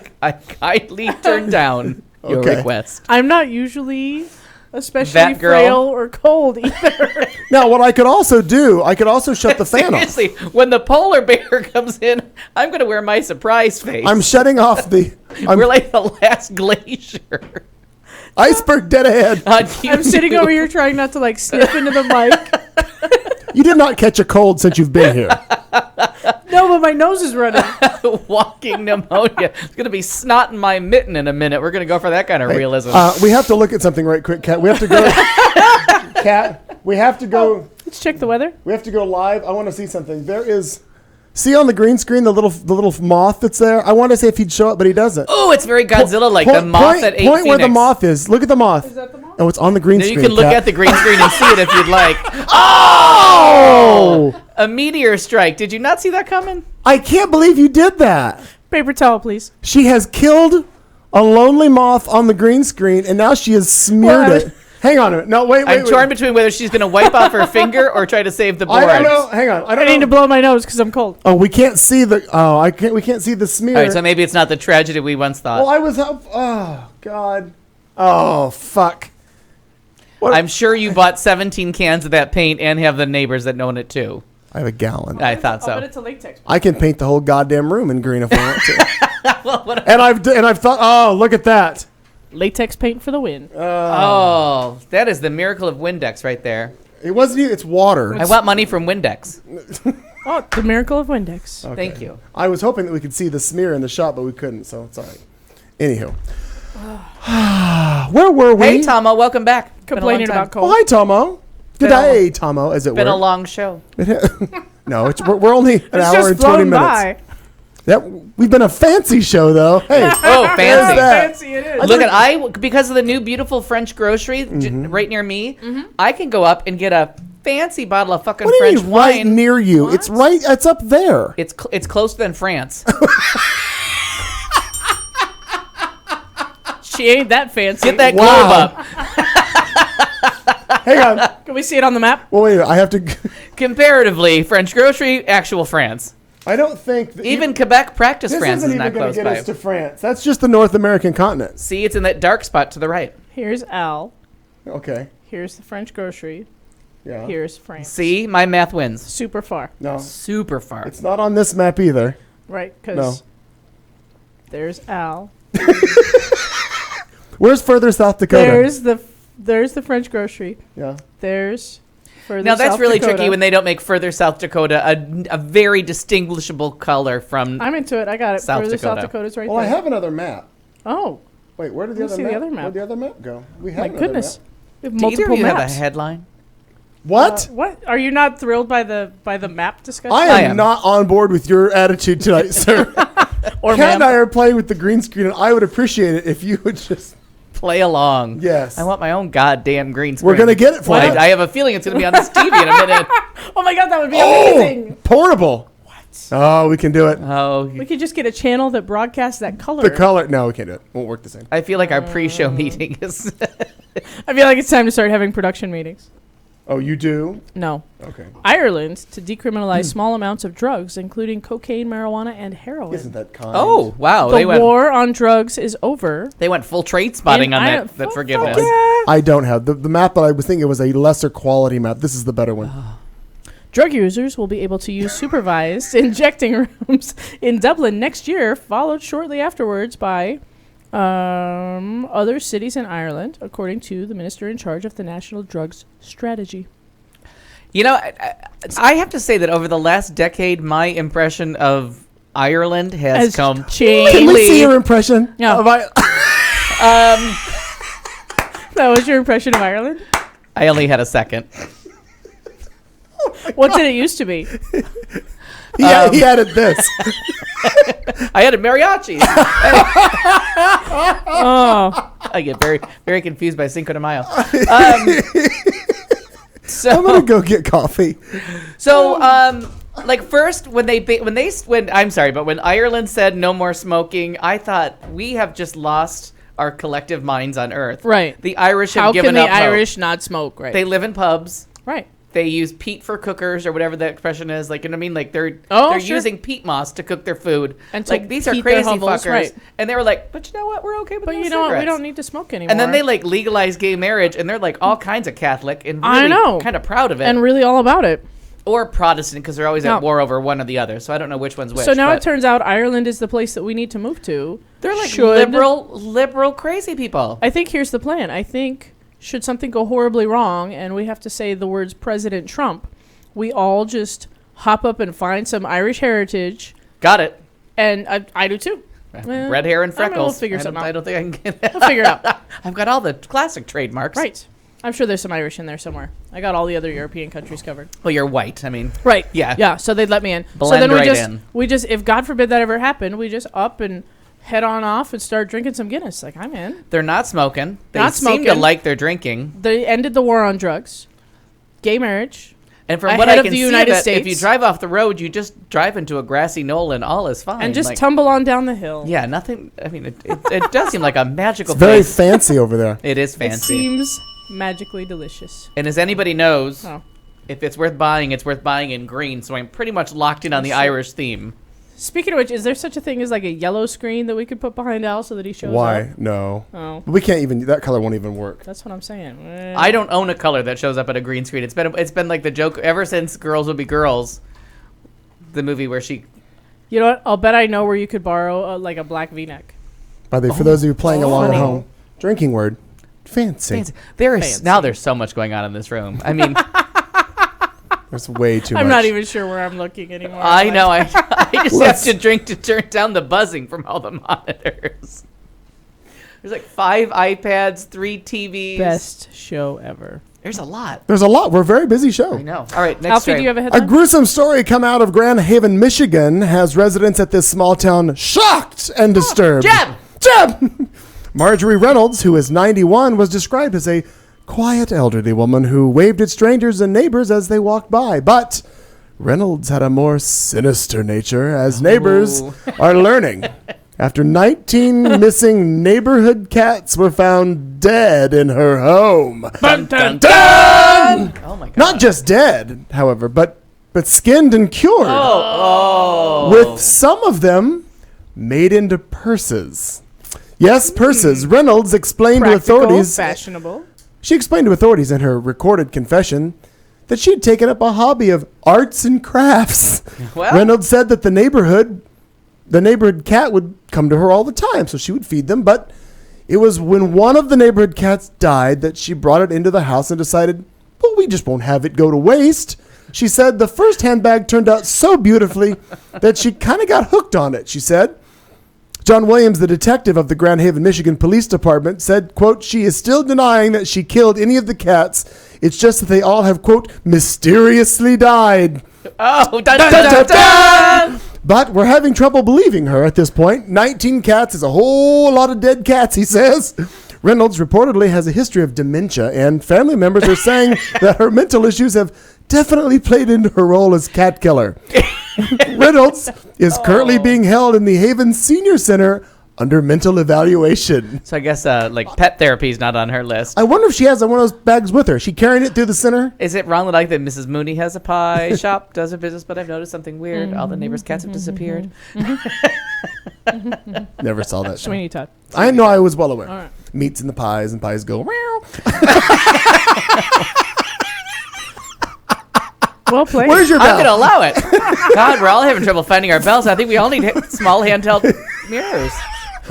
kindly turned down your request. I'm not usually especially frail or cold either. Now, what I could also do, shut the fan off. Seriously, when the polar bear comes in, I'm going to wear my surprise face. I'm shutting off we're like the last glacier. Iceberg dead ahead. I'm sitting over here trying not to like sniff into the mic. You did not catch a cold since you've been here. No, but my nose is running. Walking pneumonia. It's going to be snot in my mitten in a minute. We're going to go for that kind of realism. We have to look at something right quick, Kat. We have to go. Kat, we have to go. Let's check the weather. We have to go live. I want to see something. There is See on the green screen the little moth that's there. I want to say if he'd show up, but he doesn't. Oh, it's very Godzilla-like. The moth that ate Point where the Phoenix. moth is. Look at the moth. Is that the moth? Oh, it's on the green Now screen. you can look Kat. at the green screen and see it if you'd like. Oh! A meteor strike. Did you not see that coming? I can't believe you did that. Paper towel, please. She has killed a lonely moth on the green screen, and now she has smeared Well, it. Hang on a minute. No, wait. I'm torn between whether she's going to wipe off her finger or try to save the board. I don't know. Hang on. I I don't need know. to blow my nose because I'm cold. Oh, we can't see the. Oh, I can't. We can't see the smear. All right, so maybe it's not the tragedy we once thought. Well, I was up. Oh God. Oh fuck. What? I'm sure you bought 17 cans of that paint and have the neighbors that own it too. I have a gallon. I thought I'll bet so. it's a latex. I can paint the whole goddamn room in green if I want to. Well, what- and I've thought. Oh, look at that. Latex paint for the win. oh, that is the miracle of Windex right there. It wasn't. It's water. I want money from Windex. Oh, the miracle of Windex. Okay. Thank you. I was hoping that we could see the smear in the shot, but we couldn't. So it's all right. Anywho, where were we? Hey, Tomo, welcome back. Been a Complaining long time. about cold. Oh, hi, Tomo. Good Been a- day, Tomo. As it Been were. a long show. No, we're only an It's hour just and 20 flown minutes. by. We've been a fancy show though. Hey, Oh, fancy. that. Fancy it is. Look at because of the new beautiful French grocery right near me, I can go up and get a fancy bottle of fucking what do you French mean right wine. near you? It's right. It's up there. It's closer than France. She ain't that fancy. Get that Wow. globe up. Hang on. Can we see it on the map? Well, wait. I have to. Comparatively, French grocery, actual France. I don't think that Even Quebec practice this France isn't is even not going close to get by. us to France. That's just the North American continent. See, it's in that dark spot to the right. Here's Al. Okay. Here's the French grocery. Yeah. Here's France. See, my math wins. Super far. No, Super far. it's not on this map either. Right? No. Because there's Al. Where's further South Dakota? There's the French grocery. Yeah. There's further Now that's South really Dakota. tricky when they don't make further South Dakota a very distinguishable color from. I'm into it. I got it. South Further South Dakota. Dakota's right Well, I there. have another map. Oh, Wait, where did Let me see the other map. Where'd the other map go? We have my another goodness. map. We have Do either multiple of you have a maps. headline? What? What? Are you not thrilled by the map discussion? I am. am not on board with your attitude tonight, sir. or Kat and ma'am? I are playing with the green screen, and I would appreciate it if you would just. Play along. Yes. I want my own goddamn green screen. We're gonna get it for you. I have a feeling it's gonna be on this TV in a minute. Oh my god, that would be Oh, amazing. portable. What? Oh, we can do it. Oh, We could just get a channel that broadcasts that color. The color. No, we can't do it. Won't work the same. I feel like our pre-show meeting is. I feel like it's time to start having production meetings. Oh, you do? No. Okay. Ireland to decriminalize small amounts of drugs, including cocaine, marijuana, and heroin. Isn't that kind? Oh wow, the they went war on drugs is over. full trade spotting In on Ireland. that Fuck forgiveness. yeah. I don't have the map that I was thinking was a lesser quality map. This is the better one. Drug users will be able to use supervised injecting rooms in Dublin next year, followed shortly afterwards by other cities in Ireland, according to the minister in charge of the National Drugs Strategy. You know, I have to say that over the last decade, my impression of Ireland has come. changed. Can we see your impression? Yeah. Of That was your impression of Ireland? I only had a second. What did it used to be? he added this. I had a mariachi. Oh, I get very, very confused by Cinco de Mayo. I'm gonna go get coffee. Like first when Ireland said no more smoking, I thought we have just lost our collective minds on earth. right. The Irish have How given can the up hope. Irish not smoke? Right. They live in pubs. right. They use peat for cookers or whatever the expression is. Like, you know what I mean? Like they're Oh, sure. using peat moss to cook their food. And to like these are heat their crazy hovels, fuckers. right. And they were like, but you know what? We're okay with But no you know what? We cigarettes." don't need to smoke anymore. And then they like legalize gay marriage, and they're like all kinds of Catholic and I really know. kind of proud of it, and really all about it. or Protestant because they're always No. at war over one or the other. So I don't know which one's which. So now but it turns out Ireland is the place that we need to move to. they're like Should- liberal, crazy people. I think here's the plan. I think should something go horribly wrong and we have to say the words President Trump, we all just hop up and find some Irish heritage. Got it. And I do too. Well, Red hair and I mean, freckles. we'll figure something out. I don't think I can get that. We'll figure it out. I've got all the classic trademarks. Right. I'm sure there's some Irish in there somewhere. I got all the other European countries covered. Well, you're white. I mean, Right. Yeah. Yeah. So they'd let me in. So Blend then right we in. just, if God forbid that ever happened, we just up and head on off and start drinking some Guinness. Like, I'm in. they're not smoking. They Not seem to smoking. like their drinking. They ended the war on drugs, gay marriage. And from Ahead what I of can the see, United that if States. you drive off the road, you just drive into a grassy knoll and all is fine. And just Like, tumble on down the hill. Yeah, nothing. I mean, it does seem like a magical It's very place. fancy over there. It is It fancy. seems magically delicious. And as anybody knows, Oh. if it's worth buying in green. So I'm pretty much locked in on the Irish theme. Speaking of which, is there such a thing as like a yellow screen that we could put behind Al so that he shows Why? up? No. Oh, We can't even. That color won't even work. that's what I'm saying. I don't own a color that shows up at a green screen. It's been like the joke ever since Girls Will Be Girls, the movie where she. You know what? I'll bet I know where you could borrow like a black V-neck. By the way, for those of you playing along at funny. home, drinking word, fancy. There is Fancy. now. There's so much going on in this room. I mean, There's way too much. I'm not even sure where I'm looking anymore. I I'm know. like, I just Let's- have to drink to turn down the buzzing from all the monitors. There's like 5 iPads, 3 TVs. best show ever. There's a lot. There's a lot. We're a very busy show. I know. All right, next Alfie, story. do you have a A headline? gruesome story come out of Grand Haven, Michigan, has residents at this small town shocked and disturbed. Jeb! Marjorie Reynolds, who is 91, was described as a quiet elderly woman who waved at strangers and neighbors as they walked by. But Reynolds had a more sinister nature, as neighbors are learning. After 19 missing neighborhood cats were found dead in her home. Dun, dun, Dun! Oh my god. Not just dead, however, but skinned and cured. Oh. With some of them made into purses. Yes, purses. Reynolds explained to Practical, authorities. fashionable. She explained to authorities in her recorded confession that she had taken up a hobby of arts and crafts. Well. Reynolds said that the neighborhood cat would come to her all the time, so she would feed them. But it was when one of the neighborhood cats died that she brought it into the house and decided, well, we just won't have it go to waste. She said the first handbag turned out so beautifully that she kind of got hooked on it, she said. John Williams, the detective of the Grand Haven, Michigan Police Department, said, quote, she is still denying that she killed any of the cats. It's just that they all have, quote, mysteriously died. Oh, dun, Dun, dun, dun, dun, dun. But we're having trouble believing her at this point. 19 cats is a whole lot of dead cats, he says. Reynolds reportedly has a history of dementia, and family members are saying that her mental issues have definitely played into her role as cat killer. Reynolds is currently being held in the Haven Senior Center under mental evaluation. So I guess like pet therapy is not on her list. I wonder if she has one of those bags with her. Is she carrying it through the center? Is it wrong that like that Mrs. Mooney has a pie shop, does her business, but I've noticed something weird. All the neighbors' cats have disappeared. Never saw that show. Sweeney Todd. I know, I was well aware. All right. Meats in the pies, and pies go, meow. Well played. Where's your I'm bell? going to allow it. God, we're all having trouble finding our bells. I think we all need small handheld mirrors.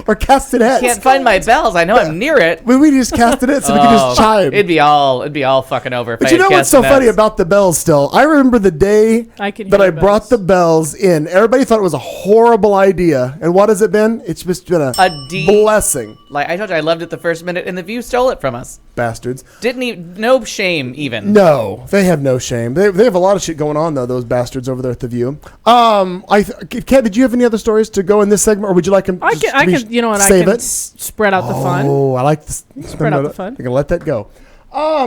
Or casted heads. Can't find my bells. I know I'm near it. We just casted it so we could just chime. It'd be all fucking over. But you know what's so funny about the bells still? I remember the day I can that hear I brought bells. the bells in. Everybody thought it was a horrible idea. And what has it been? It's just been a deep blessing. Like I told you, I loved it the first minute, and the View stole it from us. Bastards. Didn't even no shame even. No, they have no shame. They have a lot of shit going on, though, those bastards over there at The View. Kat, did you have any other stories to go in this segment, or would you like them I can, you know what? I save can it? spread out the fun. Oh, I like this. Spread out the fun. I can let that go. I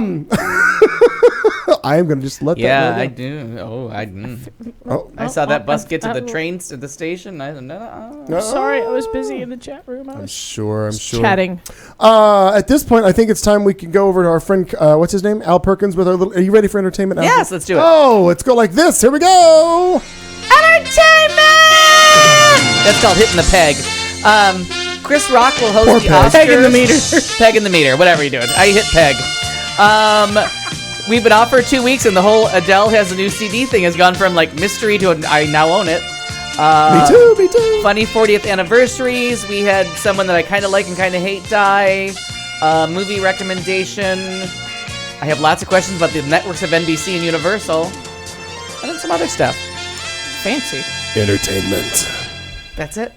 am going to just let Yeah, that I go. do. Oh, Oh, I saw that bus get to the trains to the station. no. Sorry, I was busy in the chat room. I I'm was sure. chatting. At this point, I think it's time we can go over to our friend, what's his name? Al Perkins with our little. Are you ready for entertainment? Al? Yes, let's do it. Oh, let's go like this. Here we go. That's called hitting the peg. Chris Rock will host Poor the peg. Oscars. Peg in the meter. Peg in the meter. Whatever you're doing. I hit peg. We've been off for 2 weeks, and the whole Adele has a new CD thing has gone from like mystery to I now own it. Me too. Funny 40th anniversaries. We had someone that I kind of like and kind of hate die. Movie recommendation. I have lots of questions about the networks of NBC and Universal. And then some other stuff. Fancy. Entertainment. That's it.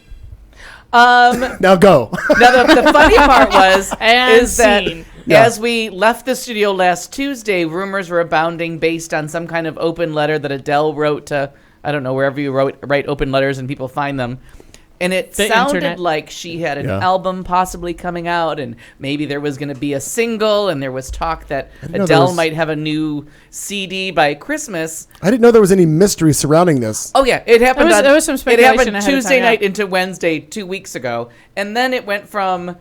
Now go. Now the funny part And is that scene. Yeah. as we left the studio last Tuesday, rumors were abounding based on some kind of open letter that Adele wrote to, I don't know, wherever you write open letters and people find them. And it The sounded internet. like she had an Yeah. album possibly coming out, and maybe there was going to be a single, and there was talk that didn't know there Adele was- might have a new CD by Christmas. I didn't know there was any mystery surrounding this. Oh yeah, it happened. There was some It speculation happened ahead of Tuesday time, yeah. night into Wednesday 2 weeks ago, and then it went from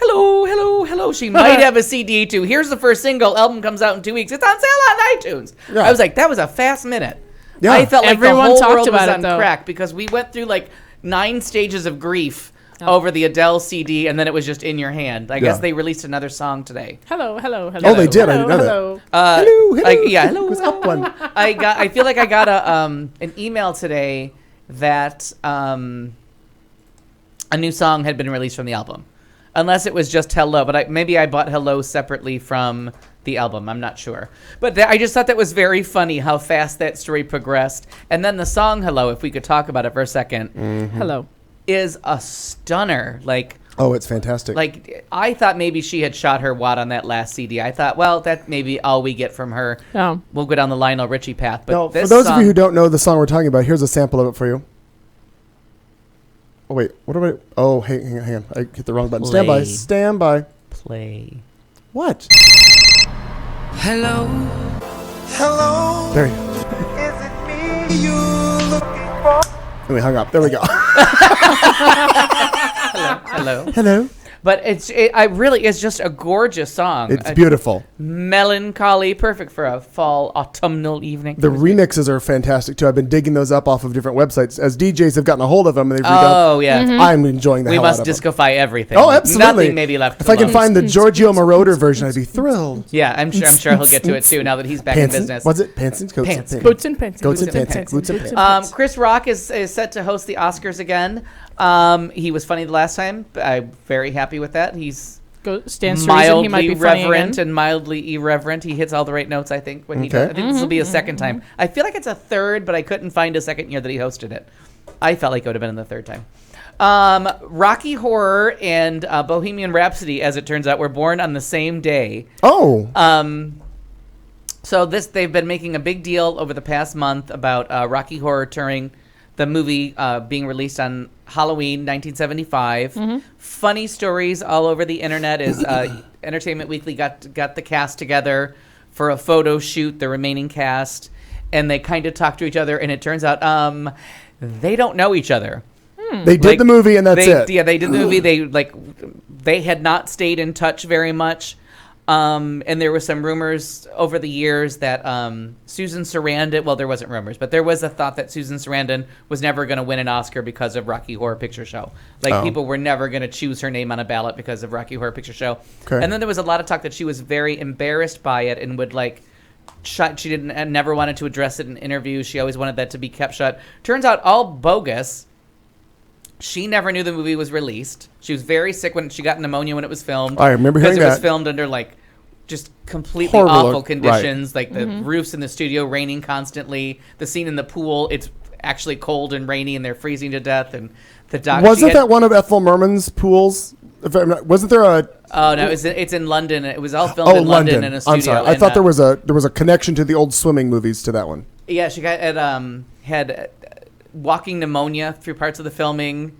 hello, hello, hello. She might have a CD too. Here's the first single. Album comes out in 2 weeks. It's on sale on iTunes. Yeah. I was like, that was a fast minute. Yeah. I felt like Everyone the whole talked world about was it, on though. crack because we went through like 9 stages of grief over the Adele CD, and then it was just in your hand. I guess Yeah. they released another song today. Hello, hello, hello. Oh, they did. I Hello, didn't know that. hello. Hello, hello. Yeah, hello. What's up, one? I feel like I got an email today that a new song had been released from the album, unless it was just Hello. But maybe I bought Hello separately from the album. I'm not sure. But I just thought that was very funny how fast that story progressed. And then the song Hello, if we could talk about it for a second, Hello. is a stunner. Oh, it's fantastic. Like I thought maybe she had shot her wad on that last CD. I thought, well, that may be all we get from her. Oh. We'll go down the Lionel Richie path. But now, this for those song, of you who don't know the song we're talking about, here's a sample of it for you. Oh, wait. What do I... Oh, hang on. I hit the wrong button. Stand by. Play. Stand by. play. What? Hello, There you go. is it me you looking for? And we hung up. There we go. Hello. Hello. But it's just a gorgeous song. It's beautiful. Melancholy, perfect for a fall autumnal evening. The remixes are fantastic, too. I've been digging those up off of different websites. As DJs have gotten a hold of them and they've redone. Oh yeah, I'm enjoying the we hell must out of them. discofy everything. Oh, absolutely. Nothing may be left If I can alone. find the Giorgio Moroder version, I'd be thrilled. Yeah, I'm sure he'll get to it too now that he's back in Pants. business. Was it Pants and Coats? Pants. Boots and pants. Goats and Boots pants. and Boots and pants. Chris Rock is set to host the Oscars again. He was funny the last time. I'm very happy with that. He's Stands to reason he might mildly be funny reverent again. and mildly irreverent. He hits all the right notes, I think, when he Okay. does. I think this will be a second time. I feel like it's a third, but I couldn't find a second year that he hosted it. I felt like it would have been in the third time. Rocky Horror and Bohemian Rhapsody, as it turns out, were born on the same day. Oh. So they've been making a big deal over the past month about Rocky Horror touring, the movie being released on Halloween 1975. Funny stories all over the internet. Is Entertainment Weekly got the cast together for a photo shoot, the remaining cast, and they kind of talked to each other, and it turns out they don't know each other. They did the movie and that's it. Yeah, they did the movie. They had not stayed in touch very much. And there were some rumors over the years that Susan Sarandon, well, there wasn't rumors, but there was a thought that Susan Sarandon was never going to win an Oscar because of Rocky Horror Picture Show. People were never going to choose her name on a ballot because of Rocky Horror Picture Show. Okay. And then there was a lot of talk that she was very embarrassed by it and would she didn't and never wanted to address it in interviews. She always wanted that to be kept shut. Turns out all bogus. She never knew the movie was released. She was very sick when she got pneumonia when it was filmed. I remember hearing because it was that. filmed under just completely Horrible, awful right. conditions, like the roofs in the studio raining constantly. The scene in the pool, it's actually cold and rainy, and they're freezing to death. And the doctor Wasn't that one of Ethel Merman's pools? Wasn't there a? Oh no, it's in London. It was all filmed Oh, in London in a studio. I'm sorry. I and, thought there was a connection to the old swimming movies to that one. Yeah, she had walking pneumonia through parts of the filming.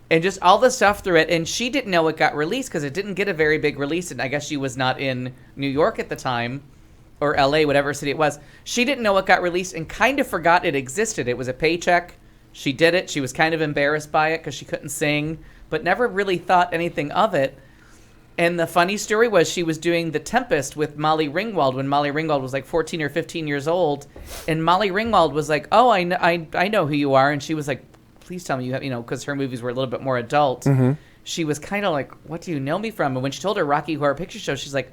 And just all the stuff through it. And she didn't know it got released because it didn't get a very big release. And I guess she was not in New York at the time, or LA, whatever city it was. She didn't know it got released and kind of forgot it existed. It was a paycheck. She did it. She was kind of embarrassed by it because she couldn't sing, but never really thought anything of it. And the funny story was she was doing The Tempest with Molly Ringwald when Molly Ringwald was 14 or 15 years old. And Molly Ringwald was like, oh, I know who you are. And she was like, please tell me you have, because her movies were a little bit more adult. She was kind of like, what do you know me from? And when she told her Rocky Horror Picture Show, she's like,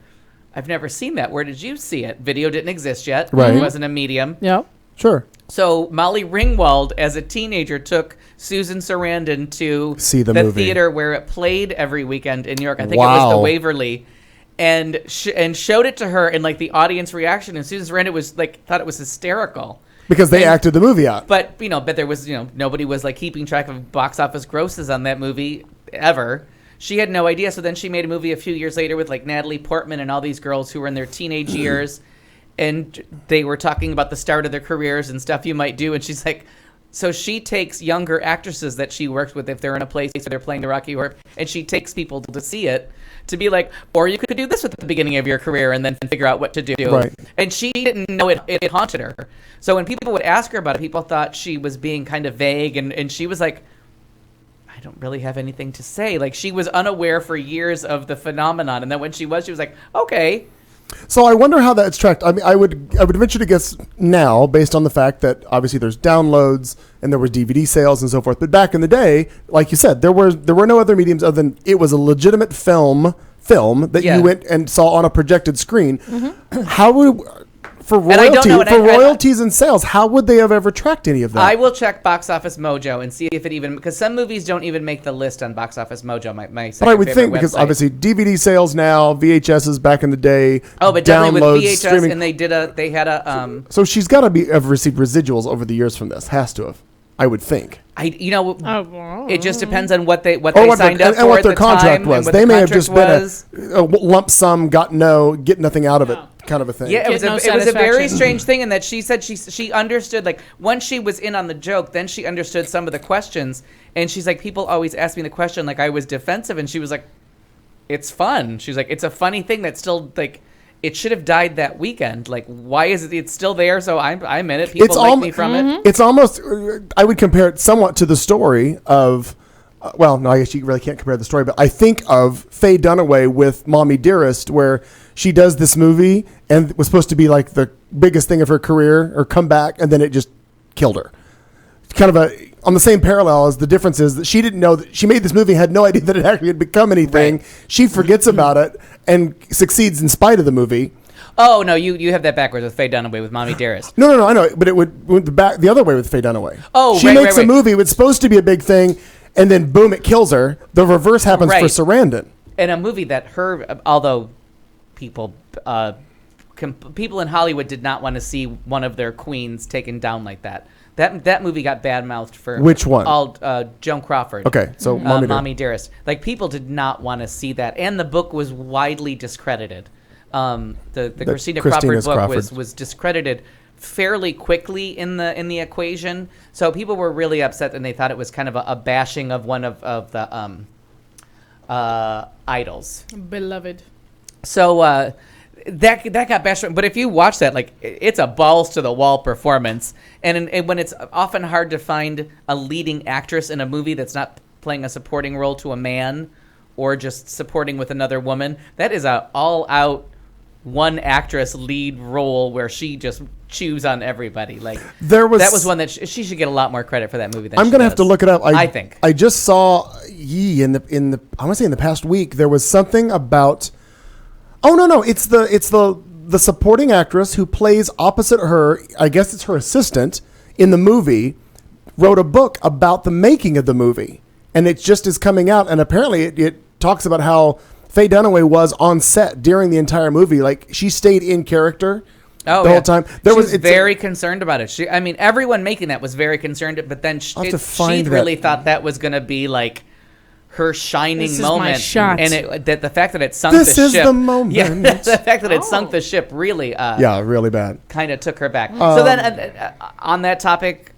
I've never seen that. Where did you see it? Video didn't exist yet. Right. It wasn't a medium. Yep. Sure. So Molly Ringwald, as a teenager, took Susan Sarandon to See the movie. theater where it played every weekend in New York. I think it Wow. was the Waverly. And showed it to her, and the audience reaction, and Susan Sarandon was thought it was hysterical. Because they acted the movie out. But but there was nobody was like keeping track of box office grosses on that movie ever. She had no idea. So then she made a movie a few years later with like Natalie Portman and all these girls who were in their teenage years, and they were talking about the start of their careers and stuff you might do. And she's like, so she takes younger actresses that she works with if they're in a place where they're playing the Rocky Horror, and she takes people to see it to be like, or you could do this at the beginning of your career and then figure out what to do. Right. And she didn't know it haunted her. So when people would ask her about it, people thought she was being kind of vague, and she was like, I don't really have anything to say. Like, she was unaware for years of the phenomenon, and then when she was like, okay. So I wonder how that's tracked. I mean, I would venture to guess now, based on the fact that obviously there's downloads and there was DVD sales and so forth. But back in the day, like you said, there were no other mediums other than it was a legitimate film that you went and saw on a projected screen. How would for royalties and sales, how would they have ever tracked any of that? I will check Box Office Mojo and see if it even, because some movies don't even make the list on Box Office Mojo. My but I would think website. because obviously DVD sales now, VHSs back in the day. Oh, but downloads, definitely with VHS, streaming. and they had a. So she's got to have received residuals over the years from this. Has to have, I would think. It just depends on what they What signed up for and what at their the contract time, was. and what They the may have contract just been a lump sum, get nothing out of it, kind of a thing. Yeah, it no was a very satisfaction. strange thing in that she said she understood, like, once she was in on the joke, then she understood some of the questions, and she's like, people always ask me the question, like, I was defensive, and she was like, it's fun. She's like, it's a funny thing that's still, like, it should have died that weekend. Like, why is it? It's still there, so I'm in it. People like me from it. It's almost, I would compare it somewhat to the story of, well, no, I guess you really can't compare the story, but I think of Faye Dunaway with Mommy Dearest, where she does this movie and was supposed to be like the biggest thing of her career or comeback, and then it just killed her. Kind of on the same parallel as the difference is that she didn't know that she made this movie, had no idea that it actually had become anything. Right. She forgets about it and succeeds in spite of the movie. Oh no, you have that backwards with Faye Dunaway with Mommy Dearest. No, I know, but it went the other way with Faye Dunaway. Oh, she makes a movie it's supposed to be a big thing, and then boom, it kills her. The reverse happens for Sarandon. In a movie that although people in Hollywood did not want to see one of their queens taken down like that. That movie got bad-mouthed for... Which one? Joan Crawford. Okay, so Mommy Dearest. Like, people did not want to see that. And the book was widely discredited. The Christina Crawford book was discredited fairly quickly in the equation. So people were really upset, and they thought it was kind of a bashing of one of the idols. Beloved. So... That got bashed, but if you watch that, like, it's a balls to the wall performance, and when it's often hard to find a leading actress in a movie that's not playing a supporting role to a man, or just supporting with another woman, that is a all out one actress lead role where she just chews on everybody. Like, that was one that she should get a lot more credit for that movie. I'm gonna have to look it up. I think I just saw in the I want to say in the past week there was something about. Oh no! It's the supporting actress who plays opposite her. I guess it's her assistant in the movie. Wrote a book about the making of the movie, and it just is coming out. And apparently, it talks about how Faye Dunaway was on set during the entire movie. Like, she stayed in character the whole time. She was very concerned about it. Everyone making that was very concerned. But then she really thought that was going to be like her shining moment, my shot. And the fact that it sunk the ship. This is the moment. Yeah, the fact that it sunk the ship really, really bad. Kind of took her back. So then, on that topic,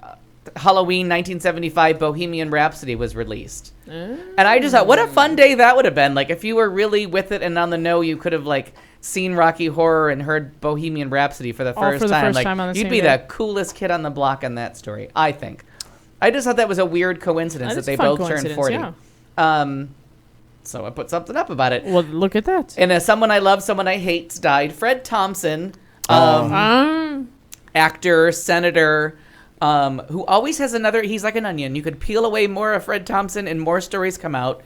Halloween 1975, Bohemian Rhapsody was released, and I just thought, what a fun day that would have been. Like, if you were really with it and on the know, you could have like seen Rocky Horror and heard Bohemian Rhapsody for the first time. Like, you'd be the coolest kid on the block in that story. I think. I just thought that was a weird coincidence that they both turned 40. Yeah. So I put something up about it. Well, look at that. And Someone I Love, Someone I Hate died. Fred Thompson, actor, senator, who always has he's like an onion. You could peel away more of Fred Thompson and more stories come out.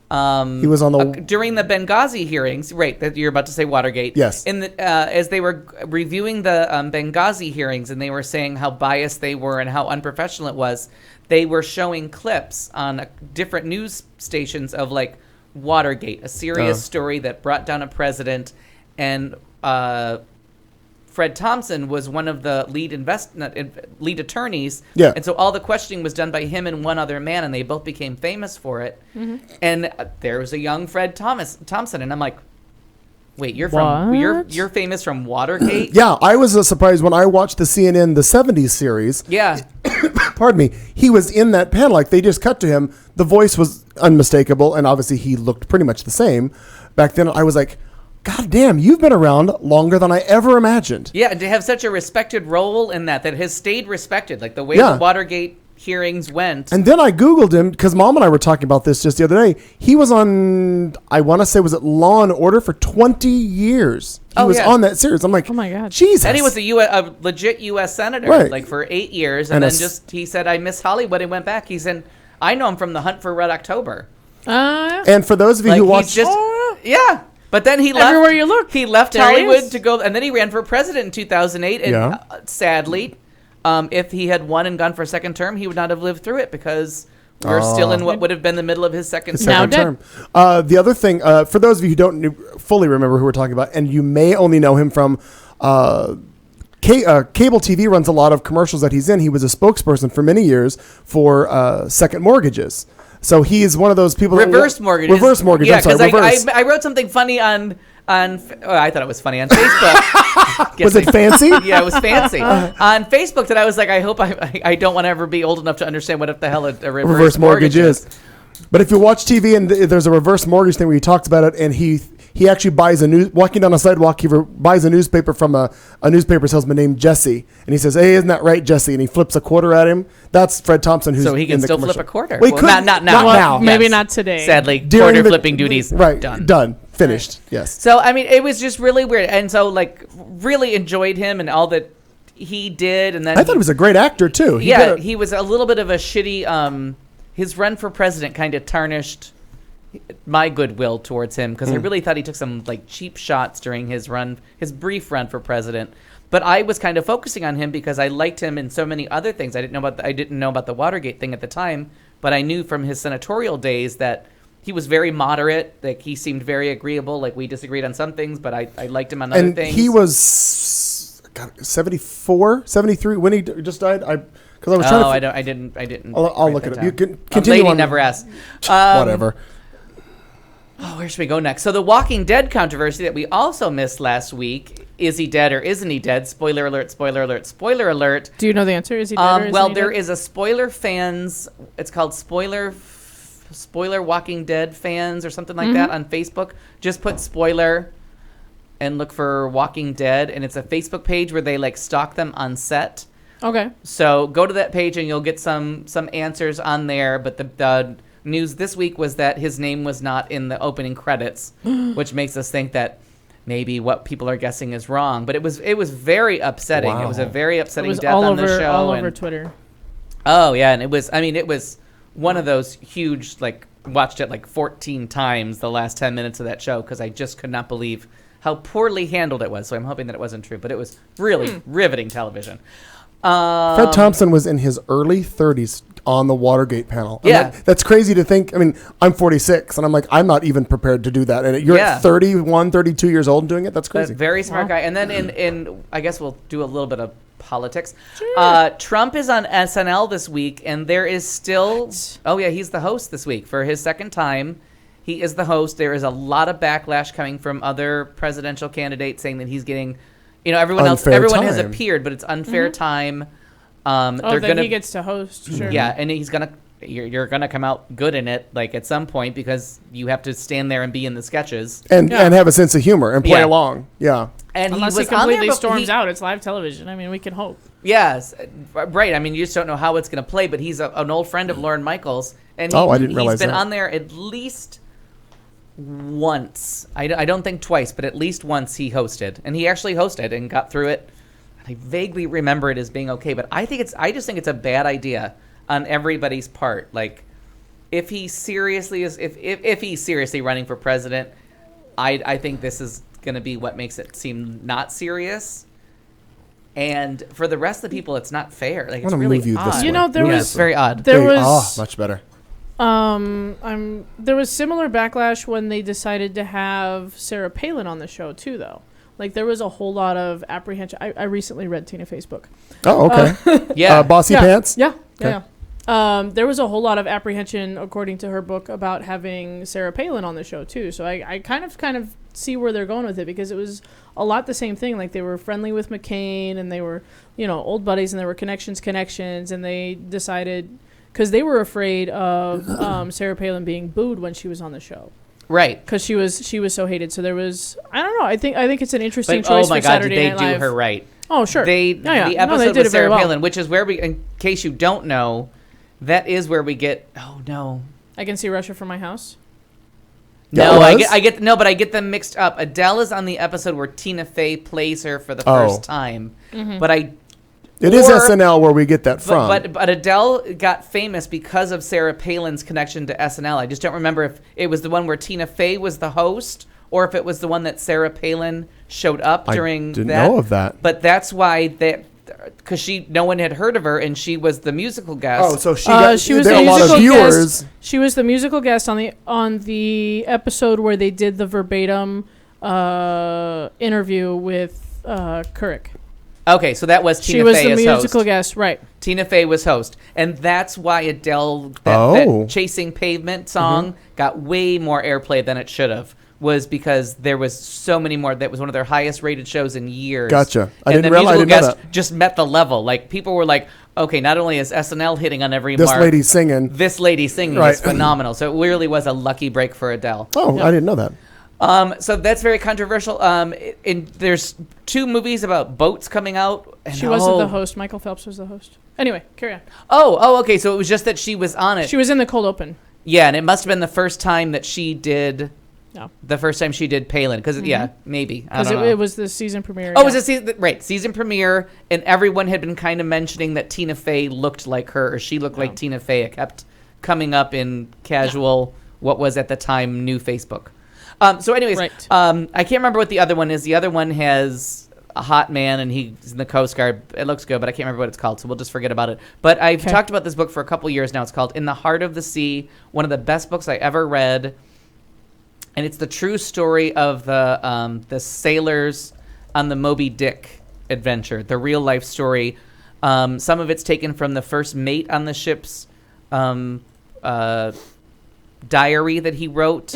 He was on during the Benghazi hearings, right? That you're about to say Watergate. Yes. As they were reviewing the Benghazi hearings, and they were saying how biased they were and how unprofessional it was, they were showing clips on different news stations of like Watergate, a serious story that brought down a president, and Fred Thompson was one of the lead attorneys. Yeah. And so all the questioning was done by him and one other man, and they both became famous for it. And there was a young Fred Thompson, and I'm like, wait, you're famous from Watergate? Yeah, I was surprised when I watched the CNN the 70s series. Yeah. Pardon me. He was in that panel. Like, they just cut to him. The voice was unmistakable, and obviously he looked pretty much the same. Back then, I was like, God damn, you've been around longer than I ever imagined. Yeah, and to have such a respected role in that has stayed respected, like the way Yeah. the Watergate hearings went. And then I Googled him, because Mom and I were talking about this just the other day. He was on, I want to say, was it Law and Order for 20 years? He was on that series. I'm like, oh my God. Jesus. And he was a legit U.S. senator, Right. like for 8 years, and then he said, I miss Hollywood, and went back. He said, I know him from The Hunt for Red October. And for those of you who watch, yeah. But then he left. Everywhere you look, he left there he Hollywood is. to go, and then he ran for president in 2008. And sadly, if he had won and gone for a second term, he would not have lived through it because we're still in what would have been the middle of his second term. The other thing, for those of you who don't fully remember who we're talking about, and you may only know him from cable TV runs a lot of commercials that he's in. He was a spokesperson for many years for Second Mortgages. So he's one of those people. Reverse mortgages. Reverse mortgage. Yeah, I'm sorry. I wrote something funny on. I thought it was funny on Facebook. Was it fancy? Yeah, it was fancy on Facebook. That I was like, I hope I don't want to ever be old enough to understand what the hell a reverse mortgage is. But if you watch TV and there's a reverse mortgage thing where he talks about it, and he actually buys walking down a sidewalk, he buys a newspaper from a newspaper salesman named Jesse, and he says, "Hey, isn't that right, Jesse?" And he flips a quarter at him. That's Fred Thompson, so he can in the still commercial. flip a quarter. Well, not now. Now. Maybe not today. Sadly, During quarter flipping duties done. Finished. Yes. So I mean, it was just really weird, and so like really enjoyed him and all that he did, and then I thought he was a great actor too. He was a little bit of a shitty. His run for president kind of tarnished my goodwill towards him because I really thought he took some like cheap shots during his brief run for president. But I was kind of focusing on him because I liked him in so many other things. I didn't know about the Watergate thing at the time, but I knew from his senatorial days that he was very moderate. Like he seemed very agreeable. Like we disagreed on some things, but I liked him on other things. And he was 74, 73 when he just died. Because I was trying to. I didn't. I'll look it up. You can A continue lady on. never asked. Whatever. Oh, where should we go next? So the Walking Dead controversy that we also missed last week. Is he dead or isn't he dead? Spoiler alert, spoiler alert, spoiler alert. Do you know the answer? Is he dead or isn't he there dead? is a spoiler fans. It's called Spoiler Walking Dead fans or something like that on Facebook. Just put spoiler and look for Walking Dead. And it's a Facebook page where they like stalk them on set. Okay. So go to that page and you'll get some answers on there. But the news this week was that his name was not in the opening credits, which makes us think that maybe what people are guessing is wrong. But it was very upsetting. Wow. It was a very upsetting death all on over, the show. all over Twitter. Oh yeah, and it was one of those huge, like, watched it like 14 times the last 10 minutes of that show because I just could not believe how poorly handled it was. So I'm hoping that it wasn't true, but it was really riveting television. Fred Thompson was in his early 30s on the Watergate panel. And Yeah. that's crazy to think. I mean, I'm 46, and I'm like, I'm not even prepared to do that. And you're Yeah. 31, 32 years old and doing it? That's crazy. Very smart guy. And then in I guess we'll do a little bit of politics. Trump is on SNL this week, and there is still... Oh, yeah, he's the host this week for his second time. He is the host. There is a lot of backlash coming from other presidential candidates saying that he's getting... everyone has time. appeared, but it's unfair time. He gets to host, sure. Yeah, and you're gonna come out good in it, like at some point, because you have to stand there and be in the sketches and have a sense of humor and play along. Yeah. And unless he completely storms out, it's live television. I mean, we can hope. Yes, right. I mean, you just don't know how it's gonna play. But he's an old friend of Lorne Michaels, and I didn't realize he's been that. on there at least once. I don't think twice, but at least once he hosted, and he actually hosted and got through it. I vaguely remember it as being okay, but I just think it's a bad idea on everybody's part. Like, if he seriously is, if he's seriously running for president, I think this is going to be what makes it seem not serious. And for the rest of the people, it's not fair. Like, it's really odd. It's very odd. There was much better. There was similar backlash when they decided to have Sarah Palin on the show too, though. Like there was a whole lot of apprehension. I recently read Tina Fey's book. Oh, okay. Yeah. Bossy Yeah. Pants? Yeah. Okay. Yeah. There was a whole lot of apprehension, according to her book, about having Sarah Palin on the show too. So I kind of see where they're going with it, because it was a lot the same thing. Like they were friendly with McCain, and they were, old buddies, and there were connections, and they decided, because they were afraid of Sarah Palin being booed when she was on the show. Right. Because she was so hated. So there was, I don't know. I think it's an interesting But, choice oh my for God, Saturday did they Night do Live. her right? Oh, sure. The they episode did with it very Sarah well. Palin, which is where we, in case you don't know, that is where we get. Oh no. I Can See Russia from My House. No, That I was? get but I get them mixed up. Adele is on the episode where Tina Fey plays her for the first time, but It is Or- SNL where we get that from. But Adele got famous because of Sarah Palin's connection to SNL. I just don't remember if it was the one where Tina Fey was the host, or if it was the one that Sarah Palin showed up during. I didn't that. know of that. But that's why because no one had heard of her, and she was the musical guest. Oh, so she got She was there the are a lot of musical viewers. guest. She was the musical guest on the episode where they did the verbatim interview with Couric. Okay, so that was Tina She was Fey the as musical host. guest, right? Tina Fey was host, and that's why Adele Oh. that Chasing Pavement song got way more airplay than it should have. Was because there was so many more. That was one of their highest rated shows in years. Gotcha. I And didn't the realize- I musical didn't know guest just met the level. Like people were like, okay, not only is SNL hitting on every This mark, lady singing. this lady singing Right. is phenomenal. So it really was a lucky break for Adele. Oh, I didn't know that. So that's very controversial. There's 2 movies about boats coming out. And She wasn't the host. Michael Phelps was the host. Anyway, carry on. Oh, okay. So it was just that she was on it. She was in the cold open. Yeah, and it must have been the first time that she did. No. The first time she did Palin, because yeah, maybe I Because don't know. it was the season premiere. Oh, yeah. it was a season premiere, and everyone had been kind of mentioning that Tina Fey looked like her, or she looked like Tina Fey. It kept coming up in casual, what was at the time new Facebook. So, anyways, Right. I can't remember what the other one is. The other one has a hot man, and he's in the Coast Guard. It looks good, but I can't remember what it's called, so we'll just forget about it. But I've Okay. talked about this book for a couple years now. It's called In the Heart of the Sea, one of the best books I ever read. And it's the true story of the sailors on the Moby Dick adventure, the real life story. Some of it's taken from the first mate on the ship's diary that he wrote.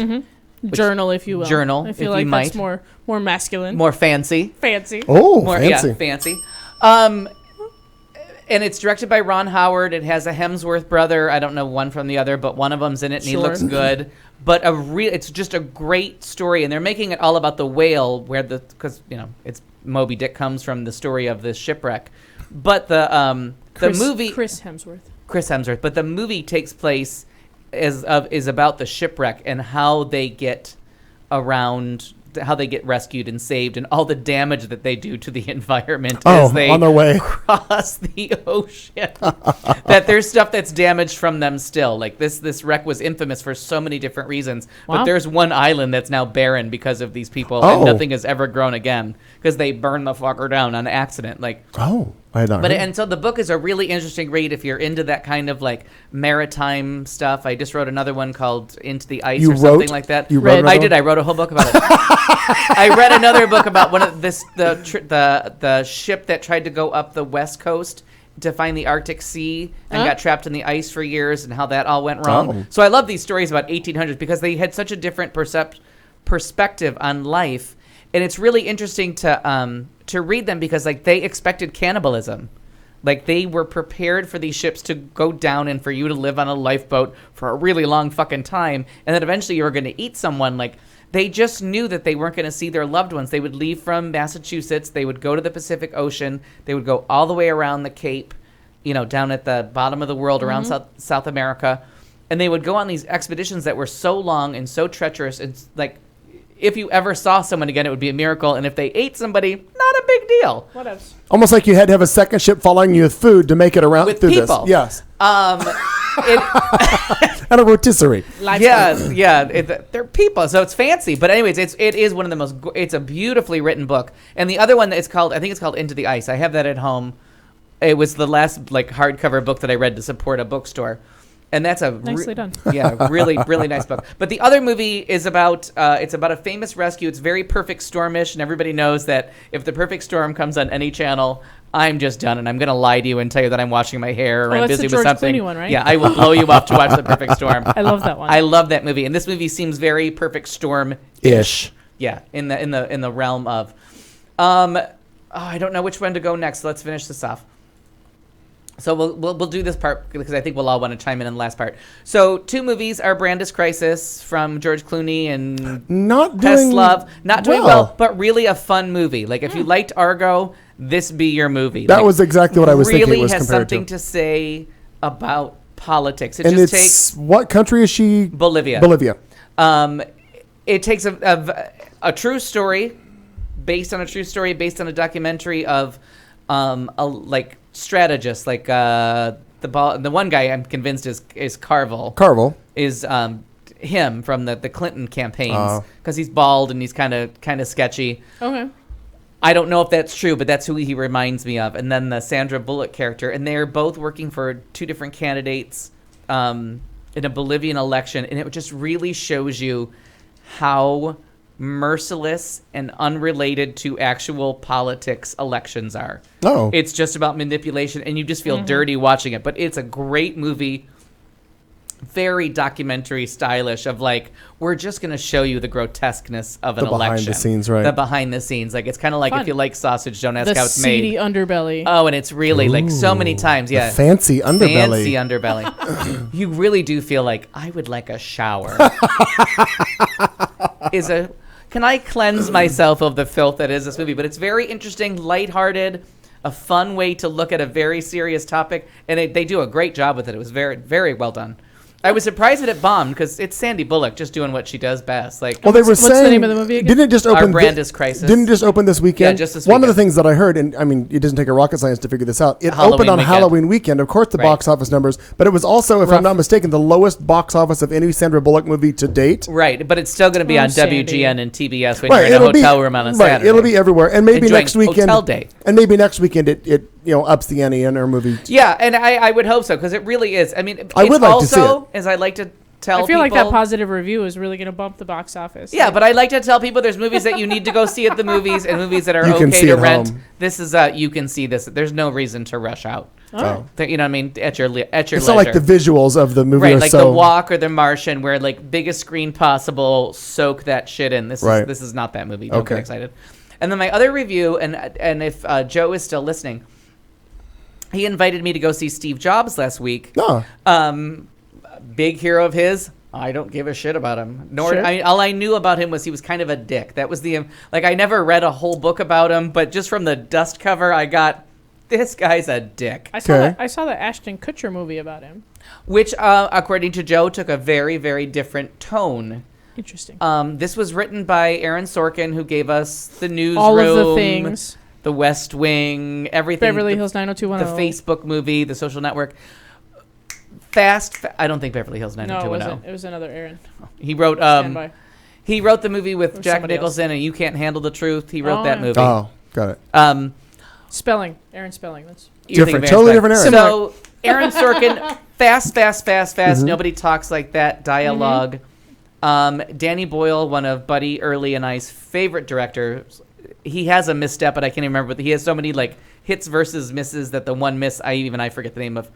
Journal, if you will. Journal, I if feel you like might. that's more masculine. More fancy. fancy. Oh, More, fancy. Yeah, fancy. And it's directed by Ron Howard. It has a Hemsworth brother. I don't know one from the other, but one of them's in it, and he Sure. looks good. But it's just a great story, and they're making it all about the whale, because it's Moby Dick comes from the story of this shipwreck. But the movie Chris Hemsworth. Chris Hemsworth, but the movie takes place is about the shipwreck and how they get around, how they get rescued and saved, and all the damage that they do to the environment as they on their way. cross the ocean. That there's stuff that's damaged from them still. Like this wreck was infamous for so many different reasons, but Wow. there's one island that's now barren because of these people, Oh. and nothing has ever grown again because they burned the fucker down on accident. Like. Oh, I had not But heard. and so the book is a really interesting read if you're into that kind of like maritime stuff. I just wrote another one called Into the Ice You or something wrote- like that. you wrote another I did. one? I wrote a whole book about it. I read another book about one of the ship that tried to go up the west coast to find the Arctic Sea and got trapped in the ice for years, and how that all went wrong. Oh. So I love these stories about 1800s because they had such a different perspective on life, and it's really interesting to read them because like they expected cannibalism. Like they were prepared for these ships to go down and for you to live on a lifeboat for a really long fucking time, and then eventually you were going to eat someone. Like they just knew that they weren't going to see their loved ones. They would leave from Massachusetts, they would go to the Pacific Ocean, they would go all the way around the Cape, down at the bottom of the world around South America, and they would go on these expeditions that were so long and so treacherous. It's like if you ever saw someone again, it would be a miracle, and if they ate somebody, not a big deal. What else? Almost like you had to have a second ship following you with food to make it around With through people. this. Yes. It, And a rotisserie. they're people, so it's fancy. But anyways, it is one of the most. It's a beautifully written book, and the other one I think it's called Into the Ice. I have that at home. It was the last like hardcover book that I read to support a bookstore. And that's a Nicely done. Yeah, really, really nice book. But the other movie is about it's about a famous rescue. It's very Perfect Stormish, and everybody knows that if the Perfect Storm comes on any channel, I'm just done, and I'm gonna lie to you and tell you that I'm washing my hair or I'm that's busy the with George something. Clooney one, right? Yeah, I will blow you off to watch the Perfect Storm. I love that one. I love that movie, and this movie seems very Perfect Storm Ish. Yeah, in the realm of. I don't know which one to go next. Let's finish this off. So we'll do this part because I think we'll all want to chime in the last part. So 2 movies are Brandeis Crisis from George Clooney and Not doing Questlove. Not doing well, but really a fun movie. Like if you liked Argo, this be your movie. That Like, was exactly what I was really thinking it was has compared something to. to say about politics. It And just it's takes what country is she? Bolivia. Bolivia. It takes a true story, based on a true story, based on a documentary of like strategists, like the one guy I'm convinced is Carville. Carville. Is him from the Clinton campaigns because he's bald and he's kind of sketchy. Okay. I don't know if that's true, but that's who he reminds me of. And then the Sandra Bullock character, and they're both working for 2 different candidates in a Bolivian election, and it just really shows you how merciless and unrelated to actual politics elections are. Oh. It's just about manipulation, and you just feel dirty watching it. But it's a great movie, very documentary stylish of like, we're just going to show you the grotesqueness of an The behind election. the scenes, right. The behind the scenes. Like, it's kind of like Fun. if you like sausage, don't ask The how it's seedy made. underbelly. Oh, and it's really like so many times. Yeah. The fancy underbelly. Fancy underbelly. You really do feel like, I would like a shower. Can I cleanse myself of the filth that is this movie? But it's very interesting, lighthearted, a fun way to look at a very serious topic, and they do a great job with it. It was very, very well done. I was surprised that it bombed because it's Sandy Bullock just doing what she does best. Like, Well, they were What's saying. the name of the movie again? Didn't it just Our open? Brandeis Crisis. Didn't it just open this weekend? Yeah, just this One of the weekend. things that I heard, and I mean, it doesn't take a rocket science to figure this out. It Halloween opened on weekend. Halloween weekend. Of course, the Right. box office numbers, but it was also, if I'm not mistaken, the lowest box office of any Sandra Bullock movie to date. right, but it's still going to be Oh, on Sandy. WGN and TBS when you're in a hotel room on a Saturday. It'll be everywhere, and maybe Enjoying next weekend. hotel day. And maybe next weekend it ups the ante in our movie. Yeah, and I would hope so because it really is. I mean, I it's would like to also, see as I like to tell I feel like that people- positive review is really going to bump the box office. Yeah, but I like to tell people there's movies that you need to go see at the movies and movies that are You can okay see to at rent. home. This is you can see this. There's no reason to rush out. Oh. You know what I mean? At your It's leisure. not like the visuals of the movie right, are like so. The Walk or The Martian, where like biggest screen possible, soak that shit in. Right. This is not that movie. Don't Okay. get excited. And then my other review, and if Joe is still listening, he invited me to go see Steve Jobs last week. No. Big hero of his. I don't give a shit about him. Nor Sure. all I knew about him was he was kind of a dick. That was I never read a whole book about him, but just from the dust cover, I got this guy's a dick. Okay. I saw the Ashton Kutcher movie about him. Which, according to Joe, took a very, very different tone. Interesting. This was written by Aaron Sorkin, who gave us The Newsroom, All of the things. The West Wing, everything. Beverly the, Hills the 90210. Facebook movie, The Social Network. I don't think Beverly Hills No, it 90210. wasn't. It was another Aaron. He wrote Stand by. he wrote the movie with Or Jack somebody else. Nicholson and You Can't Handle the Truth. He wrote Oh, that yeah. movie. Oh, got it. Um, Aaron Spelling. That's you're thinking Different, totally of Aaron different Aaron. So Aaron Sorkin, fast. Mm-hmm. Nobody talks like that. Dialogue. Danny Boyle, one of Buddy Early and I's favorite directors. He has a misstep, but I can't even remember. But he has so many like hits versus misses that the one miss I forget the name of.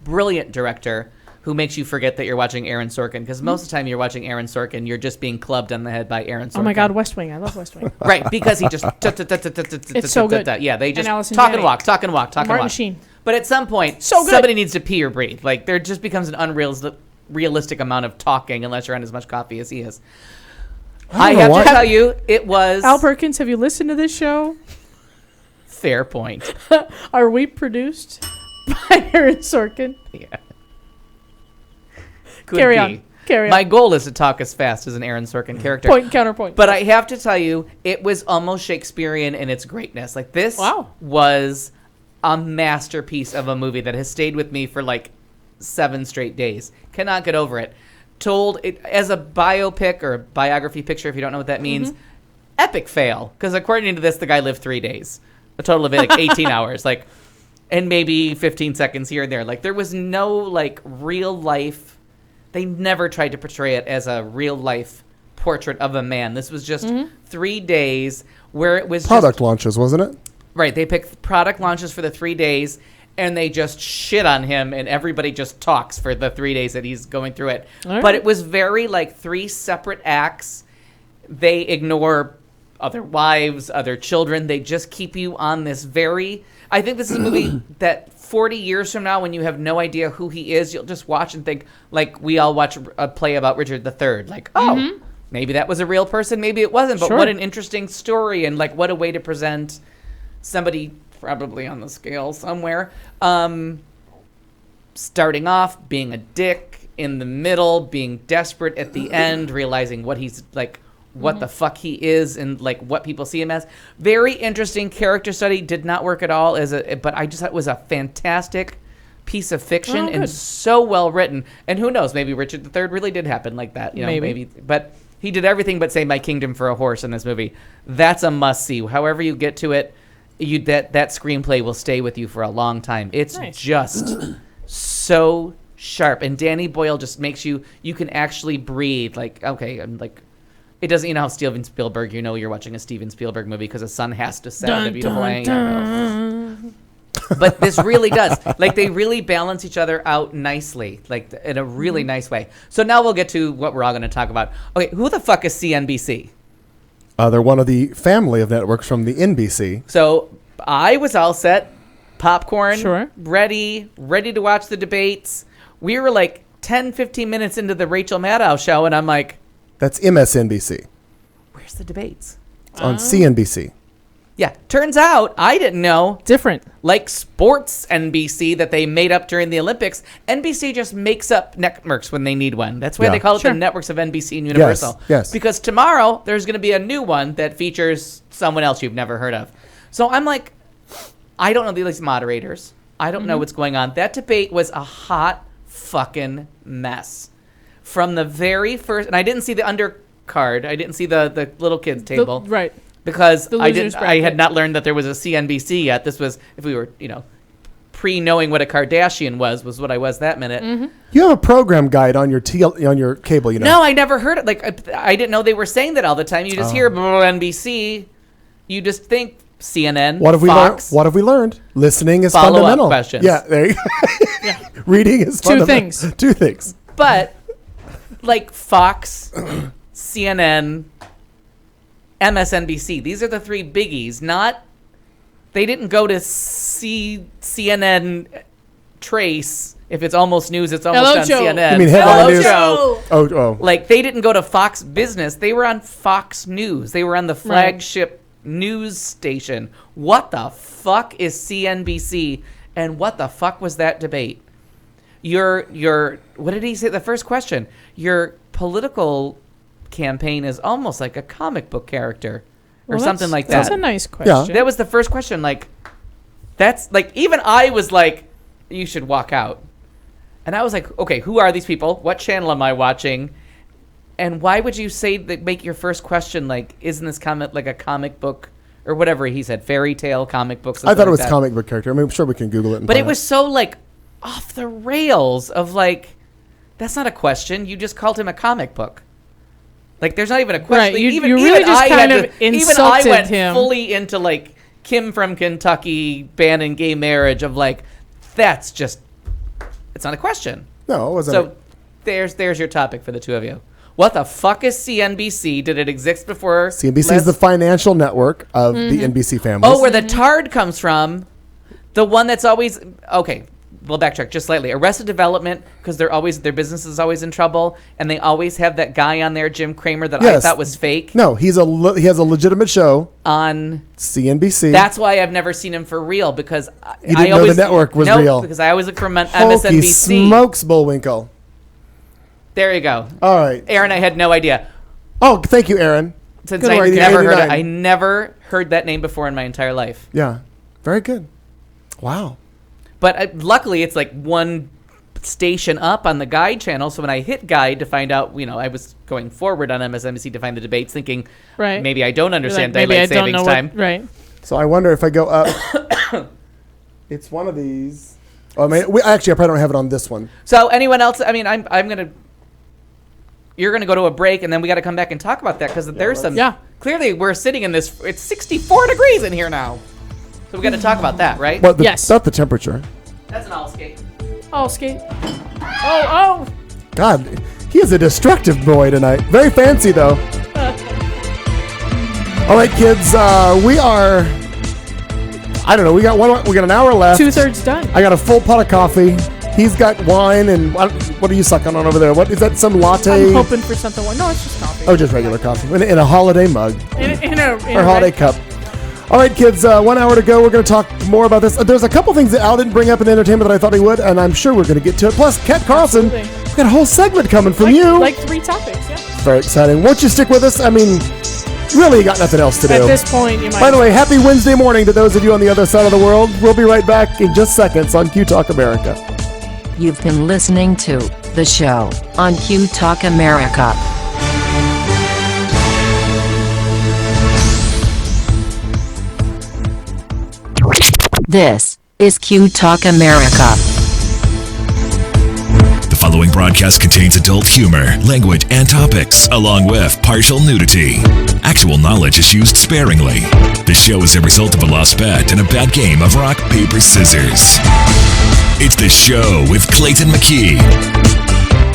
Brilliant director who makes you forget that you're watching Aaron Sorkin, because most of the time you're watching Aaron Sorkin, you're just being clubbed on the head by Aaron Sorkin. Oh my God, West Wing. I love West Wing. Right, because he just It's so good. Yeah, they just And Allison talk and Janney. walk, talk and walk, talk and Martin walk. Sheen. But at some point, So good. somebody needs to pee or breathe. Like there just becomes an unrealistic amount of talking unless you're on as much coffee as he is. I know have why. to tell you, it was Al Perkins, have you listened to this show? fair point. Are we produced by Aaron Sorkin? Yeah. Could Carry be. on. Carry on. My goal is to talk as fast as an Aaron Sorkin character. Point, counterpoint. But I have to tell you, it was almost Shakespearean in its greatness. Like this Wow. was a masterpiece of a movie that has stayed with me for like 7 straight days. Cannot get over it. Told it as a biopic or biography picture, if you don't know what that means. Epic fail. Because according to this, the guy lived 3 days. A total of like 18 hours. Like and maybe 15 seconds here and there. Like, there was no, like, real life. They never tried to portray it as a real life portrait of a man. This was just 3 days where it was Product launches, wasn't it? Right. They picked product launches for the 3 days, and they just shit on him, and everybody just talks for the 3 days that he's going through it. All right. But it was very, like, 3 separate acts. They ignore other wives, other children. They just keep you on this very... I think this is a movie that 40 years from now, when you have no idea who he is, you'll just watch and think, like, we all watch a play about Richard III. Like, oh, maybe that was a real person, maybe it wasn't, but Sure. what an interesting story, and, like, what a way to present somebody probably on the scale somewhere. Starting off, being a dick, in the middle, being desperate at the end, realizing what he's, like, what the fuck he is and like what people see him as. Very interesting character study. Did not work at all but I just thought it was a fantastic piece of fiction Oh, and good. so well written. And who knows, maybe Richard III really did happen like that. You know, Maybe. But he did everything but say "My kingdom" for a horse in this movie. That's a must see. However you get to it, that screenplay will stay with you for a long time. It's Nice. just so sharp, and Danny Boyle just makes you can actually breathe. Like, okay, I'm like. It doesn't, you know how Steven Spielberg, you know you're watching a Steven Spielberg movie because the sun has to set in a beautiful angle. But this really does. Like, they really balance each other out nicely, like, in a really nice way. So now we'll get to what we're all going to talk about. Okay, who the fuck is CNBC? They're one of the family of networks from the NBC. So I was all set, popcorn, Sure. ready to watch the debates. We were like 10, 15 minutes into the Rachel Maddow show, and I'm like, That's MSNBC. where's the debates? It's on CNBC. Yeah, turns out, I didn't know, Different. like sports NBC that they made up during the Olympics, NBC just makes up networks when they need one. That's why Yeah. they call it Sure. the networks of NBC and Universal. yes. Because tomorrow, there's going to be a new one that features someone else you've never heard of. So I'm like, I don't know these moderators. I don't know what's going on. That debate was a hot fucking mess. From the very first, and I didn't see the undercard. I didn't see the little kids table. Right. Because The I losers didn't. I had bracket. not learned that there was a CNBC yet. This was, if we were, pre-knowing what a Kardashian was what I was that minute. You have a program guide on your on your cable, you know. No, I never heard it. Like, I didn't know they were saying that all the time. You just hear NBC. You just think CNN. What have we learned? Fox. What have we learned? Listening is Follow-up fundamental. questions. Yeah, there you go. Reading is Two fundamental. things. Two things. But like Fox, CNN, MSNBC. These are the three biggies. They didn't go to CNN Trace. If it's almost news, it's almost Hello, on Joe. CNN. You mean headline Hello, news? Joe. Oh. Like, they didn't go to Fox Business. They were on Fox News. They were on the flagship news station. What the fuck is CNBC? And what the fuck was that debate? Your what did he say? The first question. Your political campaign is almost like a comic book character, or Well, something like that. That's a nice question. That was the first question. Like, that's like, even I was like, you should walk out. And I was like, okay, who are these people? What channel am I watching? And why would you say that? Make your first question like, isn't this comic like a comic book or whatever he said, fairy tale comic books? I thought it was comic book character. I mean, I'm sure we can Google it. And But find it was so like off the rails of like, that's not a question. You just called him a comic book. Like, there's not even a question. Right, Like, you even really just I kind had of to, even I insulted went him. fully into like Kim from Kentucky banning gay marriage of like, that's just, it's not a question. it. No, it wasn't. So there's your topic for the two of you. What the fuck is CNBC? Did it exist before? CNBC is the financial network of the NBC family. Oh, where the tard comes from. The one that's always, okay, we'll backtrack just slightly. Arrested Development, because their business is always in trouble, and they always have that guy on there, Jim Cramer, that I Yes. thought was fake. No, he has a legitimate show On CNBC. that's why I've never seen him for real, because You didn't I know always the network was no, real. because I always look for Holy MSNBC. smokes, Bullwinkle. There you go. All right. Aaron, I had no idea. Oh, thank you, Aaron. Since Good I work. never heard it. 89. I never heard that name before in my entire life. Yeah, very good. Wow. But luckily, it's like one station up on the guide channel. So when I hit guide to find out, I was going forward on MSNBC to find the debates, thinking, Right. maybe I don't You're understand like, maybe daylight I don't savings know time. what, right. So I wonder if I go up. It's one of these. Oh, I mean, I probably don't have it on this one. So anyone else? I mean, I'm gonna. You're gonna go to a break, and then we got to come back and talk about that because there's some. Yeah. Clearly, we're sitting in this. It's 64 degrees in here now, so we got to talk about that, right? What? Yes. Not the temperature. That's an all skate. Oh, skate. Oh. God, he is a destructive boy tonight. Very fancy though. All right, kids. We are. I don't know. We got an hour left. 2/3 done. I got a full pot of coffee. He's got wine and what are you sucking on over there? What is that? Some latte? I'm hoping for something. No, it's just coffee. Oh, just regular coffee in a holiday mug In a or holiday cup. All right, kids. 1 hour to go. We're going to talk more about this. There's a couple things that Al didn't bring up in the entertainment that I thought he would, and I'm sure we're going to get to it. Plus, Kat Carlson, Absolutely. we got a whole segment coming from you. Like 3 topics, yeah. Very exciting. Won't you stick with us? I mean, really, you got nothing else to do. At this point, you might. By the way, happy Wednesday morning to those of you on the other side of the world. We'll be right back in just seconds on Q Talk America. You've been listening to The Show on Q Talk America. This is Q Talk America. The following broadcast contains adult humor, language, and topics, along with partial nudity. Actual knowledge is used sparingly. The show is a result of a lost bet and a bad game of rock, paper, scissors. It's The Show with Clayton McKee.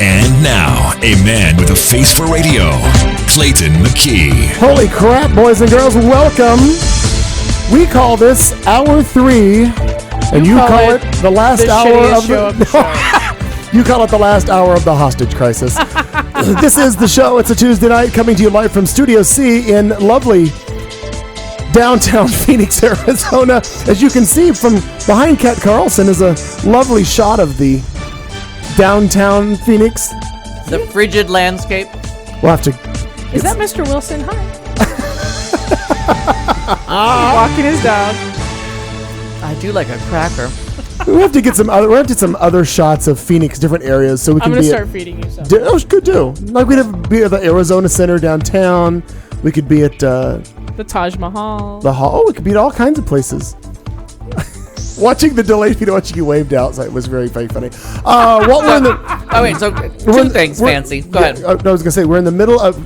And now, a man with a face for radio, Clayton McKee. Holy crap, boys and girls, welcome. We call this Hour 3, and you call it the last hour of the... You call it the last hour of the hostage crisis. This is The Show. It's a Tuesday night, coming to you live from Studio C in lovely downtown Phoenix, Arizona. As you can see from behind Kat Carlson is a lovely shot of the downtown Phoenix. The frigid landscape. We'll have to... Is that Mr. Wilson? Hi. Walking his dog. I do like a cracker. We have to get some other shots of Phoenix, different areas, so we can I'm going to be start feeding you some. Oh, good too. Like we'd be at the Arizona Center downtown. We could be at The Taj Mahal. the hall. Oh, we could be at all kinds of places. Watching the delayed video, watching you waved out, so it was very, very funny. What we're in the? Oh wait, so two things fancy. Go ahead. I was gonna say we're in the middle of.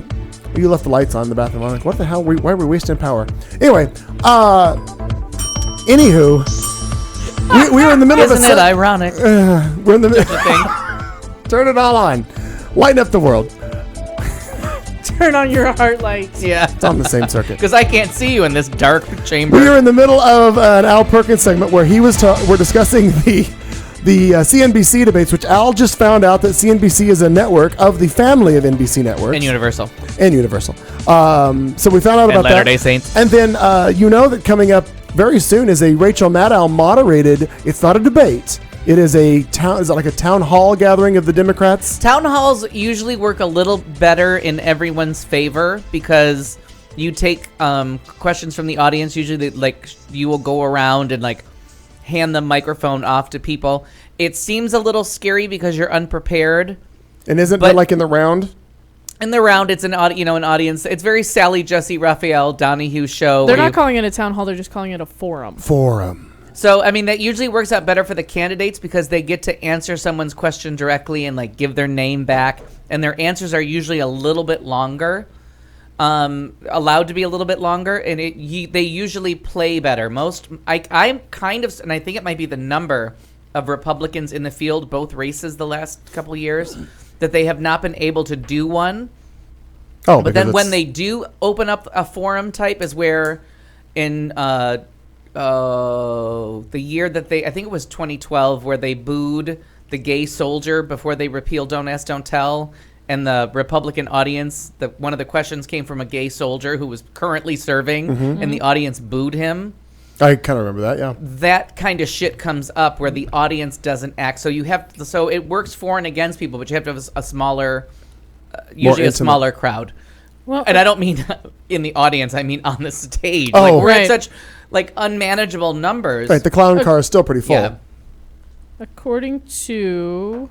You left the lights on in the bathroom. I'm like, what the hell? Why are we wasting power? Anyway, anywho, we're in the middle of Isn't it ironic? we're in the middle. Turn it all on. Lighten up the world. Turn on your heart lights. Yeah. It's on the same circuit. Because I can't see you in this dark chamber. We are in the middle of an Al Perkins segment where we're discussing the CNBC debates, which Al just found out that CNBC is a network of the family of NBC networks. And Universal. So we found out about that. Latter-day Saints. And then you know that coming up very soon is a Rachel Maddow moderated. It's not a debate. It is a town. Is it like a town hall gathering of the Democrats? Town halls usually work a little better in everyone's favor because you take questions from the audience. Usually, you will go around and hand the microphone off to people. It seems a little scary because you're unprepared. And isn't that like in the round? In the round, it's an audience. It's very Sally Jesse Raphael Donahue show. They're not calling it a town hall. They're just calling it a forum. So, I mean, that usually works out better for the candidates because they get to answer someone's question directly and give their name back. And their answers are usually a little bit longer, allowed to be a little bit longer. And they usually play better. I'm kind of, and I think it might be the number of Republicans in the field, both races the last couple of years, that they have not been able to do one. Oh, but then when they do open up a forum type is where in the year that I think it was 2012, where they booed the gay soldier before they repealed Don't Ask, Don't Tell, and the Republican audience, one of the questions came from a gay soldier who was currently serving, and the audience booed him. I kind of remember that, yeah. That kind of shit comes up where the audience doesn't act. So it works for and against people, but you have to have a smaller, usually a smaller crowd. Well, and I don't mean in the audience, I mean on the stage. Oh, we're at such unmanageable numbers. Right, the clown car is still pretty full. Yeah. According to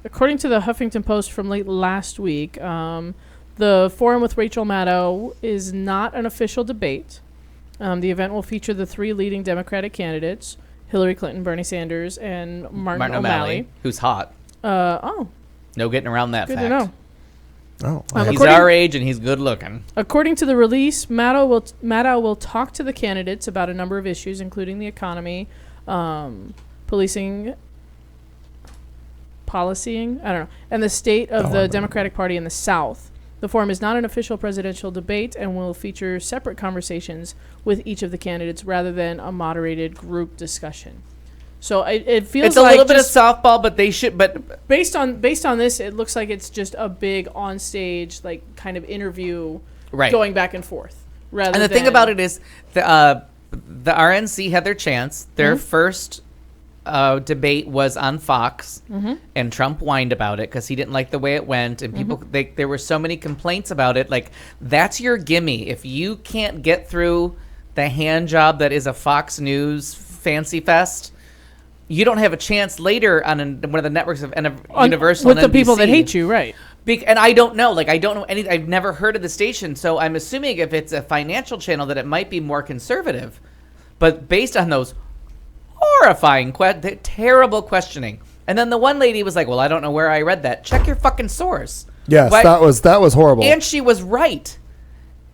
the Huffington Post from late last week, the forum with Rachel Maddow is not an official debate. The event will feature the 3 leading Democratic candidates, Hillary Clinton, Bernie Sanders, and Martin O'Malley. Who's hot. Oh, No getting around that good fact. to know. Oh, He's our age and he's good looking. According to the release, Maddow will talk to the candidates about a number of issues, including the economy, policing, and the state of the Democratic Party in the South. The forum is not an official presidential debate and will feature separate conversations with each of the candidates rather than a moderated group discussion. So it feels It's a like little bit of softball, but they should. But based on this, it looks like it's just a big on stage like kind of interview, right, going back and forth. Rather and the thing about it is the RNC had their chance. Their first debate was on Fox, and Trump whined about it because he didn't like the way it went, and people there were so many complaints about it. Like, that's your gimme. If you can't get through the hand job that is a Fox News fancy fest, you don't have a chance later on one of the networks of Universal with and the people that NBC. hate you, right? And I don't know. Like, I don't know any. I've never heard of the station, so I'm assuming if it's a financial channel that it might be more conservative. But based on those horrifying, terrible questioning, and then the one lady was like, "Well, I don't know where I read that. Check your fucking source." Yes, But- that was horrible. And she was right.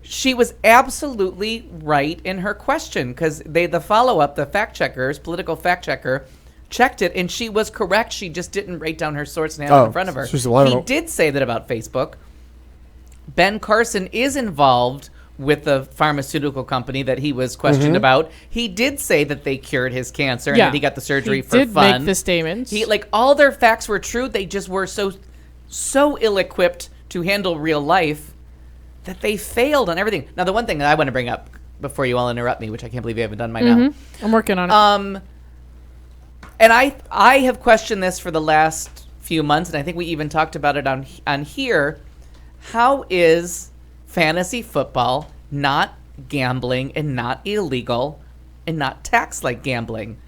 She was absolutely right in her question because the follow-up, the fact checkers, political fact checker, checked it, and she was correct. She just didn't write down her source and have it in front of her. She said, well, I don't He know. did say that about Facebook. Ben Carson is involved with the pharmaceutical company that he was questioned about. He did say that they cured his cancer and that he got the surgery for did fun. make the statements. All their facts were true. They just were so ill-equipped to handle real life that they failed on everything. Now, the one thing that I want to bring up before you all interrupt me, which I can't believe you haven't done by now. I'm working on it. And I have questioned this for the last few months, and I think we even talked about it on here. How is fantasy football not gambling and not illegal and not taxed like gambling?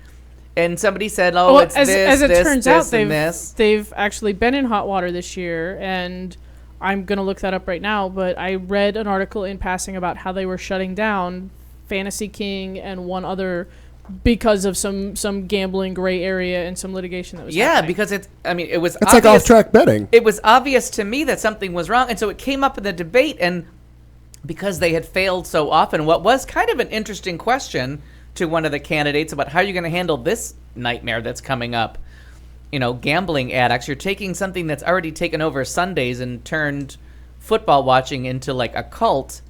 And somebody said, "Oh, Well, it's as this, it this, turns this, out, and this." they've actually been in hot water this year, and I'm gonna look that up right now. But I read an article in passing about how they were shutting down Fantasy King and one other because of some gambling gray area and some litigation that was happening. Because it was it's like off-track betting. It was obvious to me that something was wrong, and so it came up in the debate, and because they had failed so often, what was kind of an interesting question to one of the candidates about how you're going to handle this nightmare that's coming up. Gambling addicts. You're taking something that's already taken over Sundays and turned football watching into like a cult,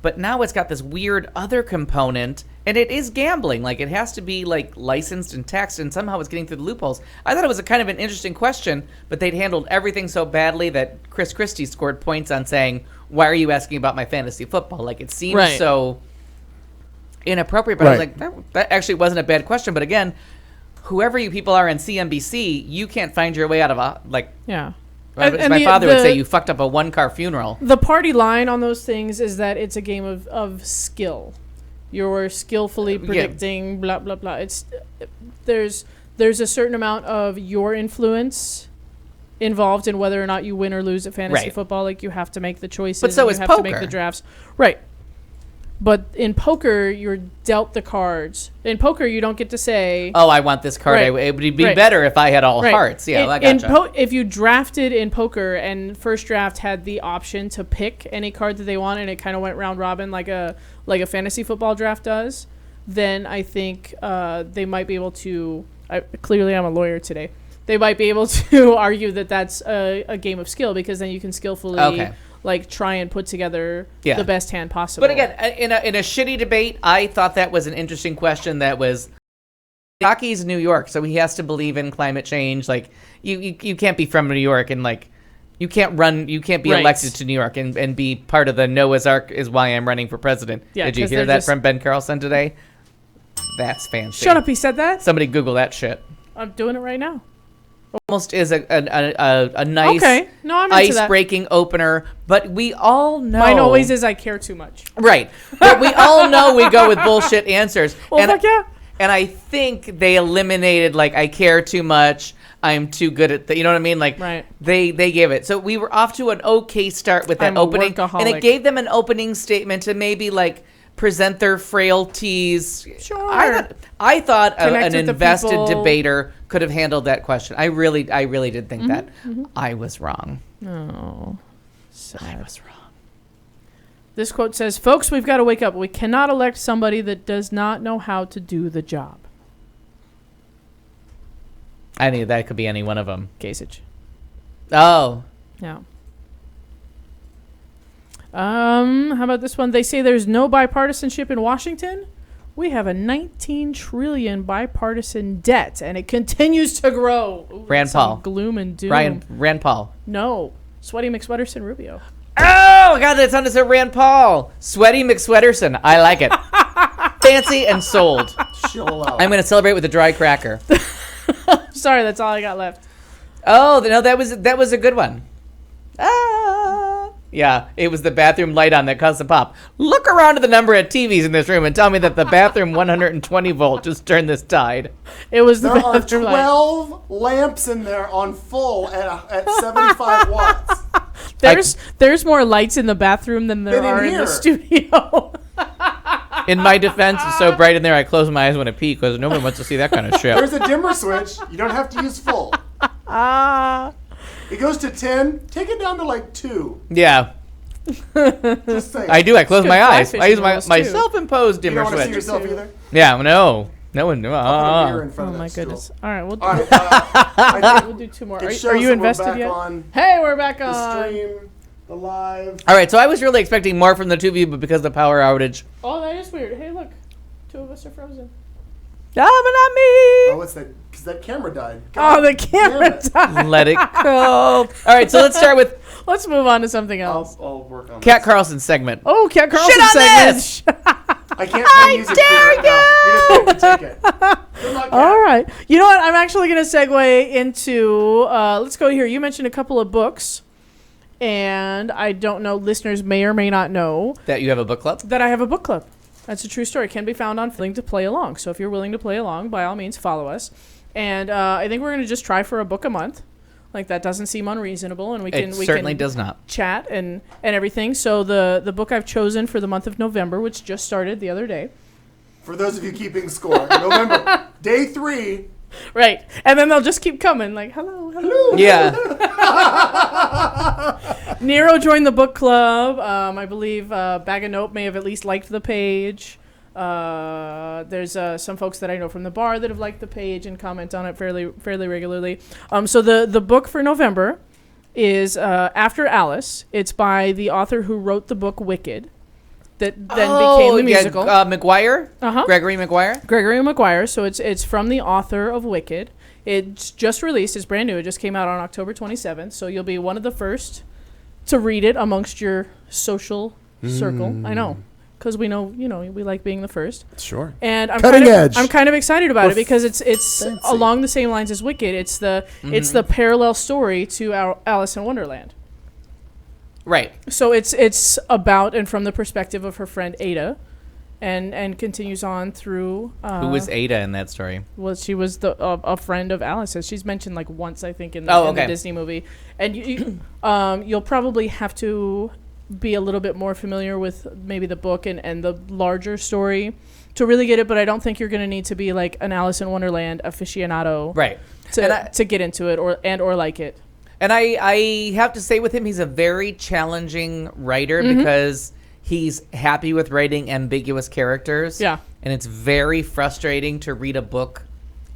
but now it's got this weird other component, and it is gambling. Like, it has to be like licensed and taxed, and somehow it's getting through the loopholes. I thought it was a kind of an interesting question, but they'd handled everything so badly that Chris Christie scored points on saying, "Why are you asking about my fantasy football?" Like, it seems so inappropriate, but I was like, that actually wasn't a bad question. But again, whoever you people are in CNBC, you can't find your way out of Yeah. my father would say, you fucked up a one-car funeral. The party line on those things is that it's a game of skill. You're skillfully predicting blah blah blah. There's a certain amount of your influence involved in whether or not you win or lose at fantasy football. Like, you have to make the choices. But so and is you have poker. to make the drafts. Right. But in poker, you're dealt the cards. In poker, you don't get to say, "Oh, I want this card. Right. It would be better if I had all hearts." Yeah, I gotcha. If you drafted in poker and first draft had the option to pick any card that they want, and it kind of went round robin like a fantasy football draft does, then I think they might be able to. Clearly, I'm a lawyer today. They might be able to argue that that's a game of skill, because then you can skillfully try and put together the best hand possible. But again, in a shitty debate, I thought that was an interesting question. That was, Rocky's New York, so he has to believe in climate change. Like, you can't be from New York and you can't be elected to New York and be part of the Noah's Ark is why I'm running for president. Yeah, did you hear that from Ben Carlson today? That's fancy. Shut up, he said that? Somebody Google that shit. I'm doing it right now. Almost is a nice ice-breaking opener, but we all know... Mine always is, I care too much. Right. But we all know we go with bullshit answers. Well, fuck yeah. And I think they eliminated, I care too much, I'm too good at you know what I mean? They gave it. So we were off to an okay start with that opening. And it gave them an opening statement to maybe present their frailties. Sure. I thought Connect an with the invested people. debater could have handled that question. I really did think that. I was wrong. Oh, sad. I was wrong. This quote says, "Folks, we've got to wake up. We cannot elect somebody that does not know how to do the job." I think that could be any one of them. Kasich. Oh. Yeah. How about this one? They say there's no bipartisanship in Washington. We have a 19 trillion bipartisan debt, and it continues to grow. Ooh, Rand some Paul. Gloom and doom. Rand Paul. No. Sweaty McSweaterson Rubio. Oh, God, that sounded so Rand Paul. Sweaty McSweaterson. I like it. Fancy and sold. Chill out. I'm going to celebrate with a dry cracker. Sorry, that's all I got left. Oh, no, that was a good one. Ah. Yeah, it was the bathroom light on that caused the pop. Look around at the number of TVs in this room and tell me that the bathroom 120 volt just turned this tide. It was the There are bathroom light. 12 lamps in there on full at 75 watts. There's more lights in the bathroom than there Than in are in the here. studio. In my defense, it's so bright in there I close my eyes when I pee because nobody wants to see that kind of shit. There's a dimmer switch. You don't have to use full. It goes to 10. Take it down to like 2. Yeah, Just saying. I do. I close good my fly eyes. I fishing use my rules, too. self-imposed You dimmer don't want to see switch. yourself either? Yeah, no one. I'll put a mirror in front Oh of my that stool. goodness. All right, we'll do, All right, I we'll do two more. think it Are shows you that invested we're back yet? on Hey, we're back the on. stream, the live. All right, so I was really expecting more from the two of you, but because of the power outage, Oh, that is weird. Hey, look. Two of us are frozen. but not me. Oh, what's that? Because that camera died. Oh, the damn camera it. died. Let it go. All right, so let's start with Let's move on to something else. I'll work on Kat this. Carlson's segment. Oh, Cat Carlson Shit on segment. this! I can't play music for you right now. You just have to take it. Good luck, Kat. All right. You know what? I'm actually going to segue into, let's go here. You mentioned a couple of books, and I don't know, listeners may or may not know That you have a book club? that I have a book club. That's a true story. It can be found on Willing to Play Along. So if you're willing to play along, by all means, follow us. And I think we're going to just try for a book a month. Like, that doesn't seem unreasonable, and we can It certainly can does not. chat and everything. So the book I've chosen for the month of November, which just started the other day. For those of you keeping score, November, day 3. Right. And then they'll just keep coming, like, hello, hello. Yeah. Nero joined the book club. I believe Bag of Note may have at least liked the page. There's some folks that I know from the bar that have liked the page and comment on it fairly regularly. So the book for November is After Alice. It's by the author who wrote the book Wicked, that then became the musical. McGuire? Uh-huh. Gregory McGuire? Gregory Maguire. So it's from the author of Wicked. It's just released. It's brand new. It just came out on October 27th. So you'll be one of the first to read it amongst your social circle. I know, because we know, we like being the first. Sure. And I'm Cutting kind of, edge. I'm kind of excited about Or it because it's fancy. along the same lines as Wicked. It's the parallel story to our Alice in Wonderland. Right. So it's about and from the perspective of her friend Ada, and continues on through. Who was Ada in that story? Well, she was a friend of Alice's. She's mentioned like once, I think, in Oh, the okay. Disney movie. And you'll probably have to be a little bit more familiar with maybe the book and the larger story to really get it. But I don't think you're going to need to be like an Alice in Wonderland aficionado, Right. to get into it or like it. And I have to say with him, he's a very challenging writer because he's happy with writing ambiguous characters. Yeah. And it's very frustrating to read a book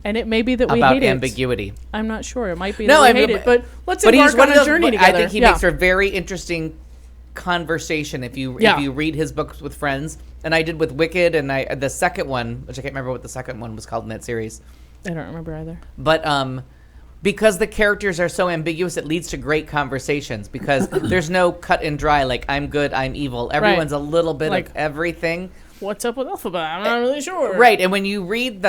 And it may be that we about hate ambiguity. it. I'm not sure. It might be No, that I we hate mean, it. But let's But embark he's one on of a those. journey I together. think he Yeah. makes for a very interesting conversation if you read his books with friends. And I did with Wicked, and the second one, which I can't remember what the second one was called in that series. I don't remember either. But because the characters are so ambiguous, it leads to great conversations because there's no cut and dry, like I'm good, I'm evil. Everyone's a little bit Like- of everything. What's up with Elphaba? I'm not really sure. Right, and when you read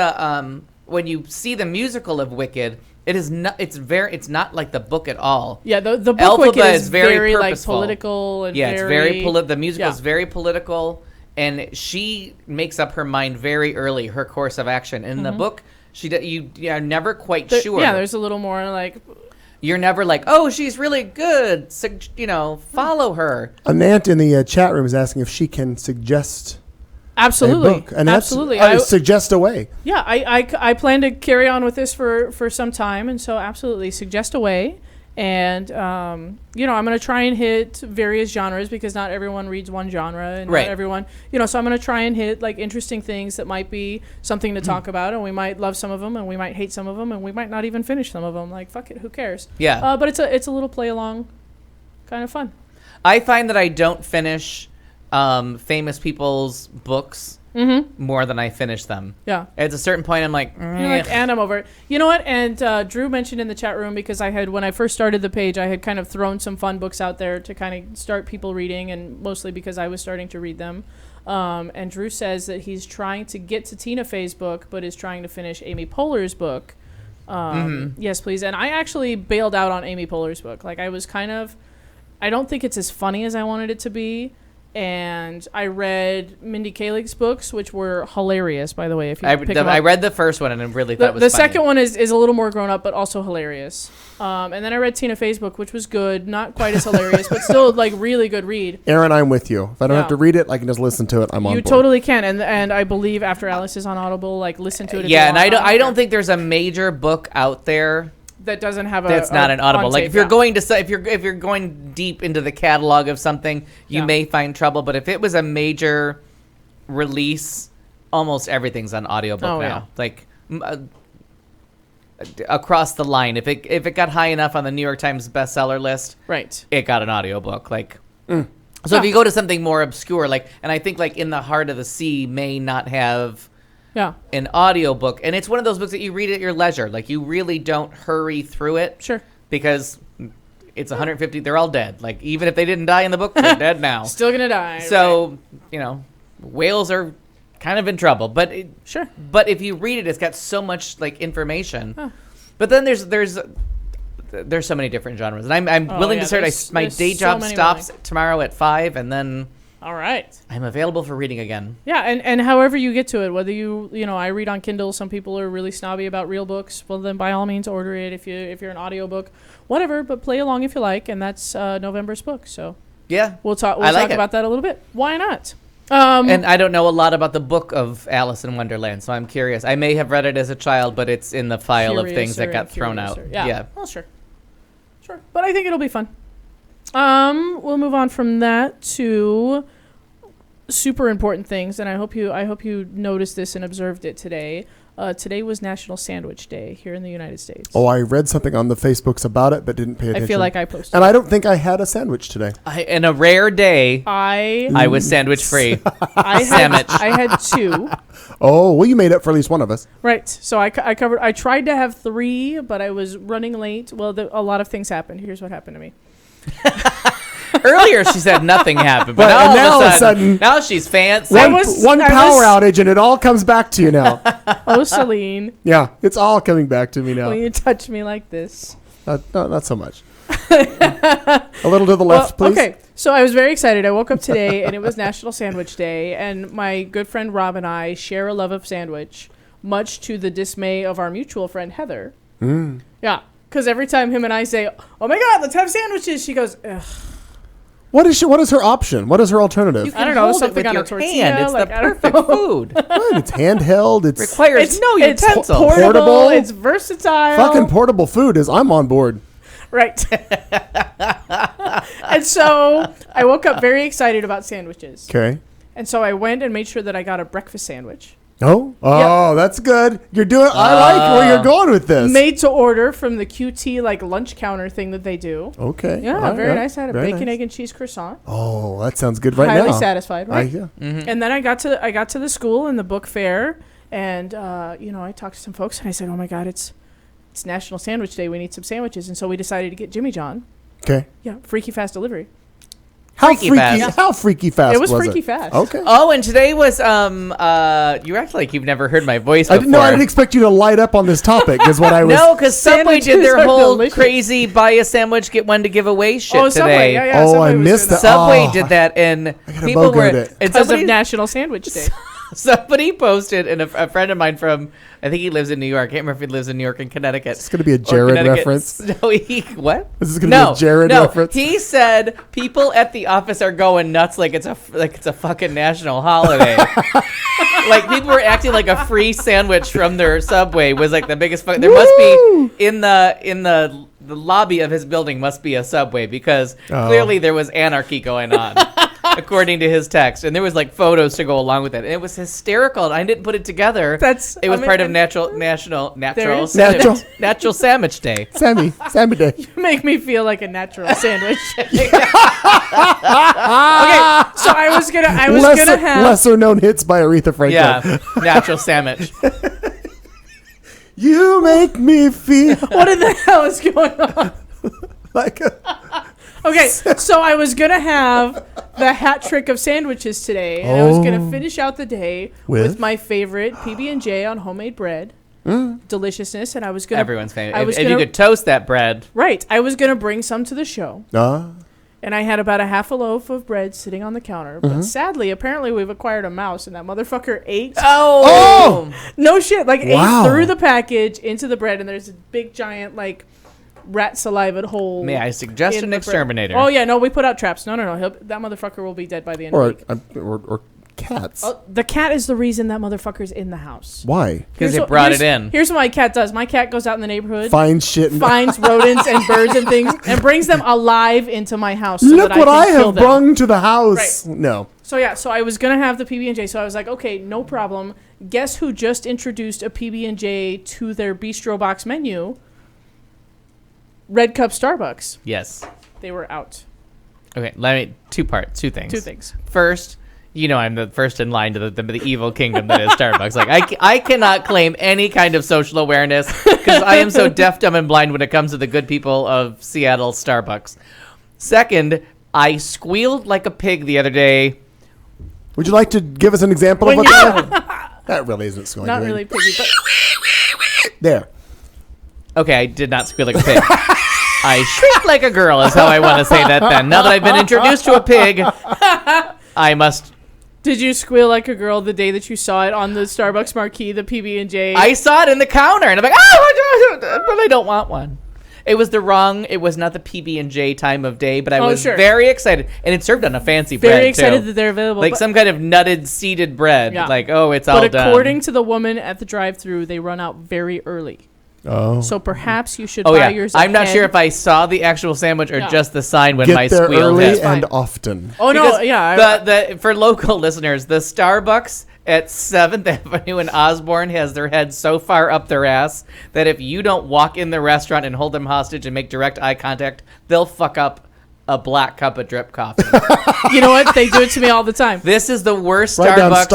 when you see the musical of Wicked, it is not. It's not like the book at all. Yeah, the book Elphaba Wicked is is very very like purposeful. political and Yeah, it's very the musical yeah. is very political, and she makes up her mind very early, her course of action. In the book, you're never quite sure. Yeah, there's a little more like You're never like, oh, she's really good. Follow her. Anant in the chat room is asking if she can suggest Absolutely. a book. And Absolutely. That's, suggest a way. Yeah, I plan to carry on with this for some time, and so absolutely suggest a way. And I'm going to try and hit various genres because not everyone reads one genre, and Right. not everyone, so I'm going to try and hit like interesting things that might be something to talk about, and we might love some of them, and we might hate some of them, and we might not even finish some of them. Like, fuck it, who cares? Yeah. But it's a little play along, kind of fun. I find that I don't finish famous people's books more than I finish them. Yeah. At a certain point, I'm like, And I'm over it. You know what? And Drew mentioned in the chat room, because when I first started the page, I had kind of thrown some fun books out there to kind of start people reading, and mostly because I was starting to read them. And Drew says that he's trying to get to Tina Fey's book, but is trying to finish Amy Poehler's book. Yes, please. And I actually bailed out on Amy Poehler's book. Like, I don't think it's as funny as I wanted it to be. And I read Mindy Kaling's books, which were hilarious, by the way. If you pick them up. I read the first one and I really thought it was the funny. second one is a little more grown up, but also hilarious. And then I read Tina Fey's book, which was good, not quite as hilarious, but still like really good read. Aaron, I'm with you. If I don't have to read it, I can just listen to it. I'm on board. You totally can, and I believe after Alice is on Audible, like listen to it. If Yeah, you and want. I don't think there's a major book out there that doesn't have that's not an Audible. on Like tape, if you're yeah. going to if you're going deep into the catalog of something, you Yeah. may find trouble. But if it was a major release, almost everything's on audiobook Oh, now. yeah. Like across the line, if it got high enough on the New York Times bestseller list, right, it got an audiobook. Like. So if you go to something more obscure, like, and I think like In the Heart of the Sea may not have an audiobook, and it's one of those books that you read at your leisure. Like, you really don't hurry through it. Sure. Because it's 150, they're all dead. Like, even if they didn't die in the book, they're dead now. Still gonna die. So, whales are kind of in trouble. But sure. But if you read it, it's got so much like information. But then there's so many different genres, and I'm willing to start. My day job stops tomorrow at 5, and then all right, I'm available for reading again. Yeah, and however you get to it, whether I read on Kindle. Some people are really snobby about real books. Well, then by all means order it if you're an audiobook, whatever. But play along if you like, and that's November's book. So yeah, we'll talk about that a little bit. Why not? And I don't know a lot about the book of Alice in Wonderland, so I'm curious. I may have read it as a child, but it's in the file of things that got thrown out. Yeah. Well, sure. But I think it'll be fun. We'll move on from that to super important things, and I hope you noticed this and observed it today. Today was National Sandwich Day here in the United States. Oh, I read something on the Facebooks about it, but didn't pay attention. I feel like I posted. And I don't think I had a sandwich today. In a rare day, I was sandwich free. I had 2. Oh, well, you made up for at least one of us. Right. So I tried to have 3, but I was running late. Well, a lot of things happened. Here's what happened to me. Earlier she said nothing happened, but now all of a sudden now she's fancy. One power outage and it all comes back to you now. Oh, Celine. Yeah, it's all coming back to me now. When you touch me like this. No, not so much. A little to the left, please. Okay, so I was very excited. I woke up today and it was National Sandwich Day, and my good friend Rob and I share a love of sandwich, much to the dismay of our mutual friend Heather. Yeah, because every time him and I say, "Oh my God, let's have sandwiches," she goes, "Ugh." What is her option? What is her alternative? I don't know, something on a tortilla. It's the perfect food. Right, it's handheld. It requires no utensils. It's portable. It's versatile. Fucking portable food I'm on board. Right. And so I woke up very excited about sandwiches. Okay. And so I went and made sure that I got a breakfast sandwich. Oh, that's good. You're doing. I like where you're going with this. Made to order from the QT like lunch counter thing that they do. Okay. Yeah, very nice. I had a bacon, egg, and cheese croissant. Oh, that sounds good right now. Highly satisfied, right? Yeah. And then I got to the school and the book fair, and I talked to some folks and I said, "Oh my God, it's National Sandwich Day. We need some sandwiches." And so we decided to get Jimmy John. Okay. Yeah, freaky fast delivery. How freaky fast? It was freaky fast. Okay. Oh, and today was you act like you've never heard my voice before. I didn't expect you to light up on this topic. Is what I was. No, because Subway did their whole delicious. crazy buy a sandwich get one to give away shit today. Subway, yeah, oh, Subway I was missed doing that. Subway did that, and people were because of National Sandwich Day. Somebody posted, and a friend of mine from, I think he lives in New York. I can't remember if he lives in New York and Connecticut. It's going to be a or Jared Connecticut. reference. No, what? This is going to be a Jared reference. He said people at the office are going nuts like it's a fucking national holiday. Like people were acting like a free sandwich from their Subway was like the biggest fuck. There must be in the lobby of his building must be a Subway because clearly there was anarchy going on. According to his text, and there was like photos to go along with it, and it was hysterical. And I didn't put it together. It was part of Natural Sandwich Day. Sammy Day. You make me feel like a natural sandwich. Okay, so I was gonna have lesser known hits by Aretha Franklin. Yeah, natural sandwich. You make me feel What in the hell is going on? like a. Okay, so I was gonna have the hat trick of sandwiches today, and I was gonna finish out the day with my favorite PB&J on homemade bread, deliciousness, and I was gonna Everyone's favorite. If you could toast that bread, right? I was gonna bring some to the show, and I had about a half a loaf of bread sitting on the counter. But sadly, apparently, we've acquired a mouse, and that motherfucker ate. Oh No shit! Like Wow. ate through the package into the bread, and there's a big giant like rat saliva hole. May I suggest in an the exterminator? Oh yeah, no, we put out traps. No, that motherfucker will be dead by the end of the week. Or cats. The cat is the reason that motherfucker's in the house. Why? Because it brought it in. Here's what my cat does. My cat goes out in the neighborhood, Finds shit. finds rodents and birds and things, and brings them alive into my house. So Look that what I I can kill have them. brung to the house. Right. No. So yeah, so I was gonna have the PB&J. So I was like, okay, no problem. Guess who just introduced a PB&J to their bistro box menu? Red Cup Starbucks. Yes. They were out. Okay, two things. Two things. First, I'm the first in line to the evil kingdom that is Starbucks. Like I cannot claim any kind of social awareness because I am so deaf, dumb, and blind when it comes to the good people of Seattle Starbucks. Second, I squealed like a pig the other day. Would you like to give us an example of what that really isn't squealing? Not really piggy, but There. Okay, I did not squeal like a pig. I shriek like a girl is how I want to say that then. Now that I've been introduced to a pig, I must... did you squeal like a girl the day that you saw it on the Starbucks marquee, the PB&J? I saw it in the counter, and I'm like, oh, but I don't want one. It was not the PB&J time of day, but I was very excited. And it's served on a fancy bread, very excited too. that they're available. Like some kind of nutted, seeded bread. Yeah. Like, oh, it's all But done. according to the woman at the drive-thru, they run out very early. Oh. So perhaps you should Oh, buy yeah. yours I'm not ahead. sure if I saw the actual sandwich or just the sign when Get my there squeal early hit. and often. Oh, no, Because yeah. for local listeners, the Starbucks at 7th Avenue in Osborne has their head so far up their ass that if you don't walk in the restaurant and hold them hostage and make direct eye contact, they'll fuck up a black cup of drip coffee. You know what? They do it to me all the time. This is the worst Write down Starbucks.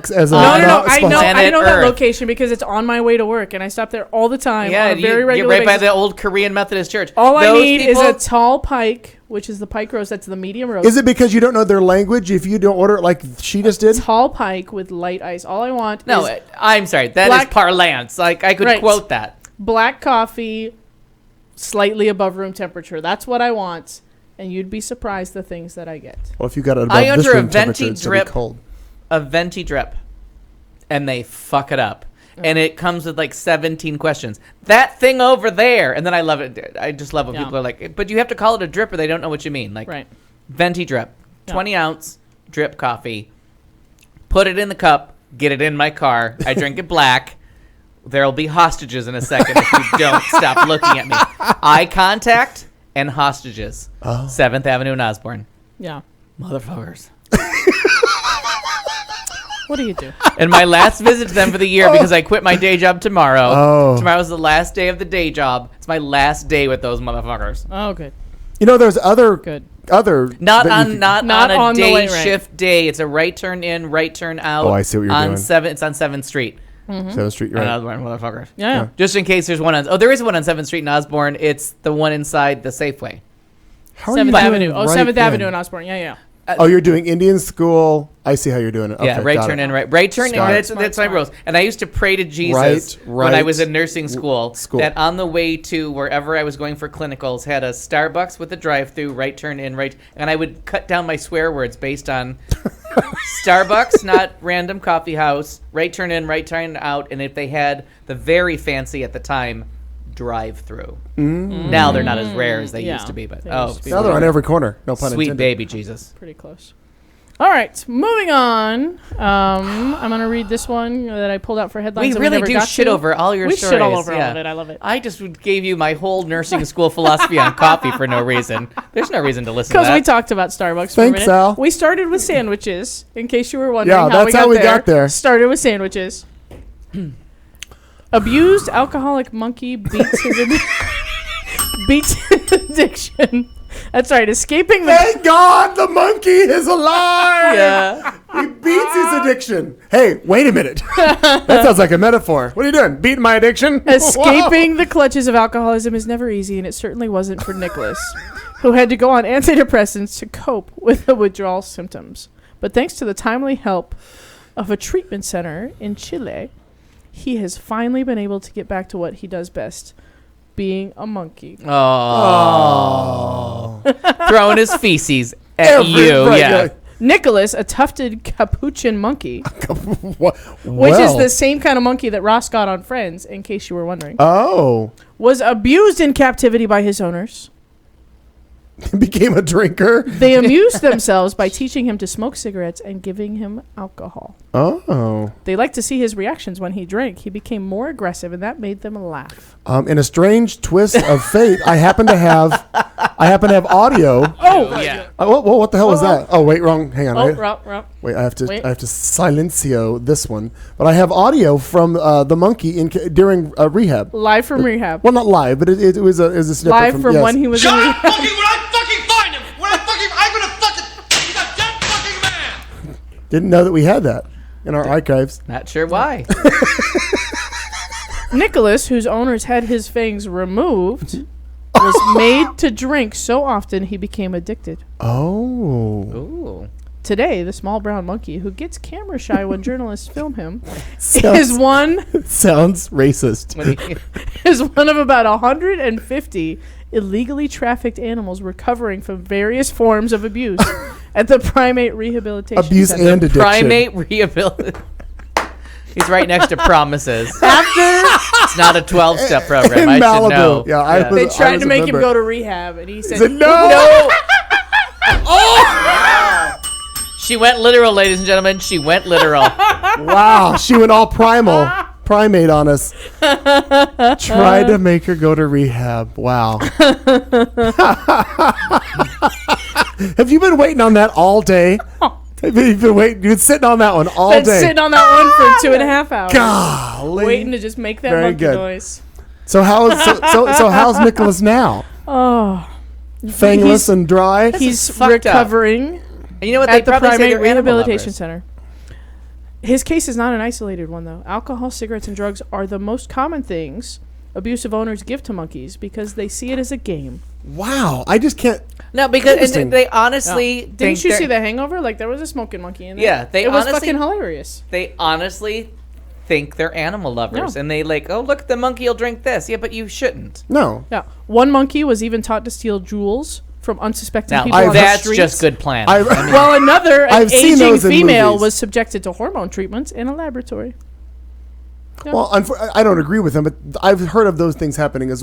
Starbucks as a No. I know Planet that Earth. location because it's on my way to work, and I stop there all the time Yeah, on a very you get regular right by basis. the old Korean Methodist Church. All I Those need is people- a tall pike, which is the pike roast. That's the medium roast. Is it because you don't know their language if you don't order it like she just did? Tall pike with light ice. All I want No, is I'm sorry. That is black- parlance. Like I could Right. quote that. black coffee, slightly above room temperature. That's what I want. And you'd be surprised the things that I get. Well, if you got it above I this enter a room temperature, venti it's gonna be drip. cold. A venti drip, and they fuck it up. And it comes with like 17 questions. That thing over there, and then I love it. I just love when Yeah. people are like, "But you have to call it a drip, or they don't know what you mean." Like, Right. venti drip, Yeah. 20 ounce drip coffee. Put it in the cup. Get it in my car. I drink it black. There'll be hostages in a second if you don't stop looking at me. Eye contact and hostages. 7th Avenue in Osborne. Yeah. Motherfuckers. What do you do? And my last visit to them for the year because I quit my day job tomorrow. Oh. Tomorrow's the last day of the day job. It's my last day with those motherfuckers. Oh, good. You know, there's other Good. Not that you on could- not Not on a on the day way, right. shift day. It's a right turn in, right turn out. Oh, I see what you're on doing. 7th. It's on 7th Street. 7th Street. You're right. Another one, motherfuckers. Yeah. Just in case there's one on. Oh, there is one on 7th Street in Osborne. It's the one inside the Safeway. How are you 7th doing Avenue. Oh, right 7th then? Avenue in Osborne. Yeah, yeah. Oh, you're doing Indian school. I see how you're doing it. Okay, Yeah, right got turn it. in, right turn in. Smart. That's my Smart. rules. And I used to pray to Jesus when I was in nursing school, that on the way to wherever I was going for clinicals had a Starbucks with a drive-through, right turn in, right, and I would cut down my swear words based on Starbucks, not random coffee house. Right turn in, right turn out. And if they had the very fancy at the time drive-through. Now they're not as rare as they used to be. But Now they're on every corner. No pun sweet intended. baby Jesus. Pretty close. All right, moving on. I'm going to read this one that I pulled out for headlines. We that really never do got shit to. over all your we stories. shit all over all yeah. of it. I love it. I just gave you my whole nursing school philosophy on coffee for no reason. There's no reason to listen to Because that. we talked about Starbucks for a Thanks, minute. Al. We started with sandwiches, in case you were wondering Yeah, how that's how we got there. Started with sandwiches. Abused alcoholic monkey beats his addiction. That's right, escaping the... Thank God the monkey is alive. Yeah. He beats his addiction. Hey, wait a minute. That sounds like a metaphor. What are you doing? Beating my addiction? Escaping the clutches of alcoholism is never easy, and it certainly wasn't for Nicholas, who had to go on antidepressants to cope with the withdrawal symptoms. But thanks to the timely help of a treatment center in Chile, he has finally been able to get back to what he does best, being a monkey. Oh. Throwing his feces at you. Right, Yeah. Nicholas, a tufted capuchin monkey, What? which is the same kind of monkey that Ross got on Friends, in case you were wondering, Oh. was abused in captivity by his owners. Became a drinker. They amused themselves by teaching him to smoke cigarettes and giving him alcohol. Oh. They liked to see his reactions when he drank. He became more aggressive, and that made them laugh. In a strange twist of fate, I happen to have audio. Oh, Yeah. What the hell was that? Oh, wait, wrong. Hang on. Wait, I have to silencio this one. But I have audio from the monkey during rehab. Live from rehab. Well, not live, but it was a snippet Live from yes. when he was in rehab. When I fucking find him! I'm gonna fucking... He's a dead fucking man! Didn't know that we had that in our archives. Not sure why. Nicholas, whose owners had his fangs removed, was made to drink so often he became addicted. Oh. Ooh. Today, the small brown monkey, who gets camera shy when journalists film him, Sounds is one racist. is one of about 150 illegally trafficked animals recovering from various forms of abuse at the Primate Rehabilitation Abuse Center. and addiction. Primate rehabilitation. He's right next to Promises. After It's not a 12-step program. In I Malibu. should know. Yeah, I was- they tried was to a make him member. go to rehab, and he said, He said, no. She went literal, ladies and gentlemen. She went literal. Wow, she went all primate on us. Tried to make her go to rehab. Wow. Have you been waiting on that all day? Have you been waiting? You've been sitting on that one all been day. sitting on that one for 2.5 hours. Golly. Waiting to just make that Very monkey good. noise. So how's Nicholas now? Oh. Fangless and dry? He's fucked up. recovering And you know what? at the probably say Primate they're animal Rehabilitation lovers. Center. His case is not an isolated one, though. Alcohol, cigarettes, and drugs are the most common things abusive owners give to monkeys because they see it as a game. Wow, I just can't. No, because Interesting. and they honestly Didn't you see The Hangover? Like, there was a smoking monkey in there. Yeah, they it was honestly- fucking hilarious. They honestly think they're animal lovers, No. and they like, oh look, the monkey will drink this. Yeah, but you shouldn't. No. Yeah. One monkey was even taught to steal jewels from unsuspecting Now people on the that's streets. just good planning. Well, another, an I've seen aging those in female movies. was subjected to hormone treatments in a laboratory. Well, I don't agree with him, but I've heard of those things happening as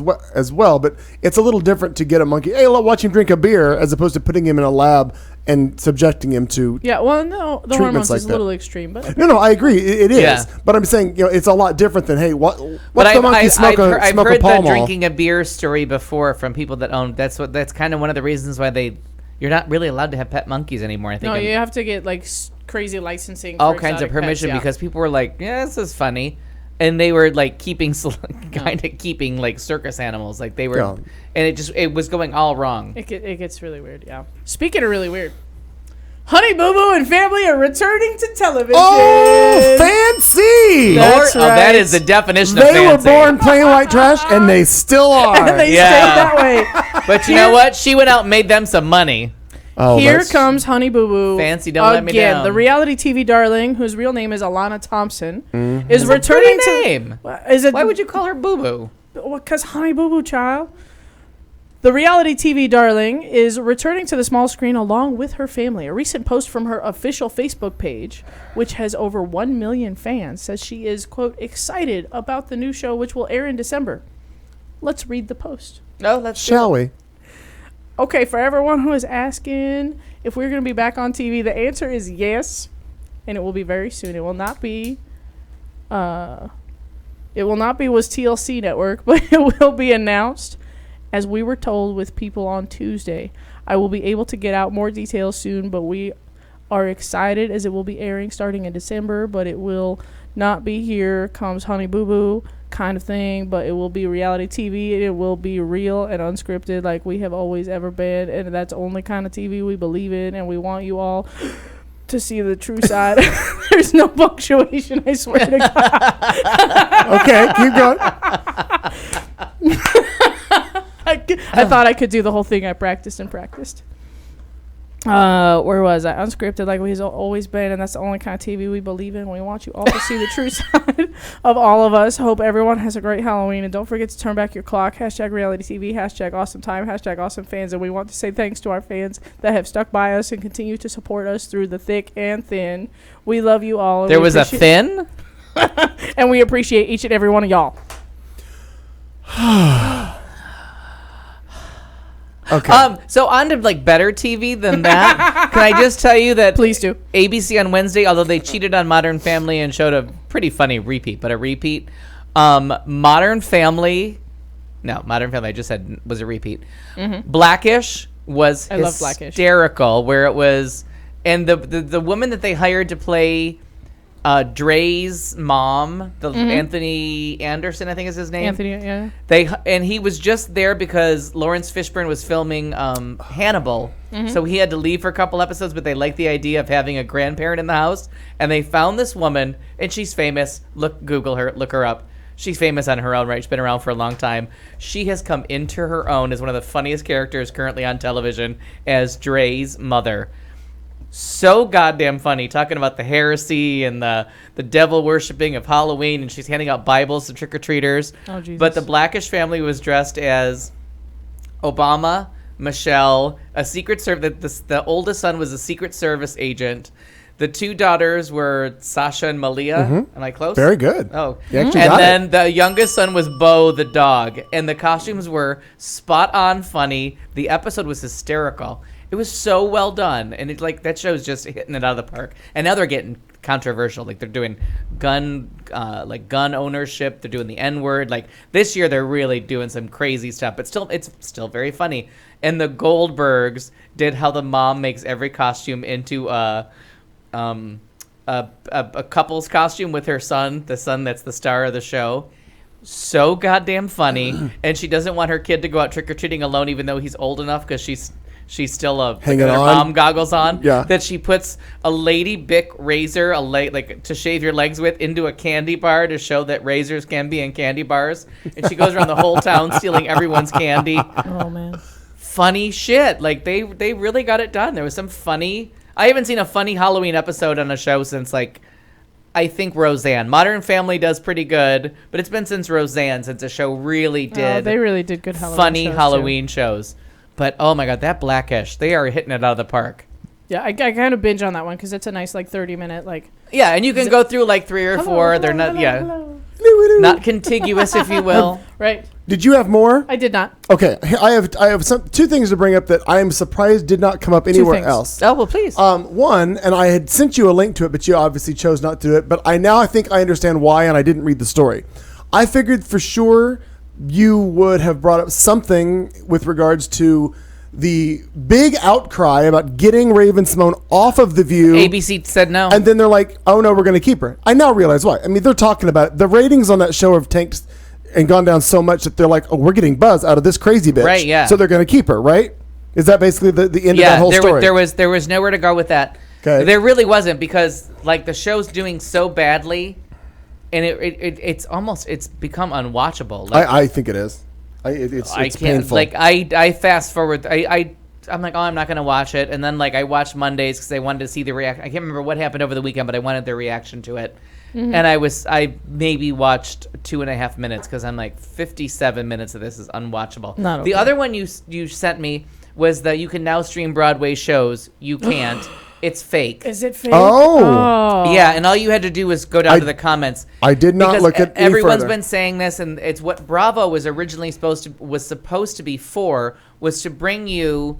well. But it's a little different to get a monkey. Hey, watch him drink a beer, as opposed to putting him in a lab and subjecting him to. Yeah, well, no, the Treatments hormones like is a that. little extreme, but No, I agree. It is. Yeah. But I'm saying, it's a lot different than, hey, what's But the monkey smoke a I've smoke a heard Pall the Mall? drinking a beer story before from people that own. That's kind of one of the reasons why you're not really allowed to have pet monkeys anymore. I think. no, you have to get like crazy licensing. all for kinds of exotic pets, permission yeah. because people were like, yeah, this is funny. And they were like keeping like circus animals, like they were, Yeah. and it was going all wrong. it gets really weird. Yeah. Speaking of really weird, Honey Boo Boo and family are returning to television. Oh, fancy! That's Oh, that right. is the definition of They fancy. were born playing white trash, and they still are. And they Yeah. stayed that way. But you know what? She went out and made them some money. Oh, Here that's- comes Honey Boo Boo. Fancy, don't let me down. The reality TV darling, whose real name is Alana Thompson, Mm-hmm. is returning Pretty to. name. Is it? Why would you call her Boo Boo? Because Honey Boo Boo, child. The reality TV darling is returning to the small screen along with her family. A recent post from her official Facebook page, which has over 1 million fans, says she is, quote, excited about the new show, which will air in December. Let's read the post. No, let's Shall we? Okay, for everyone who is asking if we're going to be back on TV, the answer is yes, and it will be very soon. It will not be was TLC Network, but it will be announced. As we were told with people on Tuesday, I will be able to get out more details soon, but we are excited as it will be airing starting in December, but it will not be here comes Honey Boo Boo kind of thing, but it will be reality TV. It will be real and unscripted like we have always ever been, and that's the only kind of TV we believe in, and we want you all to see the true side. There's no punctuation, I swear to God. Okay, keep going. I thought I could do the whole thing. I practiced. Where was I? Unscripted, like we've always been, and that's the only kind of TV we believe in. We want you all to see the true side of all of us. Hope everyone has a great Halloween, and don't forget to turn back your clock. #reality TV, #awesome time, #awesome fans. And we want to say thanks to our fans that have stuck by us and continue to support us through the thick and thin. We love you all. And There was a thin? and we appreciate each and every one of y'all. Okay. So on to like better TV than that. Can I just tell you that Please do. ABC on Wednesday, although they cheated on Modern Family and showed a pretty funny repeat, but a repeat. Modern Family I just said was a repeat. Mm-hmm. Blackish was I love Blackish. hysterical, where it was, and the woman that they hired to play Dre's mom, Anthony Anderson, I think is his name. Anthony, yeah. And he was just there because Lawrence Fishburne was filming Hannibal, so he had to leave for a couple episodes. But they liked the idea of having a grandparent in the house, and they found this woman, and she's famous. Google her, look her up. She's famous on her own right. She's been around for a long time. She has come into her own as one of the funniest characters currently on television as Dre's mother. So goddamn funny, talking about the heresy and the devil worshipping of Halloween, and she's handing out Bibles to trick-or-treaters. Oh, Jesus. But the Blackish family was dressed as Obama, Michelle, a Secret Service. The oldest son was a Secret Service agent. The two daughters were Sasha and Malia. Am I close? Very good. Oh. You actually And got then it. the youngest son was Bo the dog. And the costumes were spot on funny. The episode was hysterical. It was so well done, and it like that show's just hitting it out of the park. And now they're getting controversial. Like they're doing gun ownership. They're doing the N-word. Like this year, they're really doing some crazy stuff. But still, it's still very funny. And the Goldbergs did how the mom makes every costume into a couple's costume with her son, the son that's the star of the show. So goddamn funny. And she doesn't want her kid to go out trick-or-treating alone, even though he's old enough, because she's still Hanging her on. mom goggles on. Yeah. That she puts a Lady Bic razor, like to shave your legs with, into a candy bar to show that razors can be in candy bars. And she goes around the whole town stealing everyone's candy. Oh, man. Funny shit. Like they really got it done. There was some funny. I haven't seen a funny Halloween episode on a show since like I think Roseanne. Modern Family does pretty good, but it's been since Roseanne since the show really did. They really did good Halloween funny shows, Halloween shows. But oh my god, that Blackish, they are hitting it out of the park. Yeah, I kind of binge on that one because it's a nice like 30-minute like. Yeah, and you can go through like 3 or 4. They're not hello. not contiguous, if you will. Right. Did you have more? I did not. Okay, I have two things to bring up that I am surprised did not come up anywhere things. else. Oh well, please. One, and I had sent you a link to it, but you obviously chose not to do it. But I think I understand why, and I didn't read the story. I figured for sure you would have brought up something with regards to the big outcry about getting Raven-Symoné off of The View. ABC said no. And then they're like, oh no, we're going to keep her. I now realize why. I mean, they're talking about it. The ratings on that show have tanked and gone down so much that they're like, oh, we're getting buzz out of this crazy bitch. Right, yeah. So they're going to keep her, right? Is that basically the end of that whole story? There was nowhere to go with that. Okay. There really wasn't, because like the show's doing so badly, and it's become unwatchable. Like, I think it is. It's painful. Like I fast forward. I'm like, oh, I'm not gonna watch it, and then like I watched Mondays because I wanted to see the reaction. I can't remember what happened over the weekend, but I wanted their reaction to it. And I maybe watched 2.5 minutes because I'm like 57 minutes of this is unwatchable. Not The okay. other one you sent me was that you can now stream Broadway shows. You can't. It's fake. Is it fake? Oh. Yeah, and all you had to do was go down to the comments. I did not Because look at any everyone's further. been saying this, and it's what Bravo was originally supposed to be for, was to bring you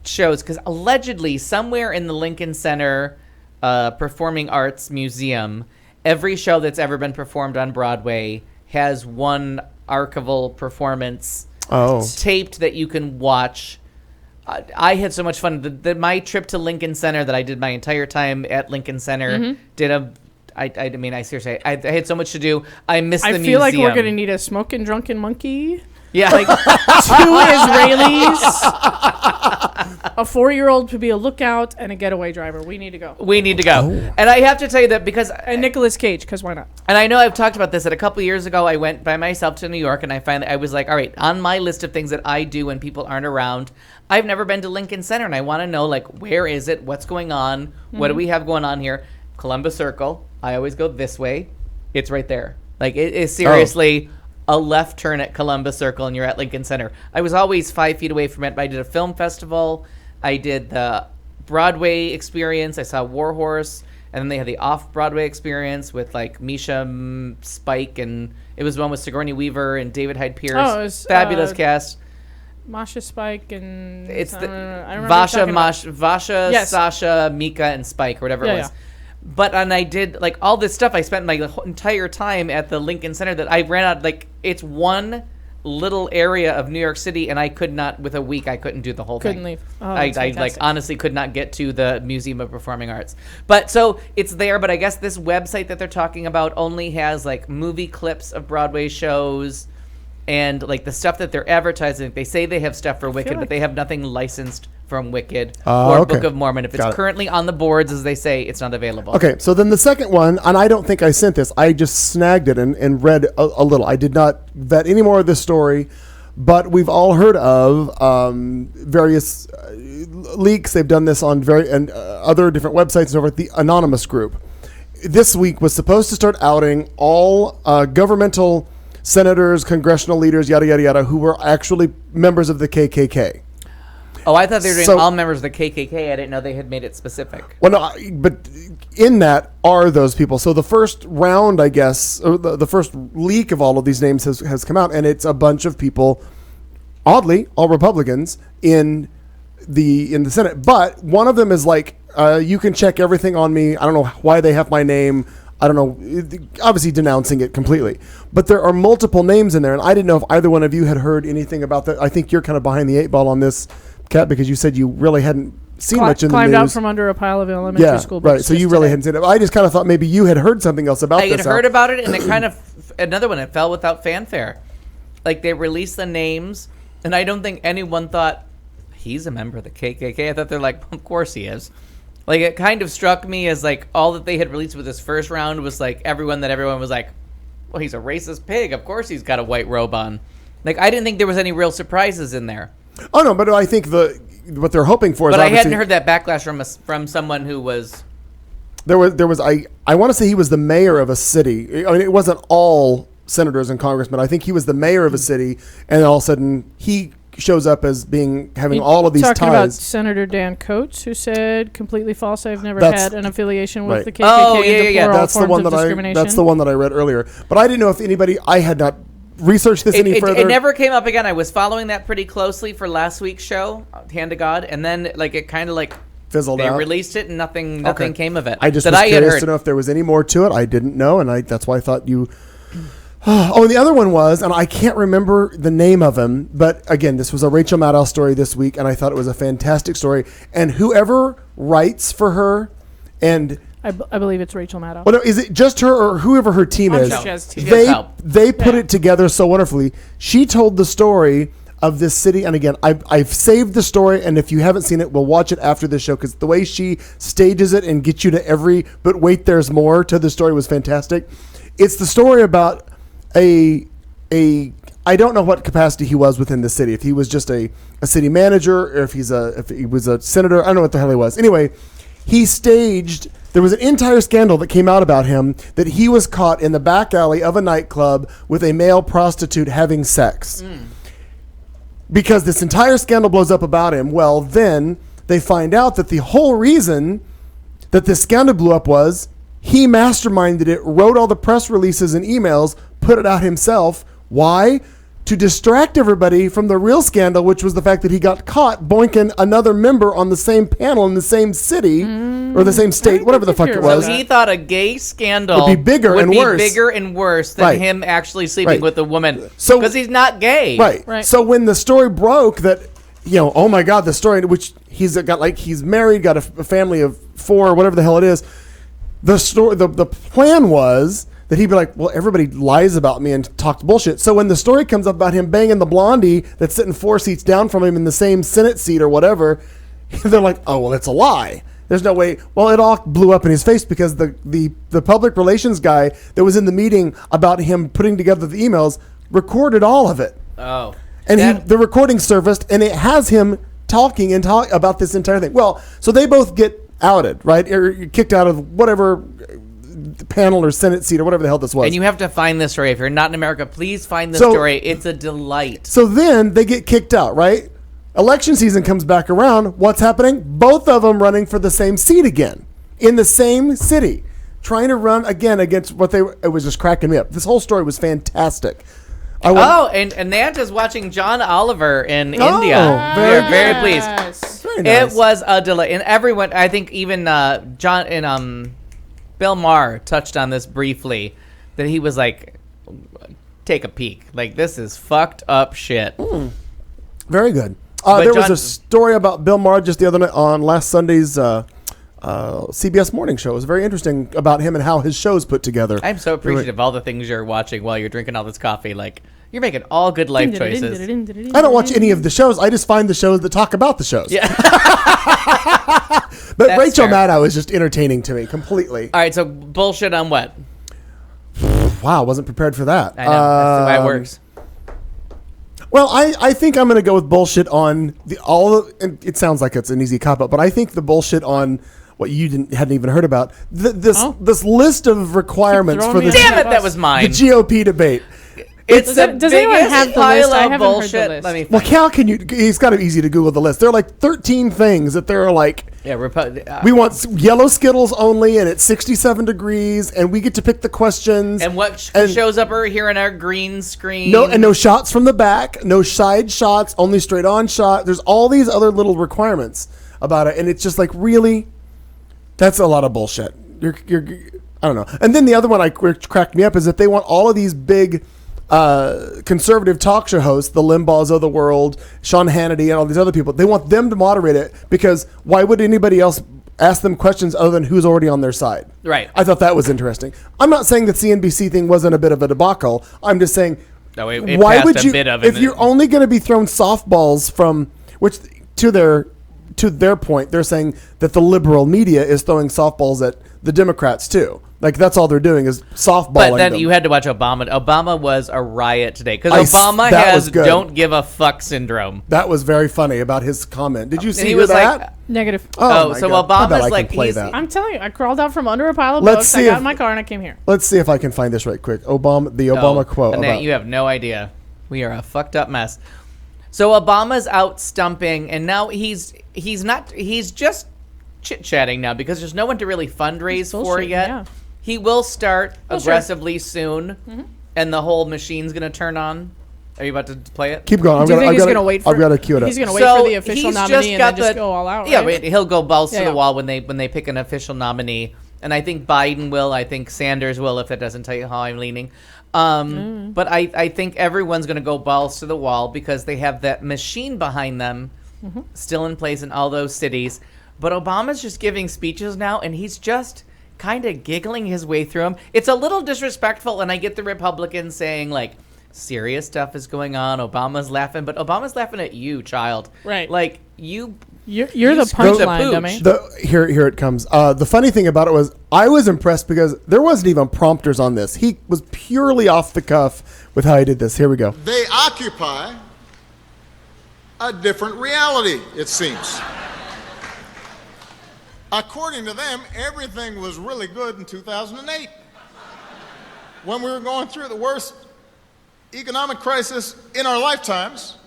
shows, because allegedly somewhere in the Lincoln Center Performing Arts Museum, every show that's ever been performed on Broadway has one archival performance taped that you can watch. I had so much fun. My trip to Lincoln Center that I did my entire time at Lincoln Center I mean, I seriously, I had so much to do. I missed the museum. I feel like we're going to need a smoking drunken monkey. Yeah. Like 2 Israelis, a 4-year-old to be a lookout, and a getaway driver. We need to go. We need to go. And I have to tell you that because... And Nicolas Cage, because why not? And I know I've talked about this, that a couple years ago I went by myself to New York, and I was like, all right, on my list of things that I do when people aren't around, I've never been to Lincoln Center, and I want to know, like, where is it? What's going on? What do we have going on here? Columbus Circle. I always go this way. It's right there. Like, it is seriously... a left turn at Columbus Circle and you're at Lincoln Center. I was always 5 feet away from it, but I did a film festival. I did the Broadway experience. I saw War Horse, and then they had the off-Broadway experience with like Misha Spike, and it was one with Sigourney Weaver and David Hyde Pierce. Oh, it was, fabulous cast. Masha Spike and... It's the I remember Vasha, Yes. Sasha, Mika, and Spike, or whatever it was. Yeah. But and I did like all this stuff. I spent my whole entire time at the Lincoln Center that I ran out. Like, it's one little area of New York City, and I could not, with a week, I couldn't do the whole Couldn't thing. leave. Oh, I that's like fantastic. honestly could not get to the Museum of Performing Arts. But so it's there. But I guess this website that they're talking about only has like movie clips of Broadway shows. And like the stuff that they're advertising, they say they have stuff for Wicked, but like- they have nothing licensed from Wicked Oh, or okay. Book of Mormon. If it's Got it. currently on the boards, as they say, it's not available. Okay, so then the second one, and I don't think I sent this. I just snagged it and read a little. I did not vet any more of this story, but we've all heard of various leaks. They've done this on other different websites and so forth. The Anonymous Group. This week was supposed to start outing all governmental senators, congressional leaders, yada, yada, yada, who were actually members of the KKK. Oh, I thought they were doing So- all members of the KKK. I didn't know they had made it specific. Well, no, but in that are those people. So the first round, I guess, or the first leak of all of these names has come out, and it's a bunch of people, oddly, all Republicans in the Senate. But one of them is like, you can check everything on me. I don't know why they have my name. I don't know, obviously denouncing it completely. But there are multiple names in there, and I didn't know if either one of you had heard anything about that. I think you're kind of behind the eight ball on this, Kat, because you said you really hadn't seen much in the news. Climbed out from under a pile of elementary school books. Right. So you really hadn't seen it. I just kind of thought maybe you had heard something else about I this. had heard about it, and it kind of another one. It fell without fanfare. Like they released the names, and I don't think anyone thought he's a member of the KKK. I thought they're like, of course he is. Like it kind of struck me as like all that they had released with this first round was like everyone was like, well, he's a racist pig. Of course he's got a white robe on. Like I didn't think there was any real surprises in there. Oh no, but I think what they're hoping for is But I obviously hadn't heard that backlash from someone who was. there was I want to say he was the mayor of a city. I mean, it wasn't all senators and congressmen. I think he was the mayor of a city, and all of a sudden he shows up as having all of these talking about ties. Senator Dan Coates, who said completely false. I've never That's- had an affiliation with right. the KKK. Oh, yeah, and yeah, yeah. deplore all That's the forms one of that discrimination. that's the one that I read earlier. But I didn't know if anybody. I had not researched this any further. It never came up again. I was following that pretty closely for last week's show, Hand to God, and then like it kind of like fizzled they out. released it and nothing Okay. came of it. I just that was I had curious heard. to know if there was any more to it. I didn't know, and that's why I thought you. Oh, and the other one was, and I can't remember the name of him, but again, this was a Rachel Maddow story this week, and I thought it was a fantastic story. And whoever writes for her, and I believe it's Rachel Maddow. well, no, is it just her or whoever her team I'm is? sure she has team. She has They help. they put Yeah. it together so wonderfully. She told the story of this city, and again, I've saved the story, and if you haven't seen it, we'll watch it after the show because the way she stages it and gets you to every but wait, there's more to the story was fantastic. It's the story about a I don't know what capacity he was within the city. If he was just a city manager, or if he was a senator, I don't know what the hell he was. Anyway, he staged. There was an entire scandal that came out about him that he was caught in the back alley of a nightclub with a male prostitute having sex. Because this entire scandal blows up about him, well, then they find out that the whole reason that this scandal blew up was he masterminded it, wrote all the press releases and emails, put it out himself. Why? To distract everybody from the real scandal, which was the fact that he got caught boinking another member on the same panel in the same city or the same state, whatever the fuck it was. So he thought a gay scandal Would be bigger and worse. bigger and worse than Right. him actually sleeping Right. with a woman. So- because he's not gay. Right. So when the story broke that, oh my God, the story, which he's married, got a family of 4, whatever the hell it is. The story, the plan was that he'd be like, well, everybody lies about me and talks bullshit. So when the story comes up about him banging the blondie that's sitting 4 seats down from him in the same Senate seat or whatever, they're like, oh, well, it's a lie. There's no way. Well, it all blew up in his face because the public relations guy that was in the meeting about him putting together the emails recorded all of it. Oh. And the recording surfaced, and it has him talking about this entire thing. Well, so they both get outed, right? Or kicked out of whatever panel or Senate seat or whatever the hell this was. And you have to find this story. If you're not in America, please find this So- story. It's a delight. So then they get kicked out, right? Election season comes back around. What's happening? Both of them running for the same seat again in the same city, trying to run again against it was just cracking me up. This whole story was fantastic. And Nant is watching John Oliver in India. very We're very good. pleased. Very nice. It was a delight. And everyone, I think even John and Bill Maher touched on this briefly, that he was like, take a peek. Like, this is fucked up shit. Very good. But There was John- a story about Bill Maher just the other night on last Sunday's CBS morning show. It was very interesting about him and how his show's put together. I'm so appreciative of all the things you're watching while you're drinking all this coffee. Like, you're making all good life choices. I don't watch any of the shows. I just find the shows that talk about the shows. Yeah. But That's Rachel fair. Maddow is just entertaining to me completely. All right, so bullshit on what? Wow, wasn't prepared for that. I know. That's the way it works. Well, I think I'm going to go with bullshit on and it sounds like it's an easy cop-out, but I think the bullshit on what you hadn't even heard about, this list of requirements for the Damn it, that was mine. the GOP debate. It's the Does anyone biggest have the pile list? I of haven't heard the bullshit. list. Let me Well, find Cal, it's got to be easy to Google the list. There are like 13 things that they're like, we want yellow Skittles only, and it's 67 degrees, and we get to pick the questions. and what shows up here on our green screen. No shots from the back, no side shots, only straight on shot. There's all these other little requirements about it, and it's just like, really, that's a lot of bullshit. You're I don't know. And then the other one which cracked me up is that they want all of these big conservative talk show hosts, the Limbaughs of the world, Sean Hannity, and all these other people. They want them to moderate it because why would anybody else ask them questions other than who's already on their side? Right. I thought that was interesting. I'm not saying that CNBC thing wasn't a bit of a debacle. I'm just saying, No, it why passed would a you? bit of it. If you're only going to be thrown softballs from which to their point, they're saying that the liberal media is throwing softballs at the Democrats too. Like that's all they're doing is softballing But then them. you had to watch Obama. Obama was a riot today because that Obama was has good. don't give a fuck syndrome. That was very funny about his comment. Did you And see he was that? like, Negative. Oh, my so God. I bet Obama's I can like, play he's- that. I'm telling you, I crawled out from under a pile of Let's books. see I got if- in my car and I came here. Let's see if I can find this right quick. The Obama quote. Annette, about- you have no idea. We are a fucked up mess. So Obama's out stumping, and now he's just chit chatting now because there's no one to really fundraise for bullshitting, yet. yeah. He will start Oh, sure. aggressively soon, and the whole machine's gonna turn on. Are you about to play it? Keep going. Do you think he's going to wait for? I've got to cue it up. He's going to wait So for the official he's nominee just and got then just go all out. Yeah, right? he'll go balls to Yeah, the yeah. wall when they pick an official nominee, and I think Biden will. I think Sanders will. If that doesn't tell you how I'm leaning, but I think everyone's going to go balls to the wall because they have that machine behind them, still in place in all those cities. But Obama's just giving speeches now, and he's just kind of giggling his way through them. It's a little disrespectful, and I get the Republicans saying like, serious stuff is going on. Obama's laughing, but Obama's laughing at you, child. Right. Like you. You're the screwed the punchline, pooch. dummy. Here it comes. The funny thing about it was I was impressed because there wasn't even prompters on this. He was purely off the cuff with how he did this. Here we go. They occupy a different reality, it seems. according to them, everything was really good in 2008. When we were going through the worst economic crisis in our lifetimes,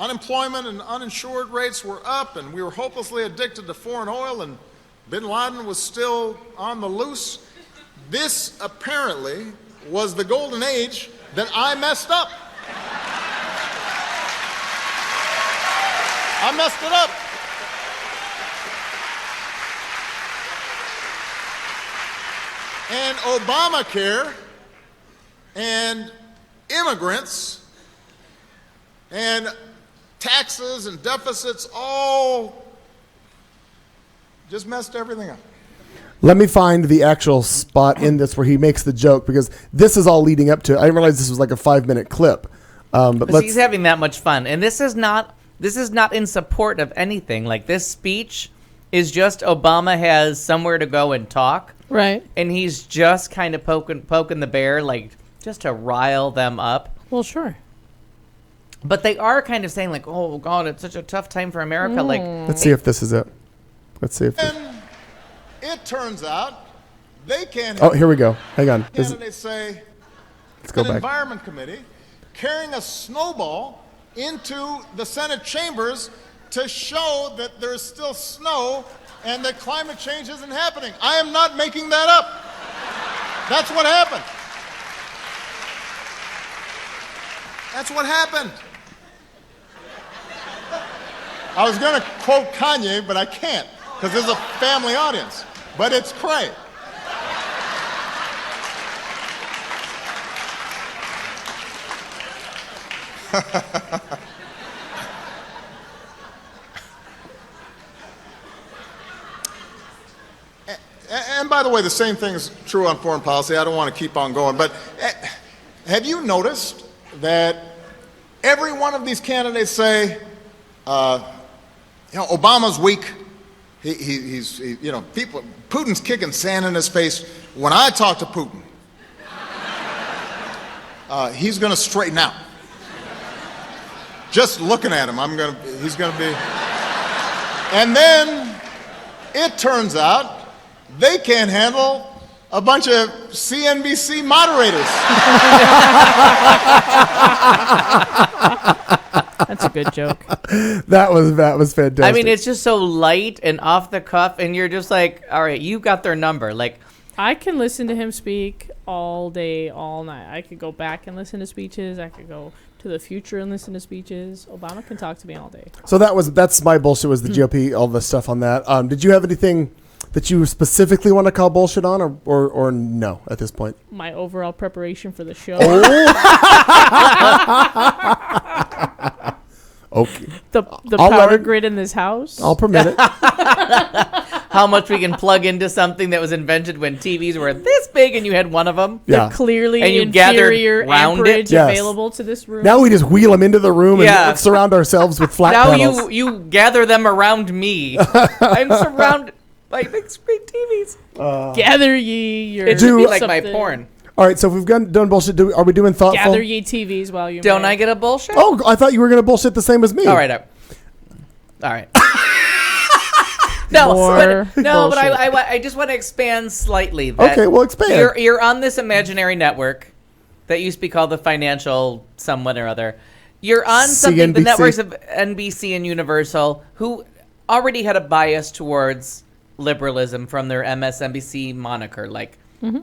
unemployment and uninsured rates were up, and we were hopelessly addicted to foreign oil, and bin Laden was still on the loose. This apparently was the golden age that I messed up. I messed it up. And Obamacare and immigrants and taxes and deficits all just messed everything up. Let me find the actual spot in this where he makes the joke, because this is all leading up to. I didn't realize this was like a 5-minute clip. But he's having that much fun, and this is not in support of anything. Like, this speech is just Obama has somewhere to go and talk, Right. and he's just kind of poking the bear, like, just to rile them up. Well, sure. But they are kind of saying, like, oh God, it's such a tough time for America. Like, let's see if this is it. Let's see if. And it turns out they can't. Oh, here we go. Hang on. Candidates say Let's go an back. Environment Committee carrying a snowball into the Senate chambers to show that there's still snow and that climate change isn't happening. I am not making that up. That's what happened. That's what happened. I was going to quote Kanye, but I can't because there's a family audience. But it's cray. And by the way, the same thing is true on foreign policy. I don't want to keep on going, but have you noticed that every one of these candidates say, Obama's weak. He's people. Putin's kicking sand in his face. When I talk to Putin, he's going to straighten out. Just looking at him, he's going to be. And then it turns out they can't handle a bunch of CNBC moderators. That's a good joke. That was fantastic. I mean, it's just so light and off the cuff, and you're just like, all right, you got their number. Like, I can listen to him speak all day, all night. I could go back and listen to speeches. I could go to the future and listen to speeches. Obama can talk to me all day. So that's my bullshit, was the GOP, all the stuff on that. Did you have anything that you specifically want to call bullshit on, or no at this point? My overall preparation for the show. Okay. The I'll power grid in this house. I'll permit it. how much we can plug into something that was invented when TVs were this big and you had one of them. Yeah. Clearly And you gathered inferior round it? amperage Yes. available to this room. Now we just wheel them into the room Yeah. and surround ourselves with flat Now panels. you gather them around me. I'm surrounded by big screen TVs. Gather ye your. It should be Do- like my something. porn. All right, so if we've done bullshit, are we doing thoughtful? Gather ye TVs while you. Don't may. I get a bullshit? Oh, I thought you were going to bullshit the same as me. All right. All right. No, More but bullshit. I just want to expand slightly. That Okay, well, expand. You're on this imaginary network that used to be called the Financial someone or other. You're on something, the CNBC. networks of NBC and Universal, who already had a bias towards liberalism from their MSNBC moniker. Like,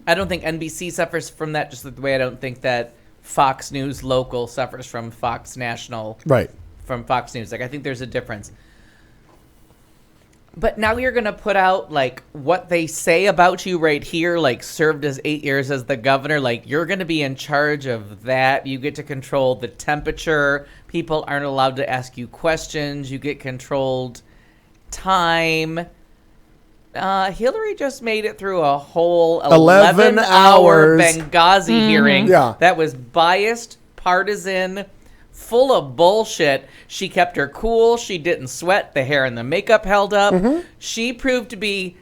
I don't think NBC suffers from that, just the way I don't think that Fox News Local suffers from Fox National. Right. From Fox News. Like, I think there's a difference. But now you're going to put out, like, what they say about you right here, like, served as 8 years as the governor. Like, you're going to be in charge of that. You get to control the temperature. People aren't allowed to ask you questions. You get controlled time. Hillary just made it through a whole 11 11-hour hours. Benghazi hearing Yeah. that was biased, partisan, full of bullshit. She kept her cool. She didn't sweat. The hair and the makeup held up. She proved to be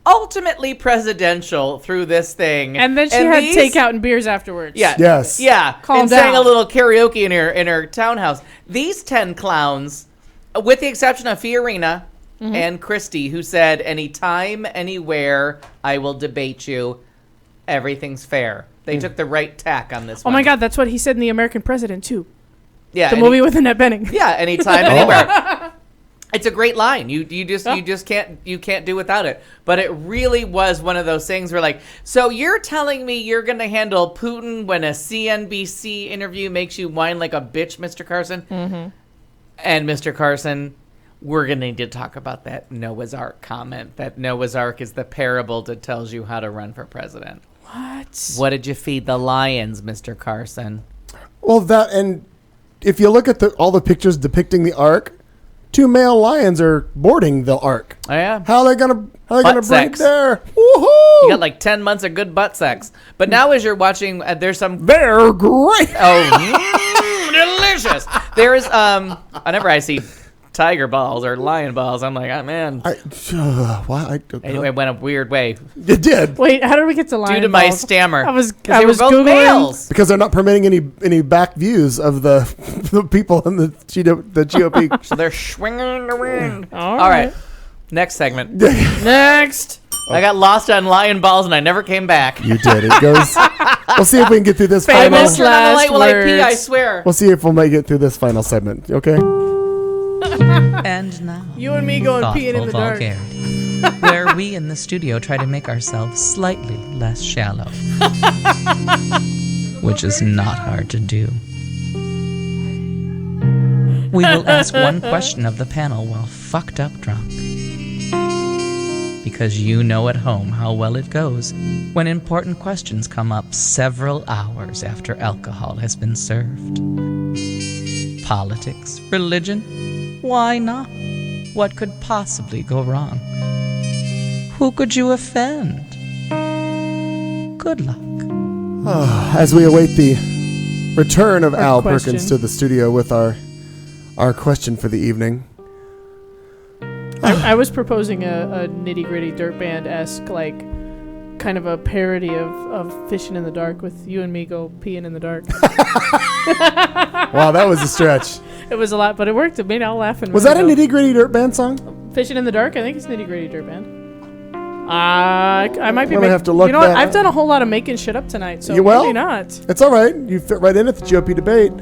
ultimately presidential through this thing. And then she had takeout and beers afterwards. Yeah. Yes. Yeah. Calm and sang a down. little karaoke in her townhouse. These 10 clowns, with the exception of Fiorina, and Christie, who said, anytime, anywhere, I will debate you. Everything's fair. They took the right tack on this Oh one. my God, that's what he said in The American President too. Yeah, The movie with Annette Bening. Yeah, anytime, anywhere. It's a great line. You just can't do without it. But it really was one of those things where, like, so you're telling me you're gonna handle Putin when a CNBC interview makes you whine like a bitch, Mr. Carson? Mm-hmm. And Mr. Carson, we're gonna need to talk about that Noah's Ark comment. That Noah's Ark is the parable that tells you how to run for president. What did you feed the lions, Mr. Carson? Well, that, and if you look at all the pictures depicting the Ark, 2 male lions are boarding the Ark. Oh yeah. How are they gonna breed sex. there? Woohoo! You got like 10 months of good butt sex. But now as you're watching, there's some... They're great. Oh, delicious. There is, whenever I see tiger balls or lion balls, I'm like, oh, man. Why? Anyway, it went a weird way. It did. Wait, how did we get to lion Due to balls? my stammer. I was they were both Googling. males. Because they're not permitting any back views of the people in the GOP. So they're swinging in the wind. All right. Next segment. Next. I got lost on lion balls and I never came back. You did. It goes. We'll see if we can get through this I final. will turn on the light while I pee, words. I swear. We'll see if we'll make it through this final segment. Okay. And now, You and me going peeing in the dark. Vulgarity, where we in the studio try to make ourselves slightly less shallow, which is not hard to do. We will ask one question of the panel while fucked up drunk. Because you know at home how well it goes when important questions come up several hours after alcohol has been served. Politics, religion, why not? What could possibly go wrong? Who could you offend? Good luck. As we await the return of Al question. Perkins to the studio with our question for the evening. I was proposing a nitty gritty dirt band-esque, like, kind of a parody of Fishing in the Dark with you and me go peeing in the dark. Wow, that was a stretch. It was a lot, but it worked. It made Al laugh. Was that a Nitty Gritty Dirt Band song? Fishing in the Dark? I think it's Nitty Gritty Dirt Band. I might be. We're gonna have to look You know what? that I've up. done a whole lot of making shit up tonight, so Well, maybe not. It's all right. You fit right in at the GOP debate.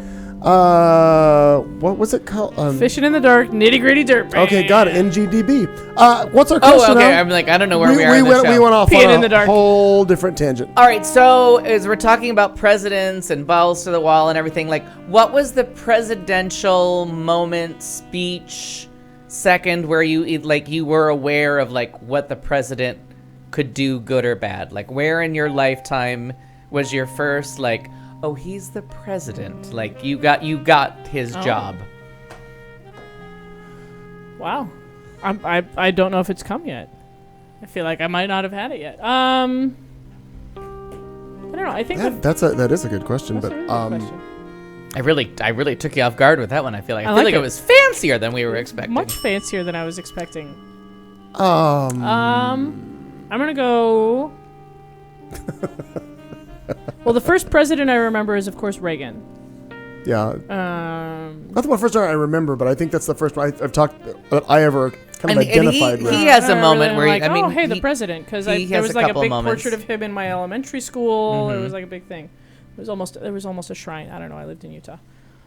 What was it called? Fishing in the Dark, Nitty Gritty Dirt Band. Okay, got it. NGDB. What's our Oh, question? okay. Al? I'm like, I don't know where we are in the went, show. we went off Peeing on in the a dark. whole different tangent. All right, so as we're talking about presidents and balls to the wall and everything, like, what was the presidential moment, speech, second where you were aware of like what the president could do, good or bad? Like, where in your lifetime was your first like, oh, he's the president? Like, you got his job. Wow. I don't know if it's come yet. I feel like I might not have had it yet. I don't know. I think That is a good question, that's but a really good question. I really took you off guard with that one. I feel like like it it. was fancier than we were expecting. Much fancier than I was expecting. um, I'm gonna go. Well, the first president I remember is, of course, Reagan. yeah, not the first time I remember, but I think that's the first one I've talked that I ever kind of identified with. he has a I moment really where like, I mean, oh, hey, the he- president, because he there has was a like a couple big moments. portrait of him in my elementary school. It was like a big thing. There was almost a shrine. I don't know. I lived in Utah.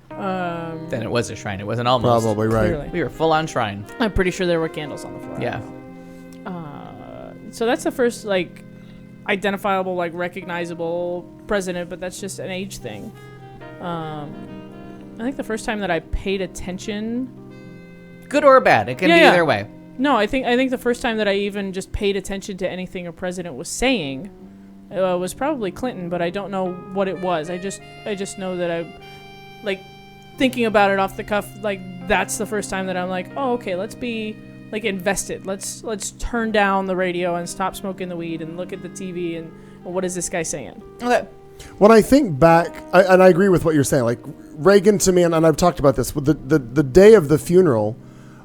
Then it was a shrine. It wasn't almost. Probably right. Clearly. We were full on shrine. I'm pretty sure there were candles on the floor. Yeah. So that's the first like identifiable, like recognizable president, but that's just an age thing. I think the first time that I paid attention. Good or bad. It can be either way. No, I think the first time that I even just paid attention to anything a president was saying was probably Clinton, but I don't know what it was. I just know that I like thinking about it off the cuff. Like that's the first time that I'm like, oh, okay, let's be like invested. Let's turn down the radio and stop smoking the weed and look at the TV and what is this guy saying? Okay. When I think back, and I agree with what you're saying, like Reagan to me, and I've talked about this, with the day of the funeral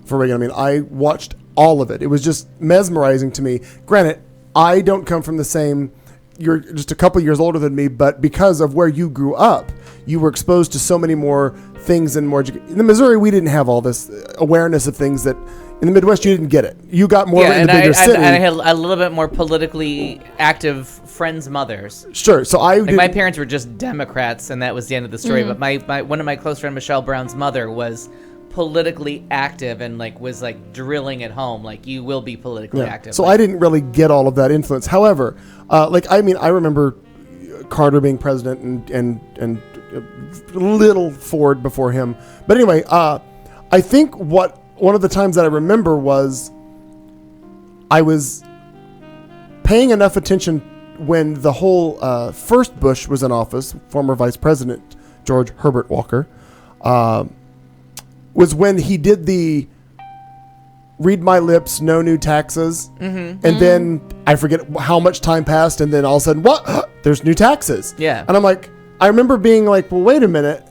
for Reagan, I mean, I watched all of it. It was just mesmerizing to me. Granted, I don't come from the same, you're just a couple years older than me, but because of where you grew up, you were exposed to so many more things and more. In the Missouri, we didn't have all this awareness of things that, In the Midwest, you didn't get it. You got more of it in the bigger city. And I had a little bit more politically active friends' mothers. Sure. So my parents were just Democrats, and that was the end of the story. But my one of my close friend, Michelle Brown's mother, was politically active and was drilling at home, you will be politically active. So I didn't really get all of that influence. However, I remember Carter being president and little Ford before him. But anyway, I think one of the times that I remember was I was paying enough attention when the whole first Bush was in office, former Vice President George Herbert Walker, was when he did the read my lips, no new taxes. And then I forget how much time passed, and then all of a sudden, what? There's new taxes. Yeah. And I'm like, I remember being like, well, wait a minute.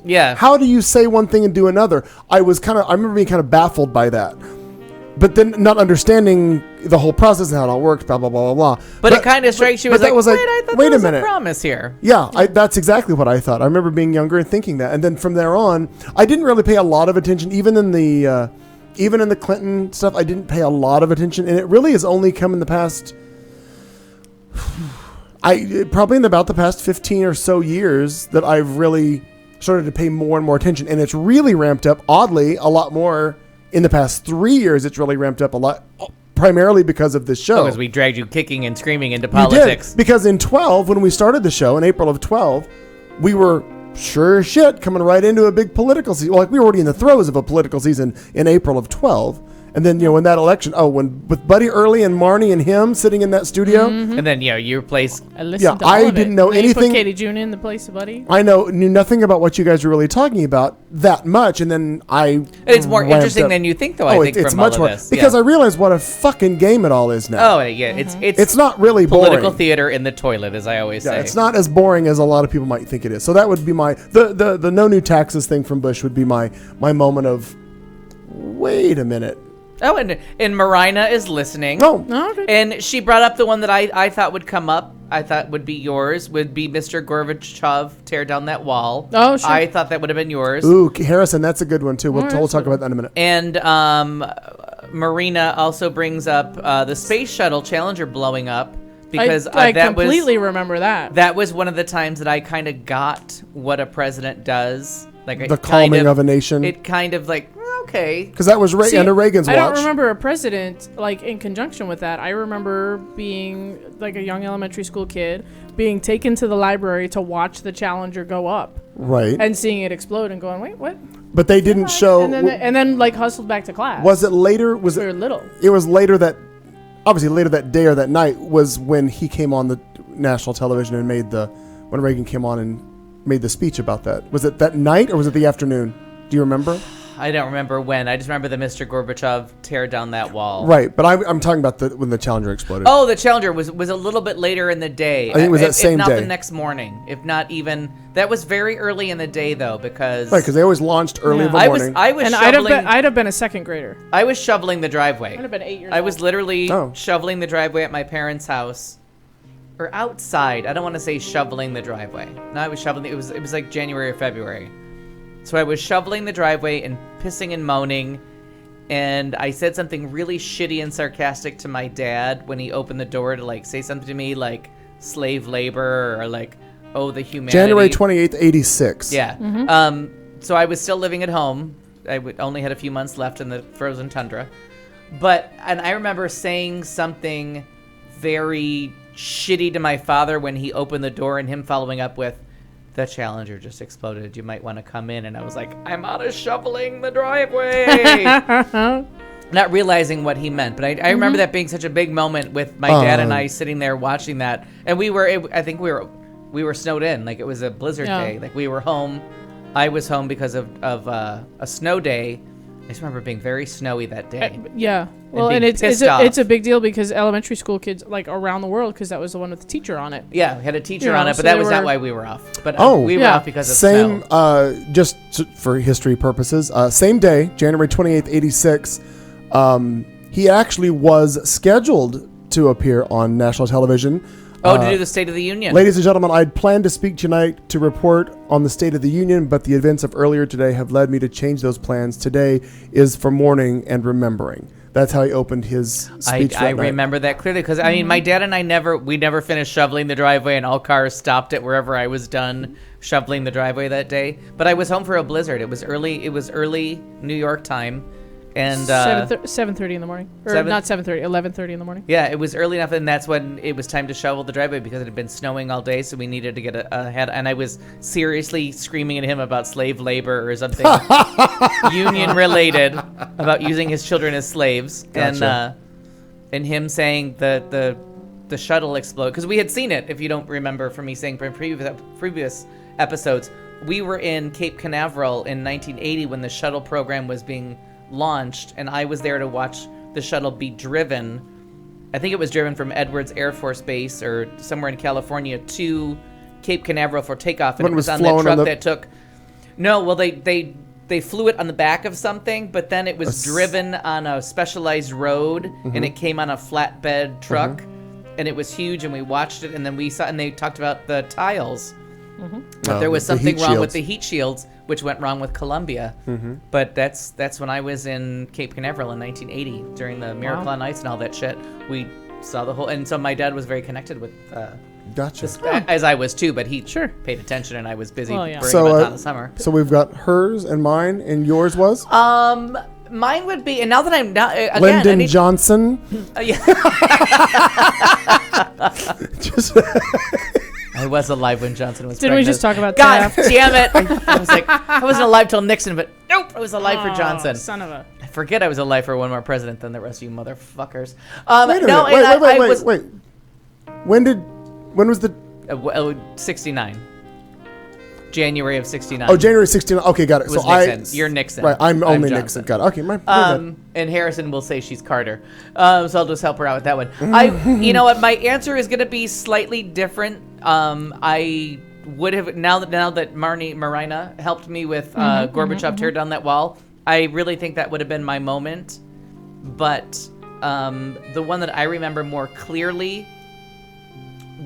Yeah. How do you say one thing and do another? I remember being kind of baffled by that. But then not understanding the whole process and how it all works, blah, blah, blah, blah, blah. But it kind of strikes you as I thought wait there was a minute. a promise here. Yeah, that's exactly what I thought. I remember being younger and thinking that. And then from there on, I didn't really pay a lot of attention. Even in the Clinton stuff, I didn't pay a lot of attention. And it really has only come in the past... probably in about the past 15 or so years that I've really started to pay more and more attention. And it's really ramped up, oddly, a lot more in the past 3 years. It's really ramped up a lot, primarily because of this show. Because we dragged you kicking and screaming into politics. We did, because in 12, when we started the show, in April of 12, we were sure as shit coming right into a big political season. We were already in the throes of a political season in April of 12. And then, when that election, with Buddy Early and Marnie and him sitting in that studio. And then, you replaced... I listened to all I of didn't it. know And then you anything. put Katie June in the place of Buddy. I knew nothing about what you guys were really talking about that much. And then It's more ramped interesting up. than you think, though, I think, it's from much all more. of this. Because I realize what a fucking game it all is now. Oh, yeah. It's not really political boring. theater in the toilet, as I always say. It's not as boring as a lot of people might think it is. So that would be the no new taxes thing from Bush would be my moment of, wait a minute. Oh, and Marina is listening. Oh, okay. And she brought up the one that I thought would come up. I thought would be yours. Would be Mr. Gorbachev tear down that wall. Oh, sure. I thought that would have been yours. Ooh, Harrison, that's a good one too. We'll talk about that in a minute. And Marina also brings up the space shuttle Challenger blowing up because I that completely remember that. That was one of the times that I kind of got what a president does. The calming of a nation. It kind of okay. Because that was under Reagan's watch. I don't remember a president in conjunction with that. I remember being a young elementary school kid being taken to the library to watch the Challenger go up. Right. And seeing it explode and going, wait, what? But they didn't show. And then hustled back to class. Was it later? Was we were it little? It was later obviously later that day or that night was when he came on the national television and when Reagan came on and made the speech about that. Was it that night or was it the afternoon? Do you remember? I don't remember when. I just remember the Mr. Gorbachev tear down that wall. Right, but I'm talking about when the Challenger exploded. Oh, the Challenger was a little bit later in the day. I think it was that same if day. not the next morning. If not even... That was very early in the day, though, because... Right, because they always launched early in the morning. I was and shoveling... I'd have been a second grader. I was shoveling the driveway. I'd have been 8 years I old. was literally shoveling the driveway at my parents' house. Or outside. I don't want to say shoveling the driveway. No, I was shoveling... It was like January or February. So I was shoveling the driveway and pissing and moaning, and I said something really shitty and sarcastic to my dad when he opened the door to say something to me like slave labor or the humanity. January 28th, 86. Yeah. Mm-hmm. So I was still living at home. I only had a few months left in the frozen tundra. And I remember saying something very shitty to my father when he opened the door and him following up with, "The Challenger just exploded. You might want to come in." And I was like, I'm out of shoveling the driveway. Not realizing what he meant. But I remember that being such a big moment with my dad and I sitting there watching that. And I think we were snowed in. It was a blizzard day. We were home. I was home because of a snow day. I just remember being very snowy that day. Yeah. Well, being and it's pissed off. a big deal because elementary school kids around the world, because that was the one with the teacher on it. Yeah, we had a teacher You on know, it, but so that they was not were- why we were off. But we were Yeah. off because of Same, snow. just for history purposes, same day, January 28th, 86, he actually was scheduled to appear on national television Oh, to do the State of the Union. Ladies and gentlemen, I'd planned to speak tonight to report on the State of the Union, but the events of earlier today have led me to change those plans. Today is for mourning and remembering. That's how he opened his speech. I remember that clearly because I mean, my dad and I never finished shoveling the driveway, and all cars stopped at wherever I was done shoveling the driveway that day. But I was home for a blizzard. It was early New York time. And 7:30 in the morning, or not 7:30, 11:30 in the morning. Yeah, it was early enough, and that's when it was time to shovel the driveway because it had been snowing all day, so we needed to get ahead. And I was seriously screaming at him about slave labor or something union related, about using his children as slaves, Gotcha. and him saying the shuttle exploded because we had seen it. If you don't remember from me saying from previous episodes, we were in Cape Canaveral in 1980 when the shuttle program was being launched, and I was there to watch the shuttle be driven. I think it was driven from Edwards Air Force Base or somewhere in California to Cape Canaveral for takeoff, and When it was on flown that truck on the- that took. No, well they flew it on the back of something, but then it was driven on a specialized road, and it came on a flatbed truck, and it was huge, and we watched it, and then we saw, and they talked about the tiles. But there was the something heat wrong with shields. the heat shields, which went wrong with Columbia. But that's when I was in Cape Canaveral in 1980 during the Miracle on Ice and all that shit. We saw the whole, and so my dad was very connected with Gotcha. this, as I was too. But he Sure. paid attention, and I was busy Well, yeah. worrying So, about Donna Summer. So we've got hers and mine, and yours was Mine would be, and now that I'm now again, I Lyndon need, Johnson. yeah. Just I was alive when Johnson was Didn't we pregnant. just talk about God Taft? damn it! I was like, I wasn't alive till Nixon, but nope, I was alive for Johnson. Son of a. I forget I was alive for one more president than the rest of you motherfuckers. wait a no, minute. and I was Wait. When was the 69. January of 69. January 16th? Okay, got it. Was So Nixon. You're Nixon. Right, I'm only Johnson. Nixon. Got it. Okay, my bad. And Harrison will say she's Carter. So I'll just help her out with that one. You know what? My answer is going to be slightly different. I would have now that Marina helped me with Gorbachev tear down that wall. I really think that would have been my moment. But the one that I remember more clearly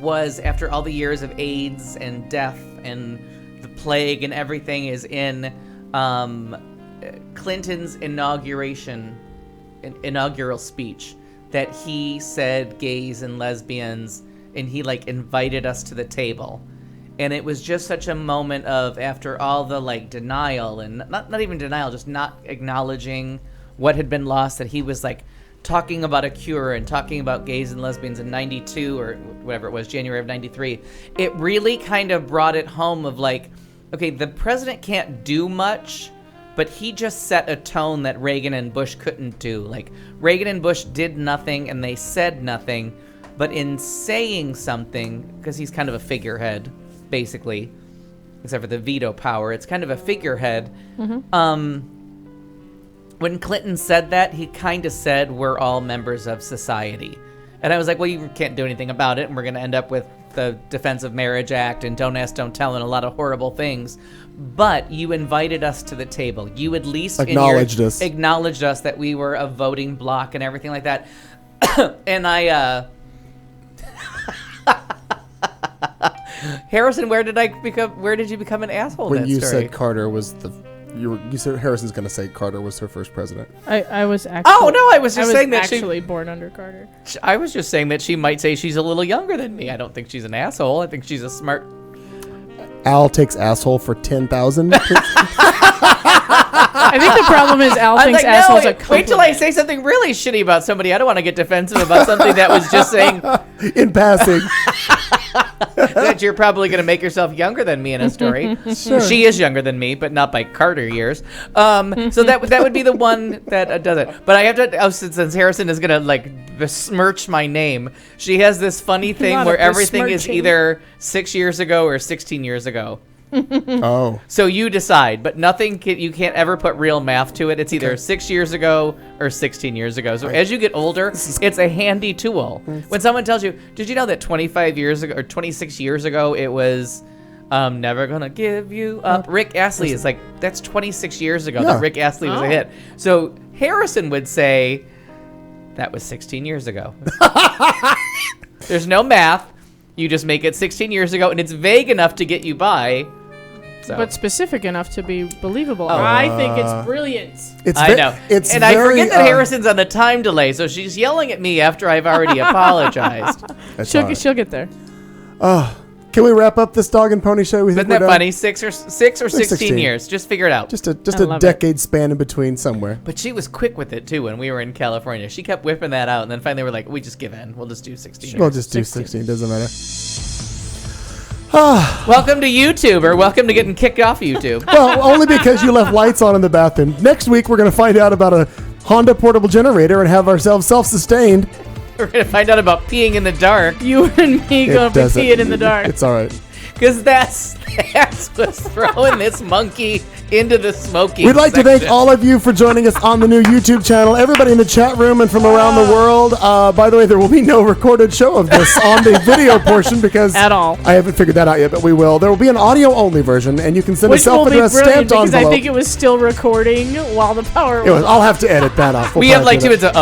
was after all the years of AIDS and death and the plague and everything is in Clinton's inaugural speech that he said gays and lesbians, and he like invited us to the table. And it was just such a moment of, after all the like denial and not even denial, just not acknowledging what had been lost, that he was like talking about a cure and talking about gays and lesbians in 92 or whatever it was, January of 93. It really kind of brought it home of like, okay, the president can't do much, but he just set a tone that Reagan and Bush couldn't do. Like, Reagan and Bush did nothing and they said nothing, but in saying something, because he's kind of a figurehead, basically, except for the veto power, it's kind of a figurehead. When Clinton said that, he kind of said, we're all members of society. And I was like, well, you can't do anything about it, and we're going to end up with the Defense of Marriage Act and Don't Ask, Don't Tell and a lot of horrible things. But you invited us to the table. You at least Acknowledged us. Acknowledged us that we were a voting bloc and everything like that. And I... Harrison, where did you become an asshole in when that you story? said Carter was you said Harrison's going to say Carter was her first president. I was actually. Oh no! I was just saying that actually born under Carter. I was just saying that she might say she's a little younger than me. I don't think she's an asshole. I think she's a smart. Al takes asshole for 10,000. I think the problem is Al thinks asshole's a compliment. wait till I say something really shitty about somebody. I don't want to get defensive about something that was just saying In passing. that you're probably going to make yourself younger than me in a story. Sure. She is younger than me, but not by Carter years. So that would be the one that does it. But I have to, since Harrison is going to like besmirch my name, she has this funny thing Not where a everything is besmirching. either 6 years ago or 16 years ago. Oh. So you decide, but you can't ever put real math to it. It's either 6 years ago or 16 years ago. So as you get older, it's a handy tool. When someone tells you, did you know that 25 years ago or 26 years ago it was Never Gonna Give You Up? Rick Astley is like, that's 26 years ago that Rick Astley was a hit. So Harrison would say, that was 16 years ago. There's no math. You just make it 16 years ago, and it's vague enough to get you by. So. But specific enough to be believable. I think it's brilliant. I know. I forget that Harrison's on the time delay, so she's yelling at me after I've already apologized. She'll get there. Can we wrap up this dog and pony show? Isn't that funny? 6 or 16 years. Just figure it out. Just a decade span in between somewhere. But she was quick with it, too, when we were in California. She kept whipping that out, and then finally we're like, we just give in. We'll just do 16 years. We'll just do 16. Doesn't matter. Welcome to YouTube, or welcome to getting kicked off YouTube. Well, only because you left lights on in the bathroom. Next week, we're going to find out about a Honda portable generator and have ourselves self-sustained. We're going to find out about peeing in the dark. You and me going to pee it in the dark. It's all right. Because that's what's throwing this monkey into the smoking We'd like section. to thank all of you for joining us on the new YouTube channel. Everybody in the chat room and from around the world. By the way, there will be no recorded show of this on the video portion because at all. I haven't figured that out yet, but we will. There will be an audio-only version, and you can send a self-addressed stamped envelope. Because I think it was still recording while the power was. I'll have to edit that off. We have like 2 minutes of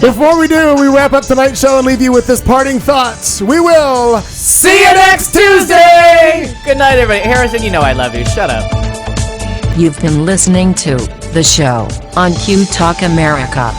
Before we do, we wrap up tonight's show and leave you with this parting thoughts. We will see you next Tuesday. Good night, everybody. Harrison, you know I love you. Shut up. You've been listening to The Show on Q Talk America.